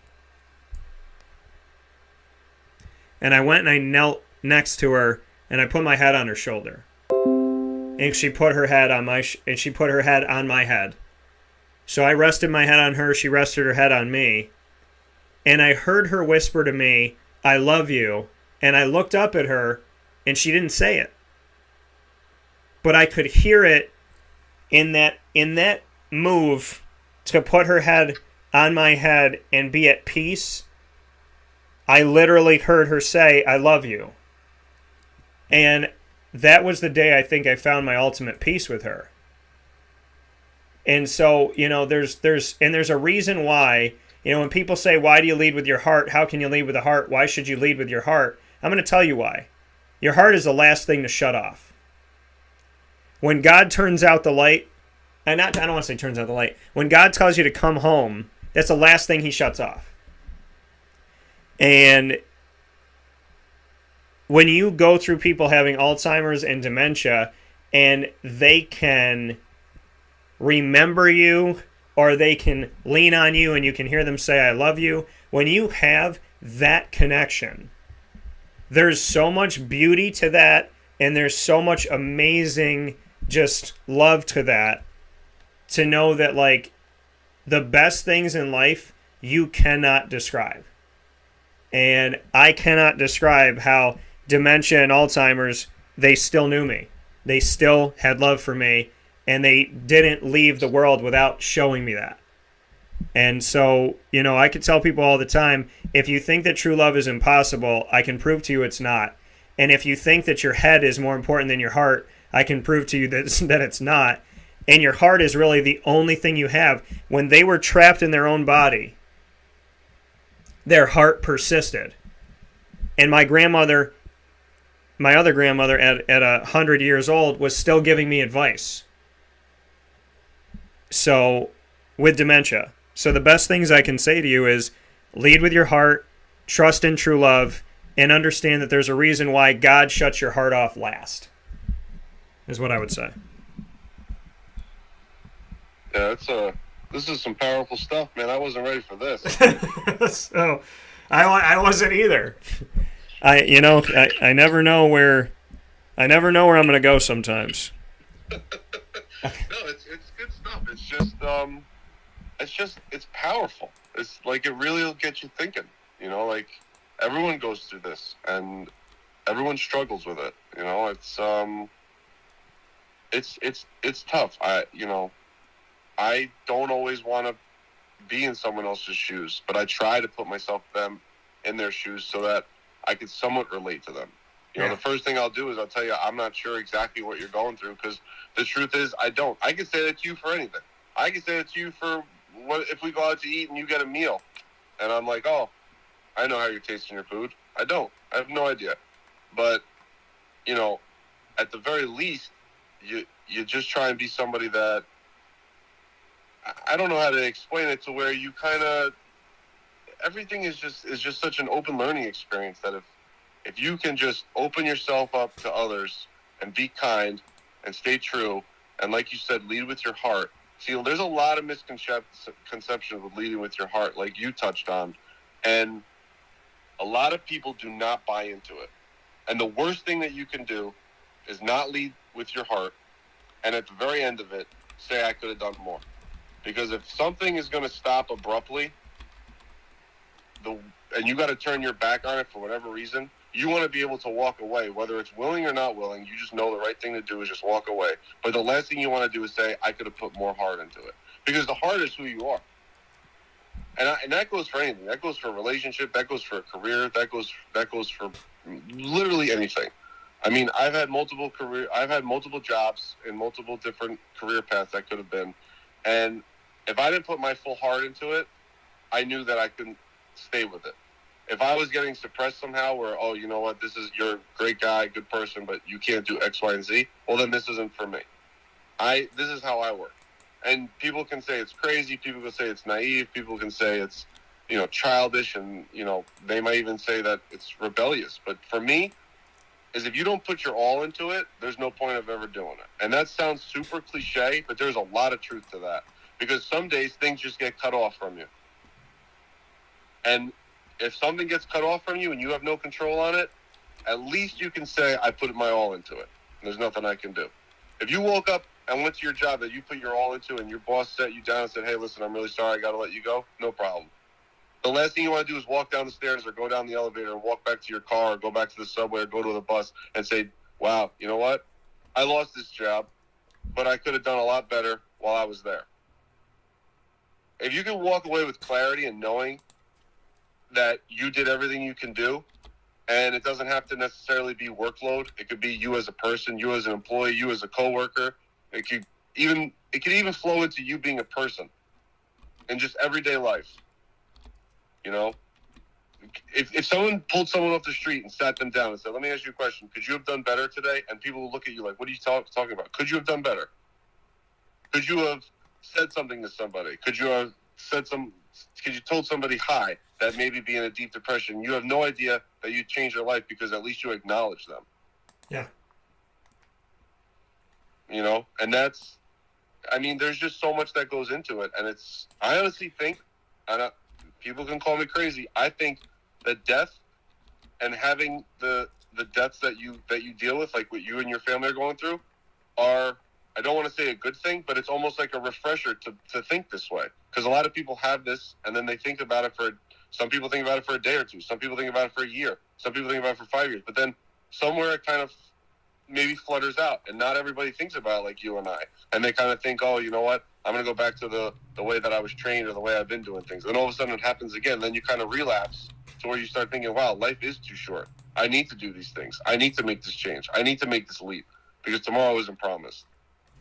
And I went and I knelt next to her, and I put my head on her shoulder. And she put her head on my head. So I rested my head on her, she rested her head on me. And I heard her whisper to me, "I love you." And I looked up at her, and she didn't say it. But I could hear it in that move to put her head on my head and be at peace. I literally heard her say, "I love you." And that was the day I think I found my ultimate peace with her. And so, you know, there's a reason why, you know, when people say, "Why do you lead with your heart? How can you lead with the heart? Why should you lead with your heart?" I'm going to tell you why. Your heart is the last thing to shut off. When God turns out the light, I don't want to say turns out the light. When God tells you to come home, that's the last thing he shuts off. And when you go through people having Alzheimer's and dementia, and they can remember you, or they can lean on you and you can hear them say, "I love you," when you have that connection, there's so much beauty to that, and there's so much amazing just love to that, to know that, like, the best things in life you cannot describe. And I cannot describe how dementia and Alzheimer's, they still knew me. They still had love for me, and they didn't leave the world without showing me that. And so, you know, I could tell people all the time, if you think that true love is impossible, I can prove to you it's not. And if you think that your head is more important than your heart, I can prove to you that it's not. And your heart is really the only thing you have. When they were trapped in their own body, their heart persisted. And my grandmother, my other grandmother at 100 years old, was still giving me advice. So, with dementia. So the best things I can say to you is lead with your heart, trust in true love, and understand that there's a reason why God shuts your heart off last, is what I would say. Yeah, this is some powerful stuff, man. I wasn't ready for this. So, I wasn't either. I never know where I'm going to go sometimes. No, it's good stuff. It's powerful. It's like, it really will get you thinking. You know, like, everyone goes through this, and everyone struggles with it. You know, it's tough. I don't always want to be in someone else's shoes, but I try to put myself in their shoes so that I could somewhat relate to them. You know, the first thing I'll do is I'll tell you, I'm not sure exactly what you're going through, because the truth is, I don't. I could say that to you for anything. I could say that to you for if we go out to eat and you get a meal, and I'm like, "Oh, I know how you're tasting your food." I don't. I have no idea. But, you know, at the very least, you just try and be somebody that, I don't know how to explain it, to where you kind of, everything is just such an open learning experience that if you can just open yourself up to others and be kind and stay true, and like you said, lead with your heart. See, there's a lot of misconceptions with leading with your heart, like you touched on, and a lot of people do not buy into it. And the worst thing that you can do is not lead with your heart, and at the very end of it, say, "I could have done more." Because if something is going to stop abruptly, and you got to turn your back on it for whatever reason, you want to be able to walk away, whether it's willing or not willing. You just know the right thing to do is just walk away. But the last thing you want to do is say, "I could have put more heart into it." Because the heart is who you are. And that goes for anything. That goes for a relationship. That goes for a career. That goes for literally anything. I mean, I've had multiple jobs in multiple different career paths that could have been. And if I didn't put my full heart into it, I knew that I couldn't stay with it. If I was getting suppressed somehow where, oh, you know what, you're a great guy, good person, but you can't do X, Y, and Z, well, then this isn't for me. This is how I work. And people can say it's crazy. People can say it's naive. People can say it's, childish. And, they might even say that it's rebellious. But for me, is if you don't put your all into it, there's no point of ever doing it. And that sounds super cliche, but there's a lot of truth to that. Because some days things just get cut off from you. And if something gets cut off from you and you have no control on it, at least you can say, I put my all into it. There's nothing I can do. If you woke up and went to your job that you put your all into and your boss sat you down and said, hey, listen, I'm really sorry, I got to let you go, no problem. The last thing you want to do is walk down the stairs or go down the elevator and walk back to your car or go back to the subway or go to the bus and say, wow, you know what? I lost this job, but I could have done a lot better while I was there. If you can walk away with clarity and knowing that you did everything you can do, and it doesn't have to necessarily be workload. It could be you as a person, you as an employee, you as a coworker. It could even flow into you being a person in just everyday life. If someone pulled someone off the street and sat them down and said, let me ask you a question, could you have done better today? And people will look at you like, what are you talking about? Could you have done better? Could you have said something to somebody? Could you have told somebody hi that maybe be in a deep depression? You have no idea that you changed their life because at least you acknowledge them. Yeah. And there's just so much that goes into it. And I honestly think, people can call me crazy, I think that death and having the deaths that you deal with, like what you and your family are going through, are, I don't want to say a good thing, but it's almost like a refresher to think this way. Because a lot of people have this, and then they think about it some people think about it for a day or two. Some people think about it for a year. Some people think about it for 5 years. But then somewhere it kind of maybe flutters out, and not everybody thinks about it like you and I. And they kind of think, oh, you know what? I'm going to go back to the way that I was trained or the way I've been doing things. And all of a sudden it happens again. Then you kind of relapse to where you start thinking, wow, life is too short. I need to do these things. I need to make this change. I need to make this leap because tomorrow isn't promised.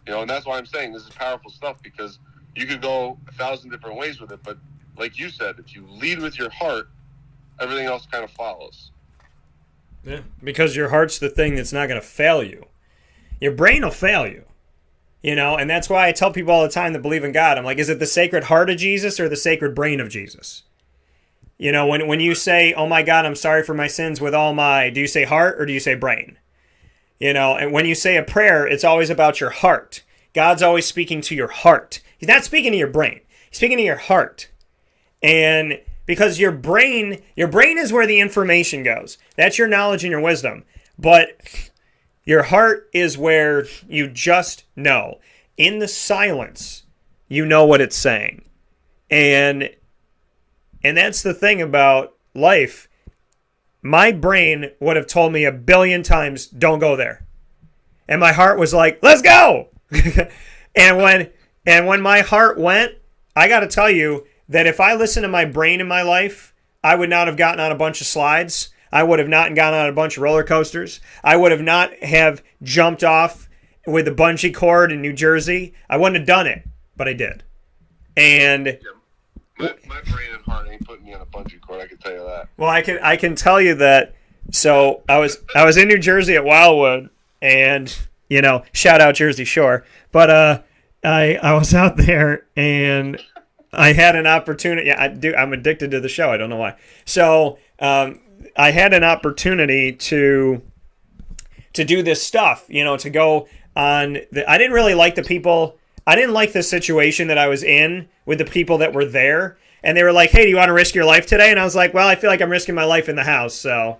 And that's why I'm saying this is powerful stuff, because you could go 1,000 different ways with it. But like you said, if you lead with your heart, everything else kind of follows. Yeah, because your heart's the thing that's not going to fail you. Your brain will fail you. And that's why I tell people all the time that believe in God. I'm like, is it the sacred heart of Jesus or the sacred brain of Jesus? When you say, oh my God, I'm sorry for my sins with all my, do you say heart or do you say brain? And when you say a prayer, it's always about your heart. God's always speaking to your heart. He's not speaking to your brain. He's speaking to your heart. And because your brain is where the information goes. That's your knowledge and your wisdom. But your heart is where you just know. In the silence, you know what it's saying. And that's the thing about life. My brain would have told me 1 billion times, don't go there. And my heart was like, let's go. and when my heart went, I got to tell you that if I listened to my brain in my life, I would not have gotten on a bunch of slides. I would have not gotten on a bunch of roller coasters. I would have not have jumped off with a bungee cord in New Jersey. I wouldn't have done it, but I did. And my brain and heart ain't putting me on a bungee cord, I can tell you that. Well, I can tell you that. So I was in New Jersey at Wildwood, and shout out Jersey Shore. But I was out there, and I had an opportunity. Yeah, I'm addicted to the show. I don't know why. So I had an opportunity to do this stuff. To go on. I didn't really like the people. I didn't like the situation that I was in with the people that were there. And they were like, hey, do you want to risk your life today? And I was like, well, I feel like I'm risking my life in the house. So,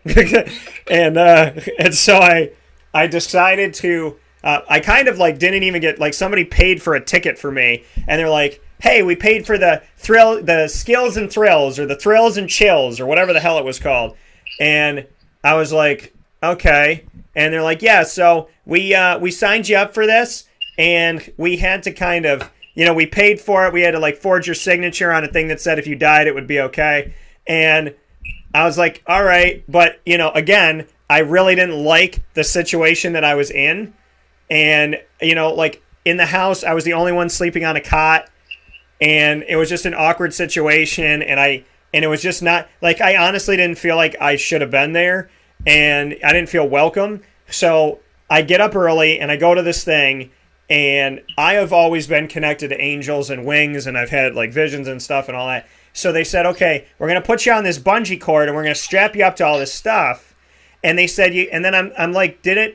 and so I decided to, I kind of like didn't even get, like somebody paid for a ticket for me. And they're like, hey, we paid for the skills and thrills, or the thrills and chills, or whatever the hell it was called. And I was like, okay. And they're like, yeah, so we signed you up for this. And we had to kind of we paid for it. We had to like forge your signature on a thing that said if you died, it would be okay. And I was like, all right. But, again, I really didn't like the situation that I was in. And, like in the house, I was the only one sleeping on a cot. And it was just an awkward situation. And it was just not like, I honestly didn't feel like I should have been there. And I didn't feel welcome. So I get up early and I go to this thing. And I have always been connected to angels and wings. And I've had like visions and stuff and all that. So they said, okay, we're going to put you on this bungee cord and we're going to strap you up to all this stuff. And they said, and then I'm like, do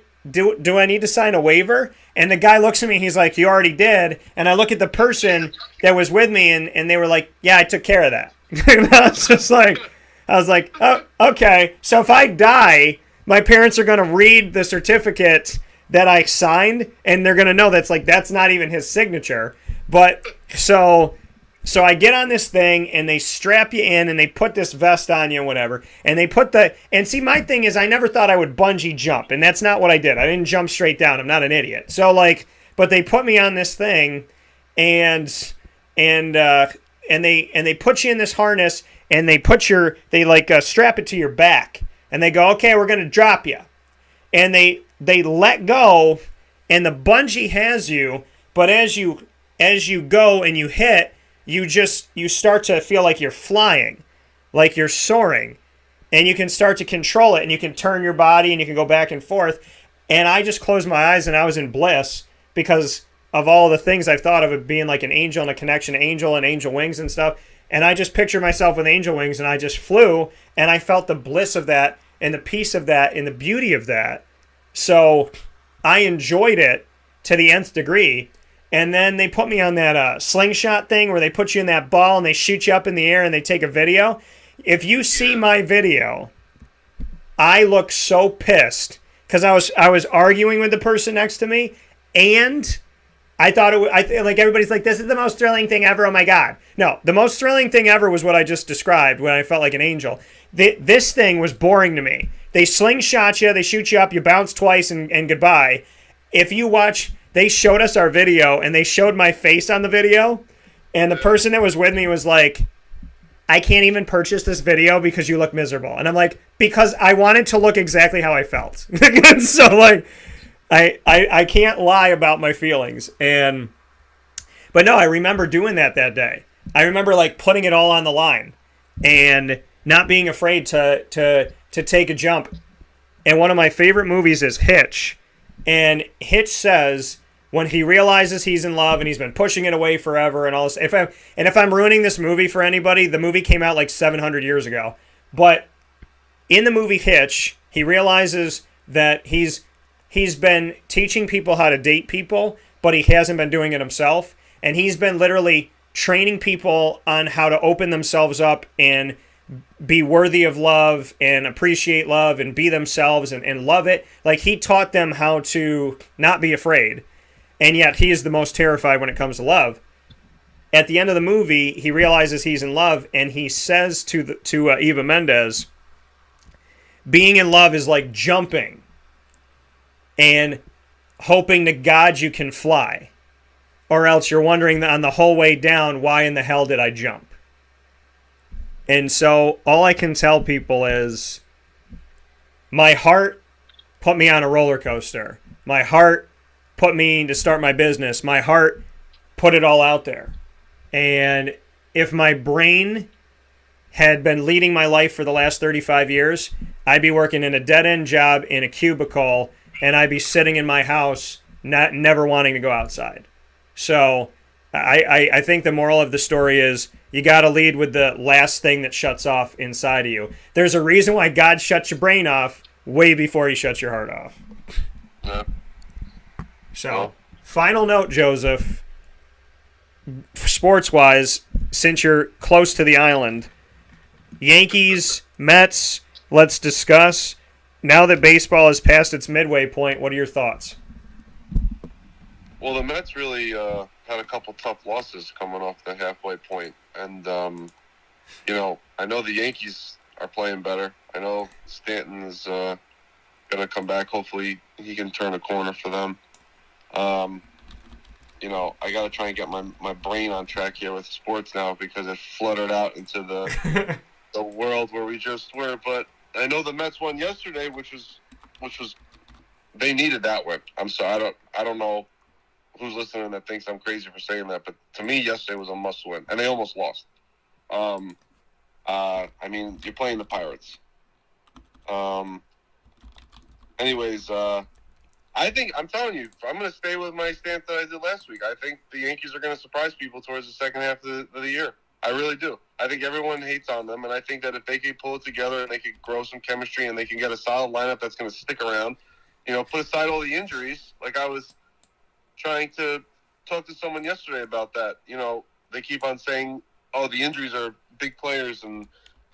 I need to sign a waiver? And the guy looks at me, he's like, you already did. And I look at the person that was with me and they were like, yeah, I took care of that. And I was like, oh, okay. So if I die, my parents are going to read the certificate that I signed and they're going to know that's not even his signature. But so I get on this thing and they strap you in and they put this vest on you and whatever. And they put and see, my thing is I never thought I would bungee jump. And that's not what I did. I didn't jump straight down. I'm not an idiot. So but they put me on this thing and they put you in this harness and they strap it to your back. And they go, okay, we're going to drop you. And they let go and the bungee has you. But as you go and you hit, you start to feel like you're flying, like you're soaring, and you can start to control it and you can turn your body and you can go back and forth. And I just closed my eyes and I was in bliss because of all the things I've thought of it being like an angel and a connection to angel and angel wings and stuff. And I just pictured myself with angel wings and I just flew and I felt the bliss of that and the peace of that and the beauty of that. So I enjoyed it to the nth degree. And then they put me on that slingshot thing where they put you in that ball and they shoot you up in the air and they take a video. If you see my video, I look so pissed because I was arguing with the person next to me, and I thought like everybody's like, this is the most thrilling thing ever. Oh my God. No, the most thrilling thing ever was what I just described when I felt like an angel. This thing was boring to me. They slingshot you, they shoot you up, you bounce twice and goodbye. If you watch... They showed us our video, and they showed my face on the video, and the person that was with me was like, I can't even purchase this video because you look miserable. And I'm like, because I wanted to look exactly how I felt. So, like, I can't lie about my feelings. But no, I remember doing that day. I remember, like, putting it all on the line and not being afraid to take a jump. And one of my favorite movies is Hitch. And Hitch says when he realizes he's in love and he's been pushing it away forever and all this. If I'm ruining this movie for anybody, the movie came out like 700 years ago. But in the movie Hitch, he realizes that he's been teaching people how to date people, but he hasn't been doing it himself. And he's been literally training people on how to open themselves up and be worthy of love and appreciate love and be themselves and love it. Like, he taught them how to not be afraid. And yet he is the most terrified when it comes to love. At the end of the movie, he realizes he's in love and he says to Eva Mendes, being in love is like jumping and hoping to God you can fly. Or else you're wondering on the whole way down, why in the hell did I jump? And so all I can tell people is my heart put me on a roller coaster. My heart put me to start my business. My heart put it all out there. And if my brain had been leading my life for the last 35 years, I'd be working in a dead-end job in a cubicle, and I'd be sitting in my house never wanting to go outside. So I think the moral of the story is you got to lead with the last thing that shuts off inside of you. There's a reason why God shuts your brain off way before he shuts your heart off. Yeah. So, final note, Joseph, sports-wise, since you're close to the island, Yankees, Mets, let's discuss. Now that baseball has passed its midway point, what are your thoughts? Well, the Mets really had a couple tough losses coming off the halfway point. And, I know the Yankees are playing better. I know Stanton's going to come back. Hopefully he can turn a corner for them. I got to try and get my brain on track here with sports now because it fluttered out into the the world where we just were. But I know the Mets won yesterday, which was they needed that win. I'm sorry, I don't know who's listening that thinks I'm crazy for saying that, but to me, yesterday was a must win, and they almost lost. I mean, you're playing the Pirates. Anyways, I think, I'm telling you, I'm going to stay with my stance that I did last week. I think the Yankees are going to surprise people towards the second half of the year. I really do. I think everyone hates on them, and I think that if they can pull it together and they can grow some chemistry and they can get a solid lineup that's going to stick around, put aside all the injuries. Like I was trying to talk to someone yesterday about that. They keep on saying, oh, the injuries are big players and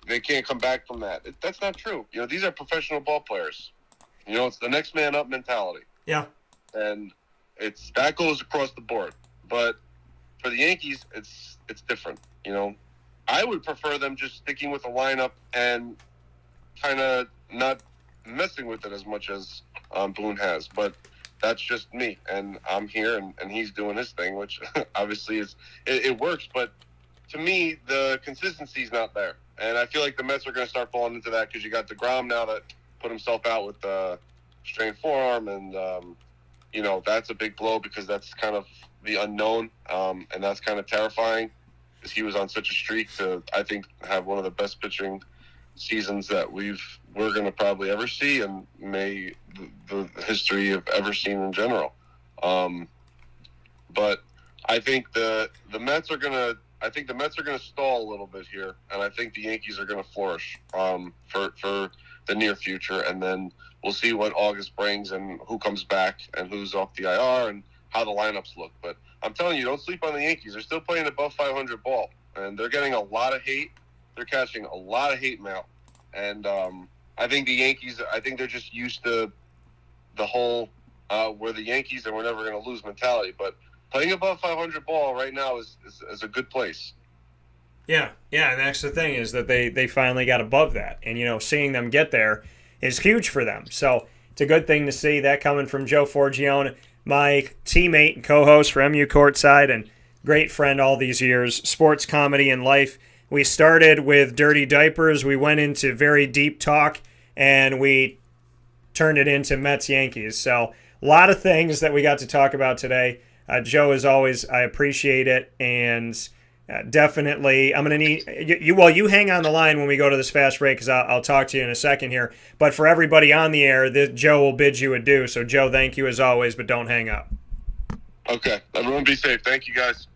they can't come back from that. That's not true. These are professional ball players. It's the next man up mentality. Yeah. And that goes across the board. But for the Yankees, it's different. I would prefer them just sticking with the lineup and kind of not messing with it as much as Boone has. But that's just me. And I'm here and he's doing his thing, which obviously it works. But to me, the consistency's not there. And I feel like the Mets are going to start falling into that because you got DeGrom now that put himself out with the strained forearm. And, that's a big blow because that's kind of the unknown. And that's kind of terrifying because he was on such a streak to, I think, have one of the best pitching seasons that we're going to probably ever see and may the history have ever seen in general. But I think the Mets are going to stall a little bit here, and I think the Yankees are going to flourish for the near future, and then we'll see what August brings and who comes back and who's off the IR and how the lineups look. But I'm telling you, don't sleep on the Yankees. They're still playing above 500 ball, and they're getting a lot of hate. They're catching a lot of hate mail, and I think the Yankees, they're just used to the whole we're the Yankees and we're never going to lose mentality. But playing above 500 ball right now is a good place. Yeah, and that's the thing is that they finally got above that. And, seeing them get there is huge for them. So it's a good thing to see that coming from Joe Forgione, my teammate and co-host for MU Courtside and great friend all these years, sports, comedy, and life. We started with dirty diapers. We went into very deep talk, and we turned it into Mets-Yankees. So a lot of things that we got to talk about today. Joe, as always, I appreciate it, and definitely I'm going to need you. Well, you hang on the line when we go to this fast break because I'll talk to you in a second here. But for everybody on the air, Joe will bid you adieu. So, Joe, thank you as always, but don't hang up. Okay. Everyone be safe. Thank you, guys.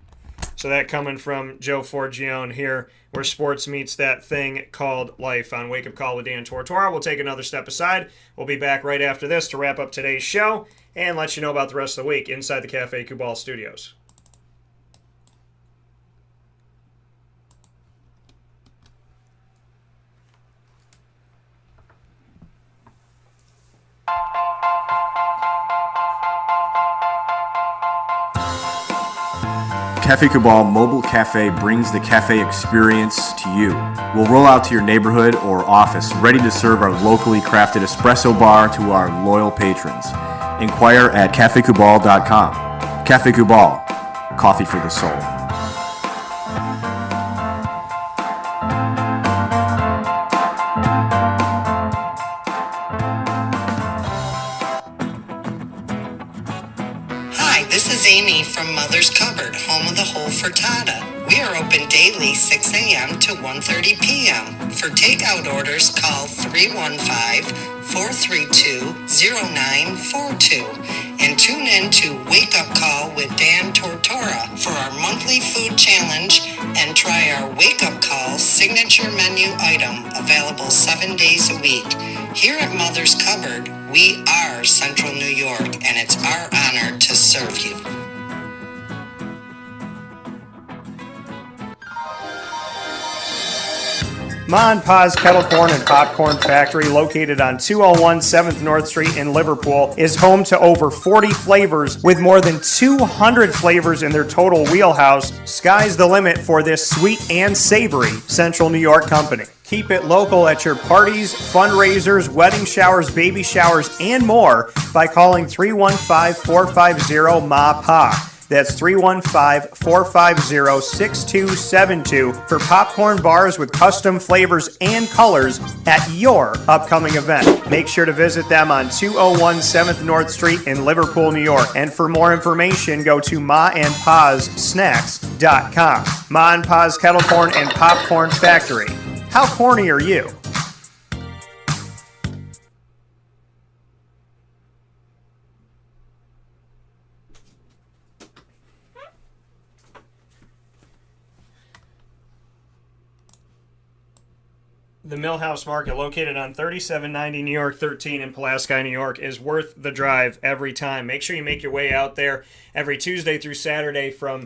So that coming from Joe Forgione here, where sports meets that thing called life on Wake Up Call with Dan Tortora. We'll take another step aside. We'll be back right after this to wrap up today's show and let you know about the rest of the week inside the Cafe Football studios. Cafe Football Mobile Cafe brings the cafe experience to you. We'll roll out to your neighborhood or office, ready to serve our locally crafted espresso bar to our loyal patrons. Inquire at cafecubal.com. Cafe Football, coffee for the soul. From Mother's Cupboard, home of the whole frittata. We are open daily 6 a.m. to 1:30 p.m. For takeout orders, call 315-432-0942 and tune in to Wake Up Call with Dan Tortora for our monthly food challenge and try our Wake Up Call signature menu item available 7 days a week. Here at Mother's Cupboard, we are Central New York, and it's our honor to serve you. Ma and Pa's Kettle Corn and Popcorn Factory, located on 201 7th North Street in Liverpool, is home to over 40 flavors with more than 200 flavors in their total wheelhouse. Sky's the limit for this sweet and savory Central New York company. Keep it local at your parties, fundraisers, wedding showers, baby showers, and more by calling 315-450-MA-PA. That's 315-450-6272 for popcorn bars with custom flavors and colors at your upcoming event. Make sure to visit them on 201 7th North Street in Liverpool, New York. And for more information, go to maandpazsnacks.com. Ma and Pa's Kettle Corn and Popcorn Factory. How corny are you? The Millhouse Market, located on 3790 New York 13 in Pulaski, New York, is worth the drive every time. Make sure you make your way out there every Tuesday through Saturday from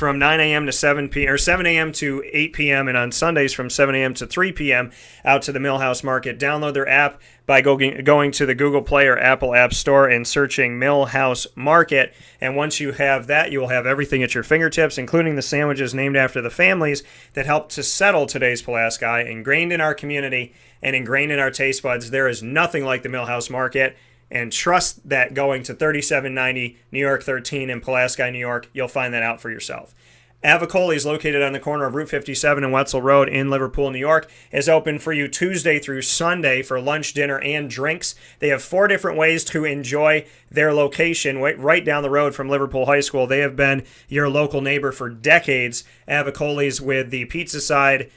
9 a.m. to 7 p.m. or 7 a.m. to 8 p.m. and on Sundays from 7 a.m. to 3 p.m. out to the Millhouse Market. Download their app by going to the Google Play or Apple App Store and searching Millhouse Market. And once you have that, you will have everything at your fingertips, including the sandwiches named after the families that helped to settle today's Pulaski, ingrained in our community and ingrained in our taste buds. There is nothing like the Millhouse Market. And trust that going to 3790 New York 13 in Pulaski, New York, you'll find that out for yourself. Avicoli is located on the corner of Route 57 and Wetzel Road in Liverpool, New York. Is open for you Tuesday through Sunday for lunch, dinner, and drinks. They have 4 different ways to enjoy their location right down the road from Liverpool High School. They have been your local neighbor for decades. Avicoli's with the pizza side,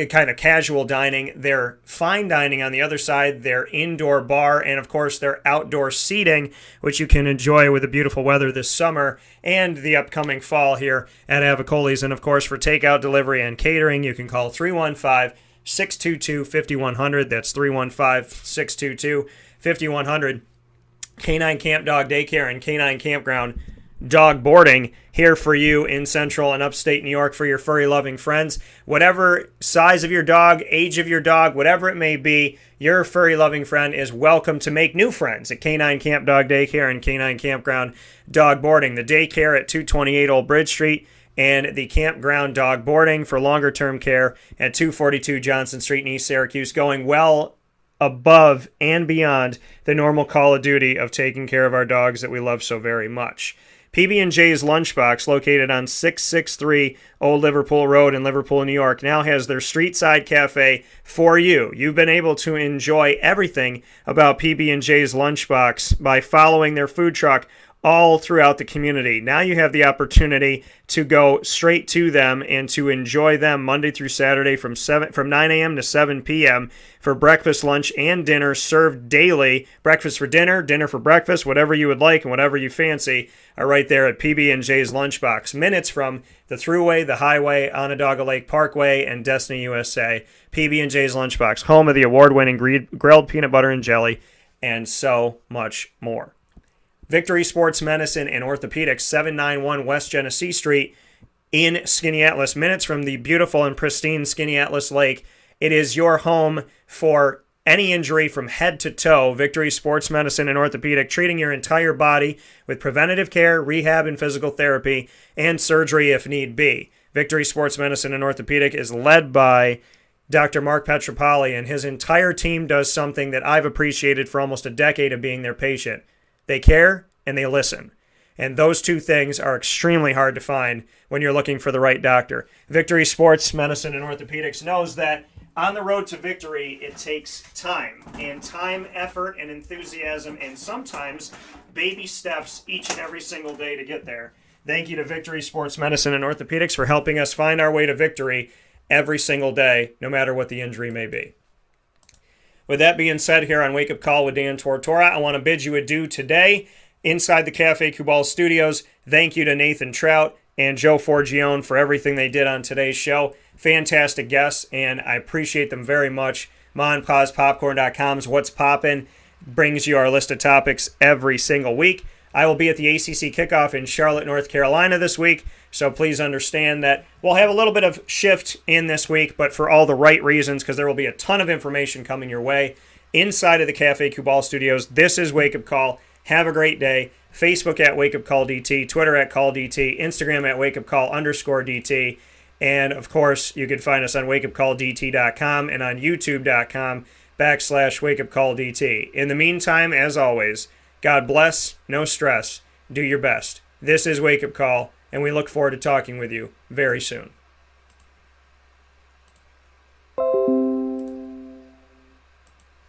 kind of casual dining, their fine dining on the other side, their indoor bar, and of course their outdoor seating, which you can enjoy with the beautiful weather this summer and the upcoming fall here at Avicoli's. And of course, for takeout, delivery, and catering, you can call 315-622-5100. That's 315-622-5100. Canine Camp Dog Daycare and Canine Campground Dog Boarding here for you in central and upstate New York for your furry loving friends. Whatever size of your dog, age of your dog, whatever it may be, your furry loving friend is welcome to make new friends at Canine Camp Dog Daycare and Canine Campground Dog Boarding. The daycare at 228 Old Bridge Street and the campground dog boarding for longer term care at 242 Johnson Street in East Syracuse, going well above and beyond the normal call of duty of taking care of our dogs that we love so very much. PB&J's Lunchbox, located on 663 Old Liverpool Road in Liverpool, New York, now has their street side cafe for you. You've been able to enjoy everything about PB&J's Lunchbox by following their food truck all throughout the community. Now you have the opportunity to go straight to them and to enjoy them Monday through Saturday from 9 a.m. to 7 p.m. for breakfast, lunch, and dinner served daily. Breakfast for dinner, dinner for breakfast, whatever you would like and whatever you fancy are right there at PB&J's Lunchbox. Minutes from the Thruway, the Highway, Onondaga Lake Parkway, and Destiny USA. PB&J's Lunchbox, home of the award-winning grilled peanut butter and jelly, and so much more. Victory Sports Medicine and Orthopedics, 791 West Genesee Street in Skaneateles, minutes from the beautiful and pristine Skaneateles Lake. It is your home for any injury from head to toe. Victory Sports Medicine and Orthopedic, treating your entire body with preventative care, rehab, and physical therapy, and surgery if need be. Victory Sports Medicine and Orthopedic is led by Dr. Mark Petropoli, and his entire team does something that I've appreciated for almost a decade of being their patient. They care and they listen. And those two things are extremely hard to find when you're looking for the right doctor. Victory Sports Medicine and Orthopedics knows that on the road to victory, it takes time, effort, and enthusiasm, and sometimes baby steps each and every single day to get there. Thank you to Victory Sports Medicine and Orthopedics for helping us find our way to victory every single day, no matter what the injury may be. With that being said, here on Wake Up Call with Dan Tortora, I want to bid you adieu today inside the Cafe Kubal studios. Thank you to Nathan Trout and Joe Forgione for everything they did on today's show. Fantastic guests, and I appreciate them very much. MonPazPopcorn.com's What's Poppin' brings you our list of topics every single week. I will be at the ACC kickoff in Charlotte, North Carolina this week, so please understand that we'll have a little bit of shift in this week, but for all the right reasons, because there will be a ton of information coming your way inside of the Cafe Kubal studios. This is Wake Up Call. Have a great day. Facebook at Wake Up Call DT, Twitter at Call DT, Instagram at Wake Up Call _DT, and of course, you can find us on wakeupcalldt.com and on youtube.com/wakeupcalldt. In the meantime, as always, God bless, no stress, do your best. This is Wake Up Call, and we look forward to talking with you very soon.